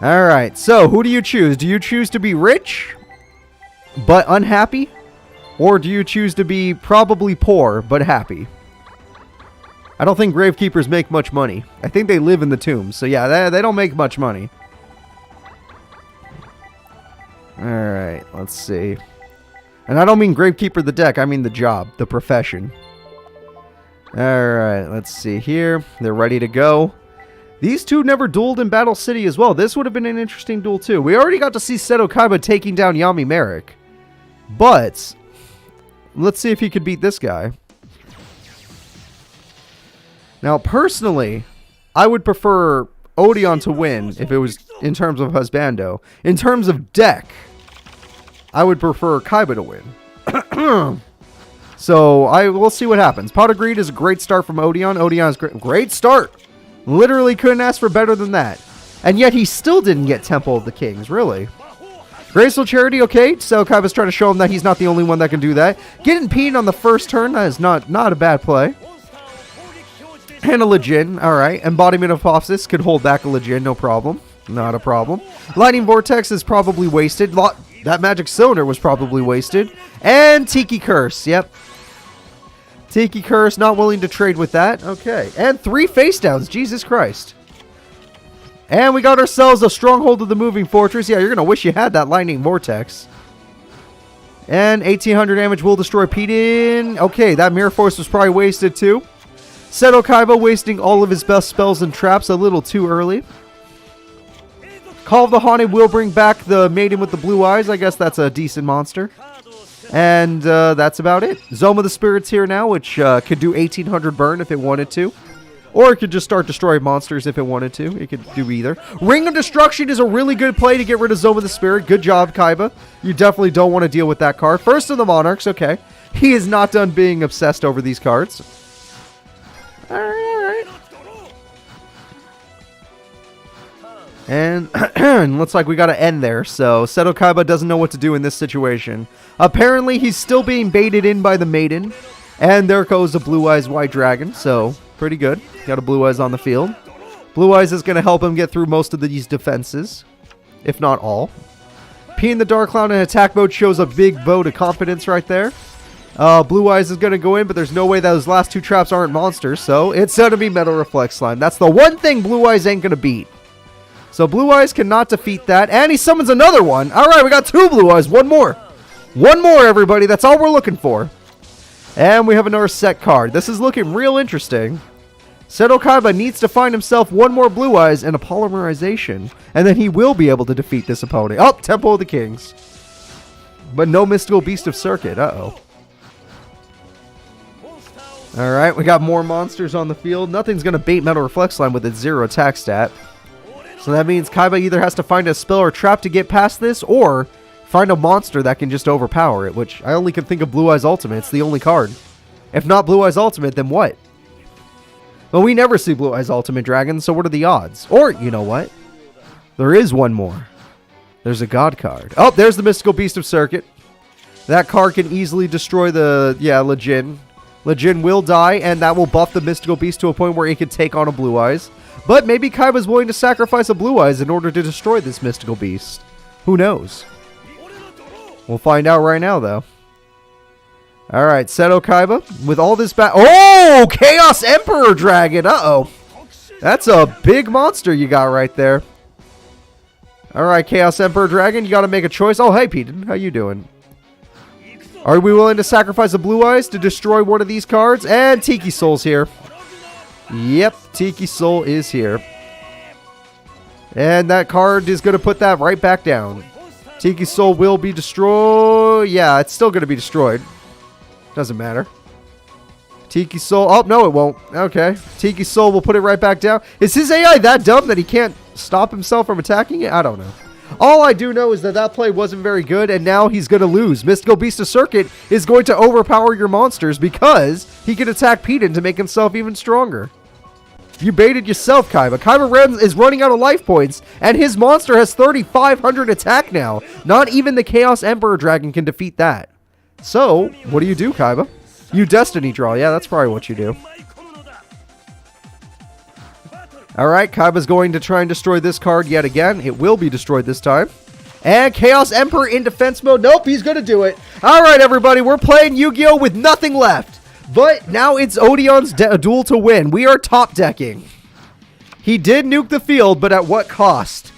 Alright, so who do you choose? Do you choose to be rich, but unhappy? Or do you choose to be probably poor, but happy? I don't think Gravekeepers make much money. I think they live in the tombs, so yeah, they don't make much money. Alright, let's see. And I don't mean Gravekeeper the deck, I mean the job, the profession. Alright, let's see here. They're ready to go. These two never dueled in Battle City as well. This would have been an interesting duel too. We already got to see Seto Kaiba taking down Yami Marik. But, let's see if he could beat this guy. Now, personally, I would prefer Odion to win if it was in terms of Husbando. In terms of deck, I would prefer Kaiba to win. So, we'll see what happens. Pot of Greed is a great start from Odion. Odion's great start. Literally couldn't ask for better than that. And yet he still didn't get Temple of the Kings, really. Graceful Charity, okay. So Kaiba's trying to show him that he's not the only one that can do that. Getting peed on the first turn, that is not a bad play. And a Legend, alright. Embodiment of Apotheosis could hold back a Legend, no problem. Not a problem. Lightning Vortex is probably wasted. That Magic Cylinder was probably wasted. And Tiki Curse, yep. Tiki Curse, not willing to trade with that. Okay. And 3 face downs, Jesus Christ. And we got ourselves a Stronghold of the Moving Fortress. Yeah, you're going to wish you had that Lightning Vortex. And 1800 damage will destroy Pedin. Okay, that Mirror Force was probably wasted too. Seto Kaiba wasting all of his best spells and traps a little too early. Call of the Haunted will bring back the Maiden with the Blue Eyes. I guess that's a decent monster. And that's about it. Zone of the Spirits here now, which could do 1800 burn if it wanted to. Or it could just start destroying monsters if it wanted to. It could do either. Ring of Destruction is a really good play to get rid of Zone of the Spirit. Good job, Kaiba. You definitely don't want to deal with that card. First of the Monarchs, okay. He is not done being obsessed over these cards. Alright. And looks like we got to end there. So Seto Kaiba doesn't know what to do in this situation. Apparently he's still being baited in by the Maiden. And there goes the Blue Eyes White Dragon. So pretty good. Got a Blue Eyes on the field. Blue Eyes is going to help him get through most of these defenses. If not all. P in the Dark Cloud in attack mode shows a big vote of confidence right there. Blue Eyes is going to go in, but there's no way those last 2 traps aren't monsters. So it's going to be Metal Reflect Slime. That's the one thing Blue Eyes ain't going to beat. So Blue Eyes cannot defeat that. And he summons another one. Alright, we got 2 Blue Eyes. One more. One more, everybody. That's all we're looking for. And we have another set card. This is looking real interesting. Seto Kaiba needs to find himself 1 more Blue Eyes and a Polymerization. And then he will be able to defeat this opponent. Oh, Temple of the Kings. But no Mystical Beast of Circuit. Uh-oh. Alright, we got more monsters on the field. Nothing's going to bait Metal Reflect Slime with its 0 attack stat. So that means Kaiba either has to find a spell or trap to get past this, or find a monster that can just overpower it, which I only can think of Blue Eyes Ultimate. It's the only card. If not Blue Eyes Ultimate, then what? Well, we never see Blue Eyes Ultimate Dragon, so what are the odds? Or, you know what? There is one more. There's a God card. Oh, there's the Mystical Beast of Circuit. That card can easily destroy the, Legend. Legend will die, and that will buff the Mystical Beast to a point where it can take on a Blue Eyes. But maybe Kaiba's willing to sacrifice a Blue Eyes in order to destroy this Mystical Beast. Who knows? We'll find out right now, though. Alright, Seto Kaiba. With all this oh! Chaos Emperor Dragon! Uh-oh. That's a big monster you got right there. Alright, Chaos Emperor Dragon, you gotta make a choice. Oh, hey, Pete. How you doing? Are we willing to sacrifice a Blue Eyes to destroy one of these cards? And Tiki Soul's here. Yep, Tiki Soul is here. And that card is going to put that right back down. Tiki Soul will be destroyed. Yeah, it's still going to be destroyed. Doesn't matter. Tiki Soul. Oh, no, it won't. Okay. Tiki Soul will put it right back down. Is his AI that dumb that he can't stop himself from attacking it? I don't know. All I do know is that that play wasn't very good, and now he's going to lose. Mystical Beast of Circuit is going to overpower your monsters because he can attack Peden to make himself even stronger. You baited yourself, Kaiba. Kaiba is running out of life points, and his monster has 3,500 attack now. Not even the Chaos Emperor Dragon can defeat that. So, what do you do, Kaiba? You Destiny draw. Yeah, that's probably what you do. Alright, Kaiba's going to try and destroy this card yet again. It will be destroyed this time. And Chaos Emperor in defense mode. Nope, he's going to do it. Alright, everybody, we're playing Yu-Gi-Oh! With nothing left. But now it's Odion's duel to win. We are top decking. He did nuke the field, but at what cost?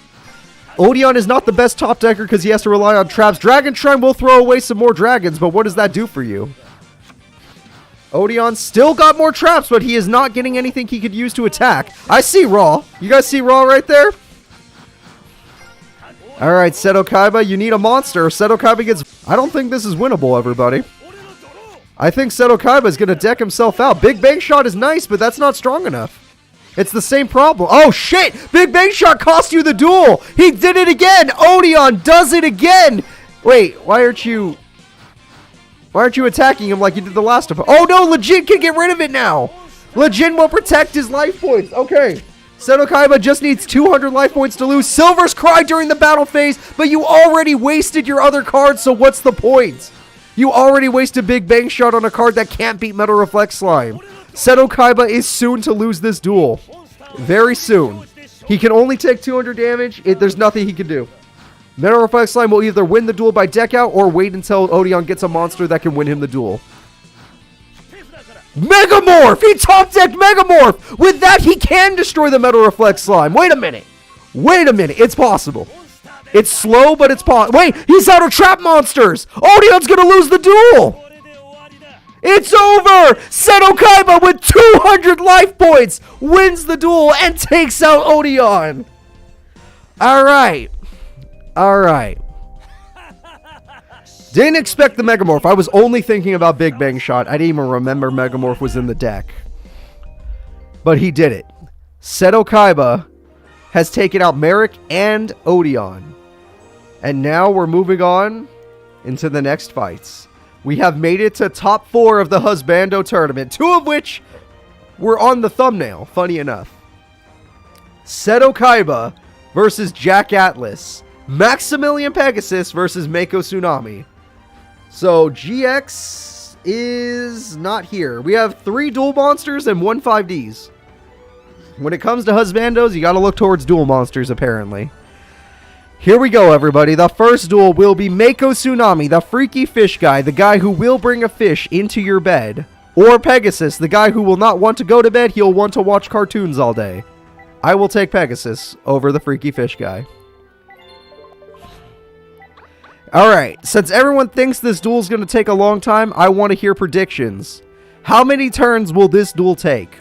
Odion is not the best top decker because he has to rely on traps. Dragon Shrine will throw away some more dragons, but what does that do for you? Odion still got more traps, but he is not getting anything he could use to attack. I see Raw. You guys see Raw right there? Alright, Seto Kaiba, you need a monster. Seto Kaiba gets... I don't think this is winnable, everybody. I think Seto Kaiba is going to deck himself out. Big Bang Shot is nice, but that's not strong enough. It's the same problem. Oh, shit! Big Bang Shot cost you the duel! He did it again! Odion does it again! Wait, why aren't you attacking him like you did the last time? Oh, no! Legit can get rid of it now! Legit will protect his life points. Okay. Seto Kaiba just needs 200 life points to lose. Silver's Cry during the battle phase, but you already wasted your other cards, so what's the point? You already wasted Big Bang Shot on a card that can't beat Metal Reflect Slime. Seto Kaiba is soon to lose this duel. Very soon. He can only take 200 damage. There's nothing he can do. Metal Reflect Slime will either win the duel by deck out or wait until Odion gets a monster that can win him the duel. Megamorph! He top-decked Megamorph! With that, he can destroy the Metal Reflect Slime. Wait a minute. Wait a minute. It's possible. It's slow, but it's possible. Wait, he's out of trap monsters! Odion's gonna lose the duel! It's over! Seto Kaiba with 200 life points wins the duel and takes out Odion! Alright. Alright. Didn't expect the Megamorph. I was only thinking about Big Bang Shot. I didn't even remember Megamorph was in the deck. But he did it. Seto Kaiba has taken out Marik and Odion. And now we're moving on into the next fights. We have made it to top 4 of the Husbando tournament, 2 of which were on the thumbnail, funny enough. Seto Kaiba versus Jack Atlas. Maximilian Pegasus versus Mako Tsunami. So GX is not here. We have 3 dual monsters and 1 5Ds. When it comes to Husbandos, you gotta look towards dual monsters, apparently. Here we go, everybody. The first duel will be Mako Tsunami, the freaky fish guy, the guy who will bring a fish into your bed. Or Pegasus, the guy who will not want to go to bed, he'll want to watch cartoons all day. I will take Pegasus over the freaky fish guy. Alright, since everyone thinks this duel is going to take a long time, I want to hear predictions. How many turns will this duel take?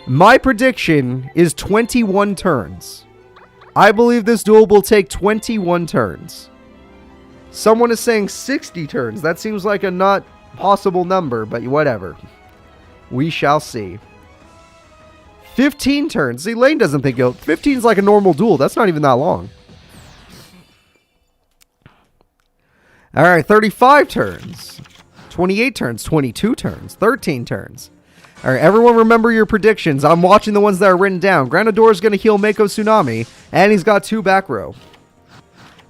My prediction is 21 turns. I believe this duel will take 21 turns. Someone is saying 60 turns. That seems like a not possible number, but whatever. We shall see. 15 turns. See, Lane doesn't think 15 is like a normal duel. That's not even that long. Alright, 35 turns. 28 turns. 22 turns. 13 turns. Alright, everyone remember your predictions. I'm watching the ones that are written down. Granador is going to heal Mako Tsunami, and he's got 2 back row.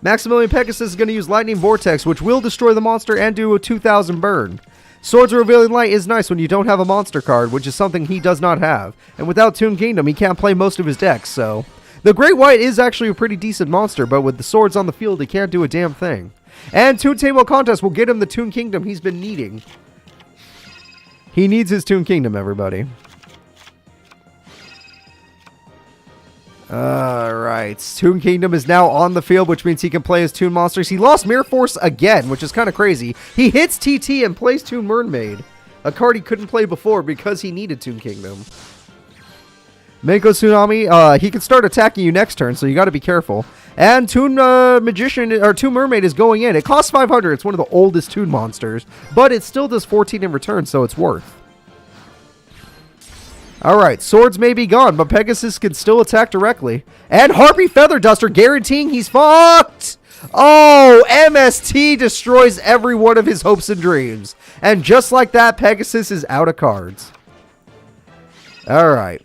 Maximilian Pegasus is going to use Lightning Vortex, which will destroy the monster and do a 2,000 burn. Swords of Revealing Light is nice when you don't have a monster card, which is something he does not have. And without Toon Kingdom, he can't play most of his decks, so... The Great White is actually a pretty decent monster, but with the swords on the field, he can't do a damn thing. And Toon Table Contest will get him the Toon Kingdom he's been needing. He needs his Toon Kingdom, everybody. Alright, Toon Kingdom is now on the field, which means he can play his Toon monsters. He lost Mirror Force again, which is kind of crazy. He hits TT and plays Toon Mermaid, a card he couldn't play before because he needed Toon Kingdom. Mako Tsunami, he can start attacking you next turn, so you got to be careful. And Toon Magician, or Toon Mermaid is going in. It costs 500. It's one of the oldest Toon monsters, but it still does 14 in return, so it's worth. Alright, swords may be gone, but Pegasus can still attack directly. And Harpy Feather Duster, guaranteeing he's fucked! Oh, MST destroys every one of his hopes and dreams. And just like that, Pegasus is out of cards. Alright.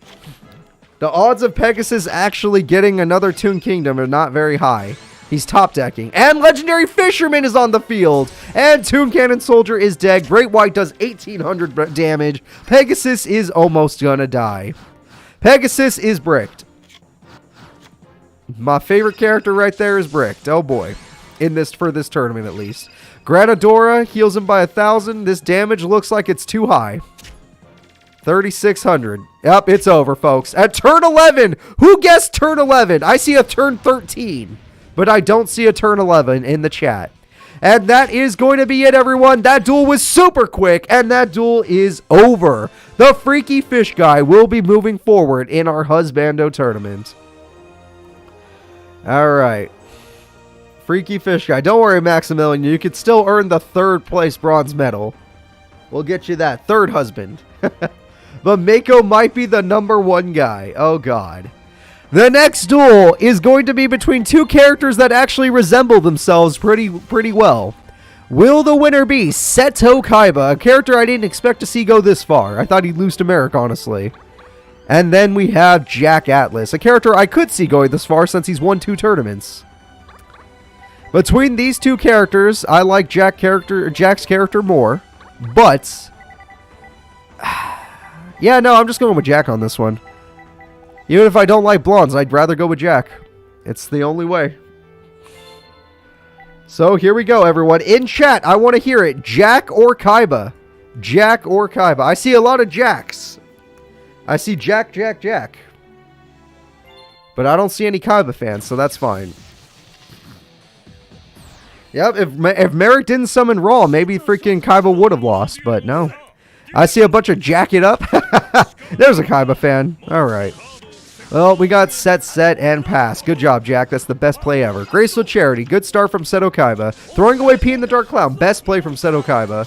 The odds of Pegasus actually getting another Toon Kingdom are not very high. He's top decking. And Legendary Fisherman is on the field. And Toon Cannon Soldier is dead. Great White does 1800 damage. Pegasus is almost gonna die. Pegasus is bricked. My favorite character right there is bricked. Oh boy. For this tournament at least. Granadora heals him by 1000. This damage looks like it's too high. 3600. Yep, it's over, folks. At turn 11. Who guessed turn 11? I see a turn 13. But I don't see a turn 11 in the chat. And that is going to be it, everyone. That duel was super quick, and that duel is over. The Freaky Fish Guy will be moving forward in our Husbando tournament. Alright. Freaky Fish Guy. Don't worry, Maximilian. You can still earn the 3rd place bronze medal. We'll get you that. 3rd husband. But Mako might be the #1 guy. Oh, God. The next duel is going to be between two characters that actually resemble themselves pretty well. Will the winner be Seto Kaiba, a character I didn't expect to see go this far. I thought he'd lose to Marik, honestly. And then we have Jack Atlas, a character I could see going this far since he's won 2 tournaments. Between these two characters, I like Jack's character more, but yeah, no, I'm just going with Jack on this one. Even if I don't like blondes, I'd rather go with Jack. It's the only way. So here we go, everyone. In chat, I want to hear it. Jack or Kaiba? Jack or Kaiba? I see a lot of Jacks. I see Jack. But I don't see any Kaiba fans, so that's fine. Yep, if Marik didn't summon Raw, maybe freaking Kaiba would have lost, but no. I see a bunch of Jack it up. There's a Kaiba fan. Alright. Well, we got set, and pass. Good job, Jack. That's the best play ever. Graceful Charity. Good start from Seto Kaiba. Throwing away P in the Dark Clown. Best play from Seto Kaiba.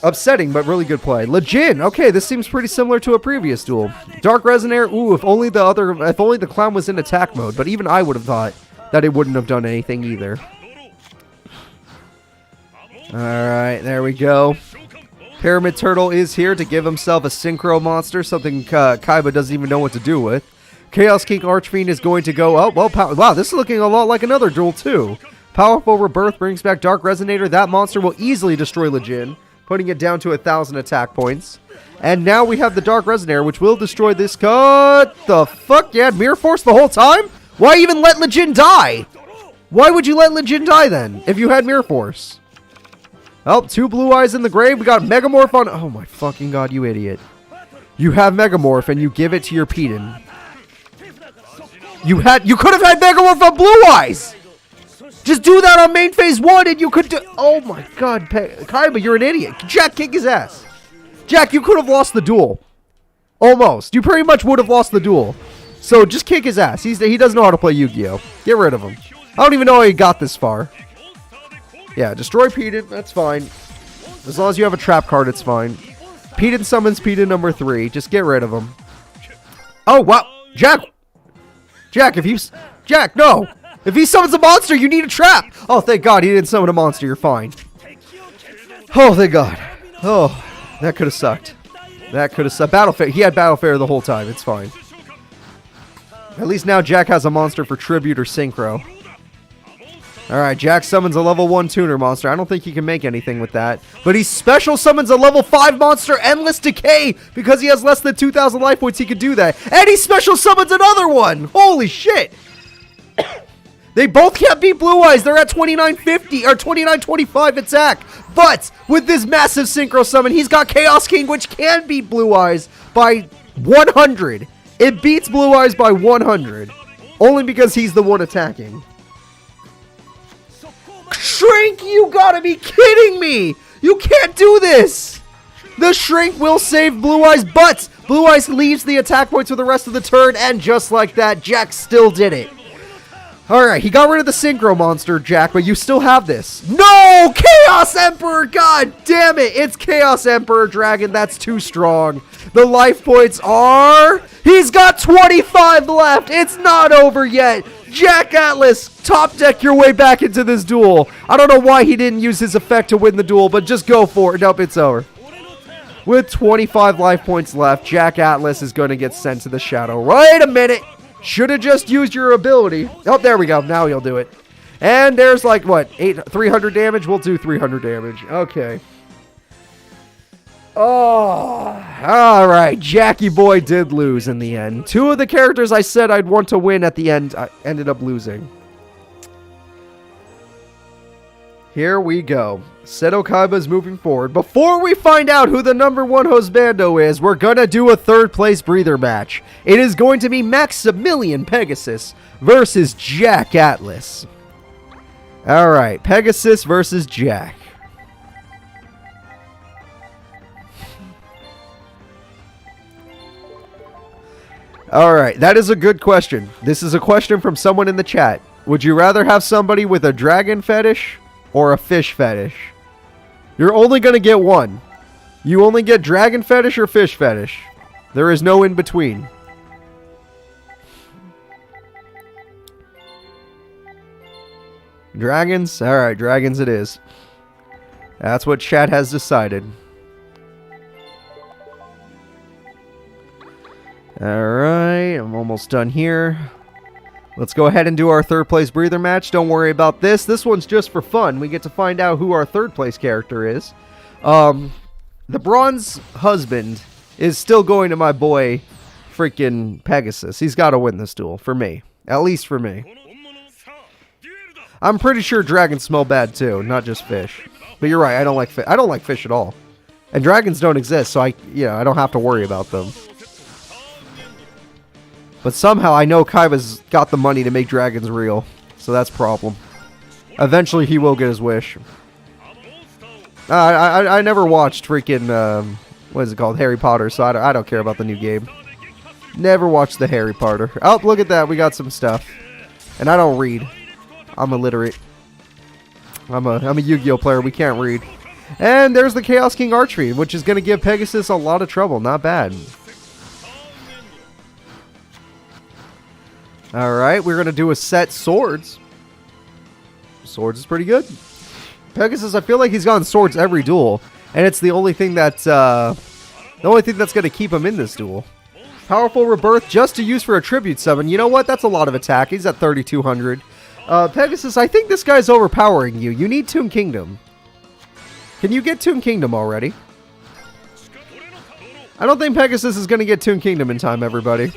Upsetting, but really good play. Lejin. Okay, this seems pretty similar to a previous duel. Dark Resonator. Ooh, if only the clown was in attack mode. But even I would have thought that it wouldn't have done anything either. Alright, there we go. Pyramid Turtle is here to give himself a Synchro Monster, something Kaiba doesn't even know what to do with. Chaos King Archfiend is going to go... Oh, well, wow, this is looking a lot like another duel, too. Powerful Rebirth brings back Dark Resonator. That monster will easily destroy Lejin, putting it down to 1,000 attack points. And now we have the Dark Resonator, which will destroy this... Cut the fuck? You had Mirror Force the whole time? Why even let Lejin die? Why would you let Lejin die, then, if you had Mirror Force? Oh, 2 blue eyes in the grave. We got Megamorph on... Oh my fucking god, you idiot. You have Megamorph and you give it to your Pedon. You could have had Megamorph on blue eyes! Just do that on main phase 1 and you could do... Oh my god, Kaiba, you're an idiot. Jack, kick his ass. Jack, you could have lost the duel. Almost. You pretty much would have lost the duel. So just kick his ass. He doesn't know how to play Yu-Gi-Oh! Get rid of him. I don't even know how he got this far. Yeah, destroy Pedon, that's fine. As long as you have a trap card, it's fine. Pedon summons Pedon number 3. Just get rid of him. Oh, wow. Jack, if you... Jack, no! If he summons a monster, you need a trap! Oh, thank God, he didn't summon a monster. You're fine. Oh, thank God. Oh, that could have sucked. That could have sucked. Battle He had Battle Fair the whole time. It's fine. At least now Jack has a monster for Tribute or Synchro. Alright, Jack summons a level 1 tuner monster. I don't think he can make anything with that. But he special summons a level 5 monster, Endless Decay. Because he has less than 2,000 life points, he can do that. And he special summons another one. Holy shit. They both can't beat Blue Eyes. They're at 2950 or 2925 attack. But with this massive synchro summon, he's got Chaos King, which can beat Blue Eyes by 100. It beats Blue Eyes by 100. Only because he's the one attacking. Shrink, you gotta be kidding me! You can't do this! The Shrink will save Blue Eyes, but Blue Eyes leaves the attack points for the rest of the turn, and just like that, Jack still did it. Alright, he got rid of the Synchro monster, Jack, but you still have this. No! Chaos Emperor! God damn it! It's Chaos Emperor Dragon. That's too strong. The life points are... He's got 25 left! It's not over yet! Jack Atlas, top deck your way back into this duel. I don't know why he didn't use his effect to win the duel, but just go for it. Nope, it's over. With 25 life points left, Jack Atlas is going to get sent to the shadow. Wait a minute! Should have just used your ability. Oh, there we go. Now he'll do it. And there's like, what, 300 damage? We'll do 300 damage. Okay. Oh, all right. Jackie Boy did lose in the end. Two of the characters I said I'd want to win at the end, I ended up losing. Here we go. Seto Kaiba's moving forward. Before we find out who the #1 Husbando is, we're going to do a third place breather match. It is going to be Maximilian Pegasus versus Jack Atlas. All right, Pegasus versus Jack. All right, that is a good question. This is a question from someone in the chat. Would you rather have somebody with a dragon fetish or a fish fetish? You're only going to get one. You only get dragon fetish or fish fetish. There is no in between. Dragons? Alright, dragons it is. That's what chat has decided. Alright, I'm almost done here. Let's go ahead and do our third place breather match. Don't worry about this. This one's just for fun. We get to find out who our third place character is. The bronze husband is still going to my boy freaking Pegasus. He's got to win this duel for me. At least for me. I'm pretty sure dragons smell bad too, not just fish. But you're right, I don't like fish. I don't like fish at all. And dragons don't exist, so I don't have to worry about them. But somehow I know Kaiba's got the money to make dragons real. So that's a problem. Eventually he will get his wish. I never watched freaking, what is it called? Harry Potter, so I don't care about the new game. Never watched the Harry Potter. Oh, look at that. We got some stuff. And I don't read. I'm illiterate. I'm a Yu-Gi-Oh player. We can't read. And there's the Chaos King Archery, which is going to give Pegasus a lot of trouble. Not bad. Alright, we're going to do a set swords. Swords is pretty good. Pegasus, I feel like he's gotten swords every duel. And it's the only thing that's going to keep him in this duel. Powerful Rebirth just to use for a tribute summon. You know what? That's a lot of attack. He's at 3,200. Pegasus, I think this guy's overpowering you. You need Tomb Kingdom. Can you get Tomb Kingdom already? I don't think Pegasus is going to get Tomb Kingdom in time, everybody.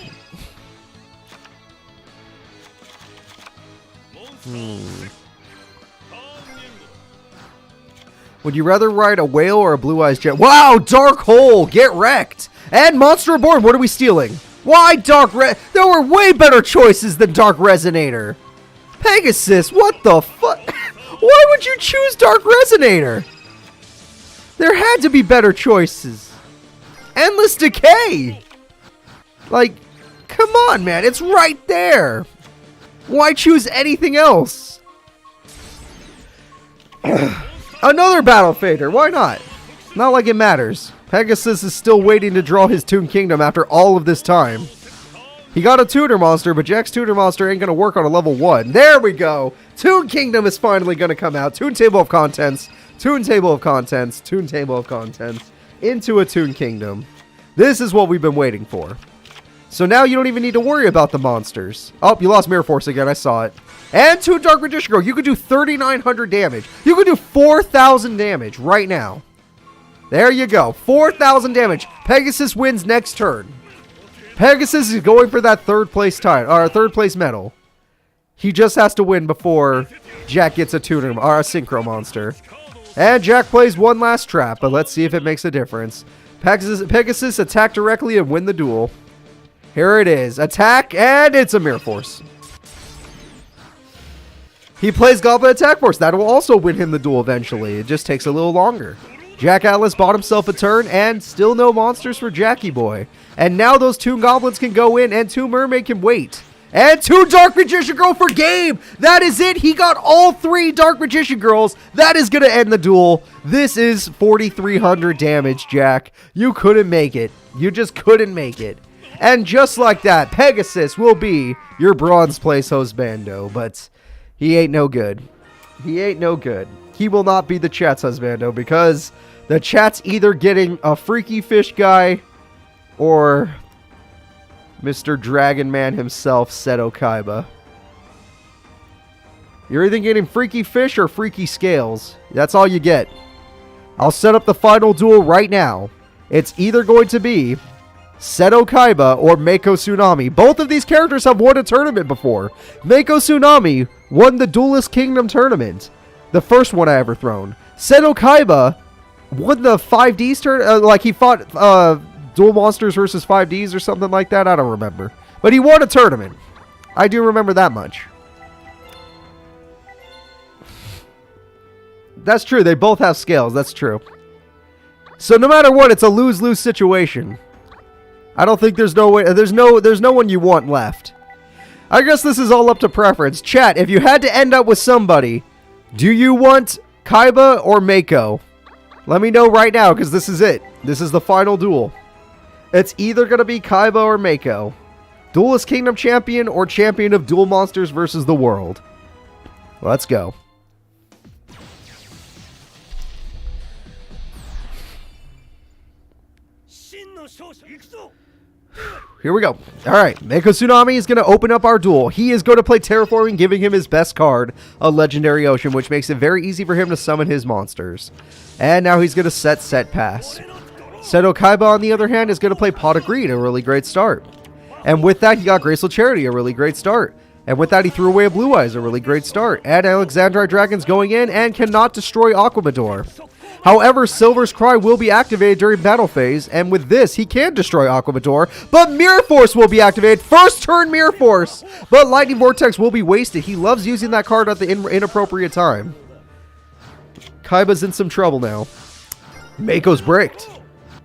Would you rather ride a whale or a blue eyes jet? Wow, Dark Hole, get wrecked. And Monster Reborn, what are we stealing? Why there were way better choices than Dark Resonator. Pegasus, what the fuck? Why would you choose Dark Resonator? There had to be better choices. Endless Decay. Like, come on, man, it's right there. Why choose anything else? Another Battle Fader, why not? Not like it matters. Pegasus is still waiting to draw his Tomb Kingdom after all of this time. He got a tutor monster, but Jack's tutor monster ain't going to work on a level 1. There we go. Toon Kingdom is finally going to come out. Toon Table of Contents. Toon Table of Contents. Toon Table of Contents. Into a Toon Kingdom. This is what we've been waiting for. So now you don't even need to worry about the monsters. Oh, you lost Mirror Force again. I saw it. And 2 Dark Magician Girl. You could do 3,900 damage. You could do 4,000 damage right now. There you go. 4,000 damage. Pegasus wins next turn. Pegasus is going for that 3rd place title, or 3rd place medal. He just has to win before Jack gets a tuner or a synchro monster. And Jack plays one last trap, but let's see if it makes a difference. Pegasus attack directly and win the duel. Here it is. Attack, and it's a Mirror Force. He plays Goblin Attack Force. That will also win him the duel eventually. It just takes a little longer. Jack Atlas bought himself a turn, and still no monsters for Jackie Boy. And now those 2 goblins can go in, and 2 mermaid can wait. And 2 Dark Magician Girl for game! That is it! He got all 3 Dark Magician Girls! That is gonna end the duel. This is 4,300 damage, Jack. You couldn't make it. You just couldn't make it. And just like that, Pegasus will be your bronze place Husbando. But he ain't no good. He ain't no good. He will not be the chat's Husbando because the chat's either getting a freaky fish guy or Mr. Dragon Man himself, Seto Kaiba. You're either getting freaky fish or freaky scales. That's all you get. I'll set up the final duel right now. It's either going to be Seto Kaiba or Mako Tsunami. Both of these characters have won a tournament before. Mako Tsunami won the Duelist Kingdom tournament. The first one I ever thrown. Seto Kaiba won the 5Ds tournament. Like he fought Duel Monsters versus 5Ds or something like that. I don't remember. But he won a tournament. I do remember that much. That's true. They both have scales. That's true. So no matter what, it's a lose-lose situation. I don't think there's no way. There's no one you want left. I guess this is all up to preference. Chat, if you had to end up with somebody, do you want Kaiba or Mako? Let me know right now, because this is it. This is the final duel. It's either going to be Kaiba or Mako. Duelist Kingdom Champion or Champion of Duel Monsters versus the World. Let's go. Here we go. Alright, Mako Tsunami is going to open up our duel. He is going to play Terraforming, giving him his best card, a Legendary Ocean, which makes it very easy for him to summon his monsters. And now he's going to set pass. Seto Kaiba, on the other hand, is going to play Pot of Greed, a really great start. And with that, he got Graceful Charity, a really great start. And with that, he threw away a Blue Eyes, a really great start. And Alexandrite Dragon's going in and cannot destroy Aquamador. However, Silver's Cry will be activated during battle phase, and with this, he can destroy Aquamador, but Mirror Force will be activated. First turn Mirror Force, but Lightning Vortex will be wasted. He loves using that card at the inappropriate time. Kaiba's in some trouble now. Mako's bricked.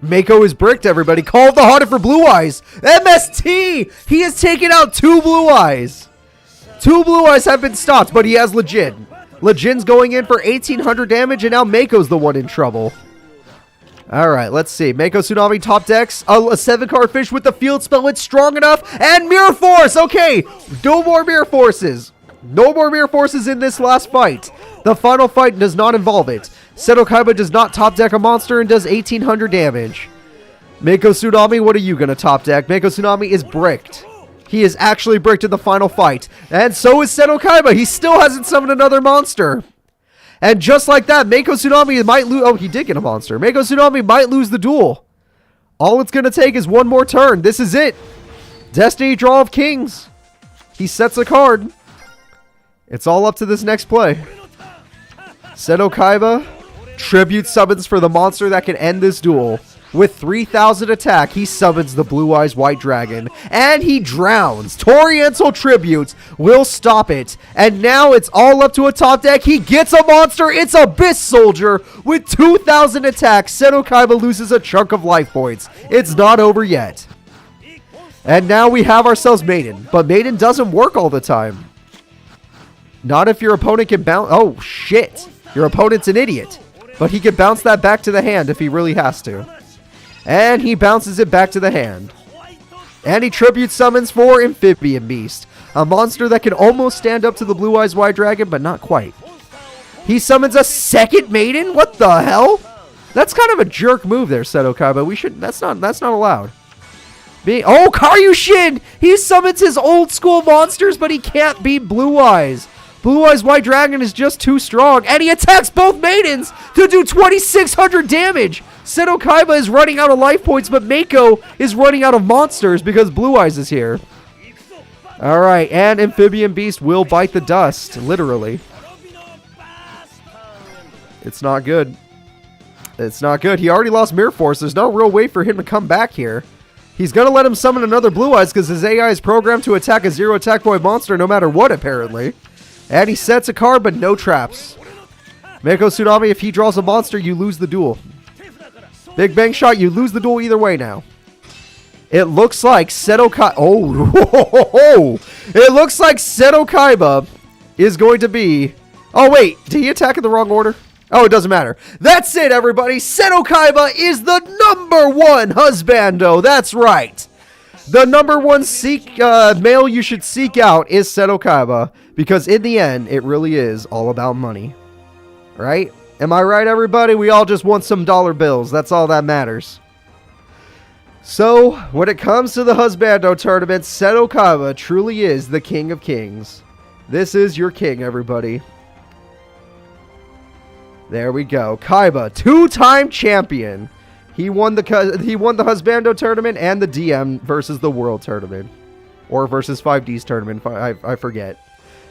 Mako is bricked, everybody. Call of the Haunted for Blue Eyes. MST! He has taken out 2 Blue Eyes. 2 Blue Eyes have been stopped, but he has Legend. Legend's going in for 1,800 damage, and now Mako's the one in trouble. Alright, let's see. Mako Tsunami top decks. A 7-card fish with the field spell. It's strong enough. And Mirror Force! Okay, no more Mirror Forces. No more Mirror Forces in this last fight. The final fight does not involve it. Seto Kaiba does not top deck a monster and does 1,800 damage. Mako Tsunami, what are you going to top deck? Mako Tsunami is bricked. He is actually bricked in the final fight. And so is Seto Kaiba. He still hasn't summoned another monster. And just like that, Mako Tsunami might lose. Oh, he did get a monster. Mako Tsunami might lose the duel. All it's going to take is one more turn. This is it. Destiny Draw of Kings. He sets a card. It's all up to this next play. Seto Kaiba tribute summons for the monster that can end this duel. With 3,000 attack, he summons the Blue Eyes White Dragon, and he drowns. Toriental Tribute will stop it, and now it's all up to a top deck. He gets a monster. It's Abyss Soldier with 2,000 attack. Seto Kaiba loses a chunk of life points. It's not over yet. And now we have ourselves Maiden, but Maiden doesn't work all the time. Not if your opponent can bounce. Oh, shit. Your opponent's an idiot, but he can bounce that back to the hand if he really has to. And he bounces it back to the hand. And he tribute summons for Amphibian Beast, a monster that can almost stand up to the Blue Eyes White Dragon, but not quite. He summons a second Maiden? What the hell? That's kind of a jerk move there, Seto Kaiba. That's not allowed. Oh, Karyushin! He summons his old school monsters, but he can't beat Blue Eyes. Blue Eyes White Dragon is just too strong, and he attacks both maidens to do 2,600 damage. Seto Kaiba is running out of life points, but Mako is running out of monsters because Blue Eyes is here. Alright, and Amphibian Beast will bite the dust, literally. It's not good. It's not good. He already lost Mirror Force. There's no real way for him to come back here. He's going to let him summon another Blue Eyes because his AI is programmed to attack a 0 attack point monster no matter what, apparently. And he sets a card, but no traps. Mako Tsunami, if he draws a monster, you lose the duel. Big Bang Shot, you lose the duel either way now. It looks like Seto Kaiba... Oh, it looks like Seto Kaiba is going to be... Oh, wait. Did he attack in the wrong order? Oh, it doesn't matter. That's it, everybody. Seto Kaiba is the #1 husbando. That's right. The #1 male you should seek out is Seto Kaiba, because in the end, it really is all about money. Right? Am I right, everybody? We all just want some dollar bills. That's all that matters. So, when it comes to the Husbando tournament, Seto Kaiba truly is the king of kings. This is your king, everybody. There we go. Kaiba, 2-time champion. He won the Husbando tournament and the DM versus the World tournament. Or versus 5D's tournament, I forget.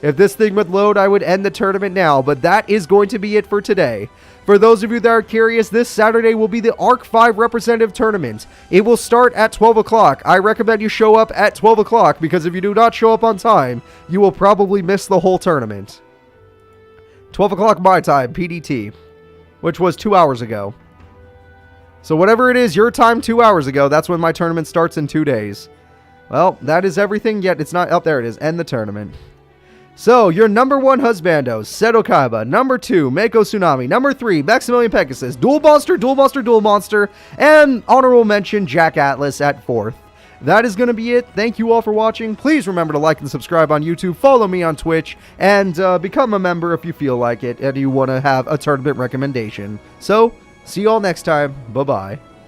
If this thing would load, I would end the tournament now, but that is going to be it for today. For those of you that are curious, this Saturday will be the Arc 5 representative tournament. It will start at 12 o'clock. I recommend you show up at 12 o'clock, because if you do not show up on time, you will probably miss the whole tournament. 12 o'clock my time, PDT, which was 2 hours ago. So whatever it is, your time 2 hours ago, that's when my tournament starts in 2 days. Well, that is everything, yet it's not... Oh, there it is. End the tournament. So, your #1 husbando, Seto Kaiba. #2, Mako Tsunami. #3, Maximilian Pegasus. Duel Monster, Duel Monster, Duel Monster. And honorable mention, Jack Atlas at 4th. That is going to be it. Thank you all for watching. Please remember to like and subscribe on YouTube. Follow me on Twitch. And become a member if you feel like it and you want to have a tournament recommendation. So, see you all next time. Bye-bye.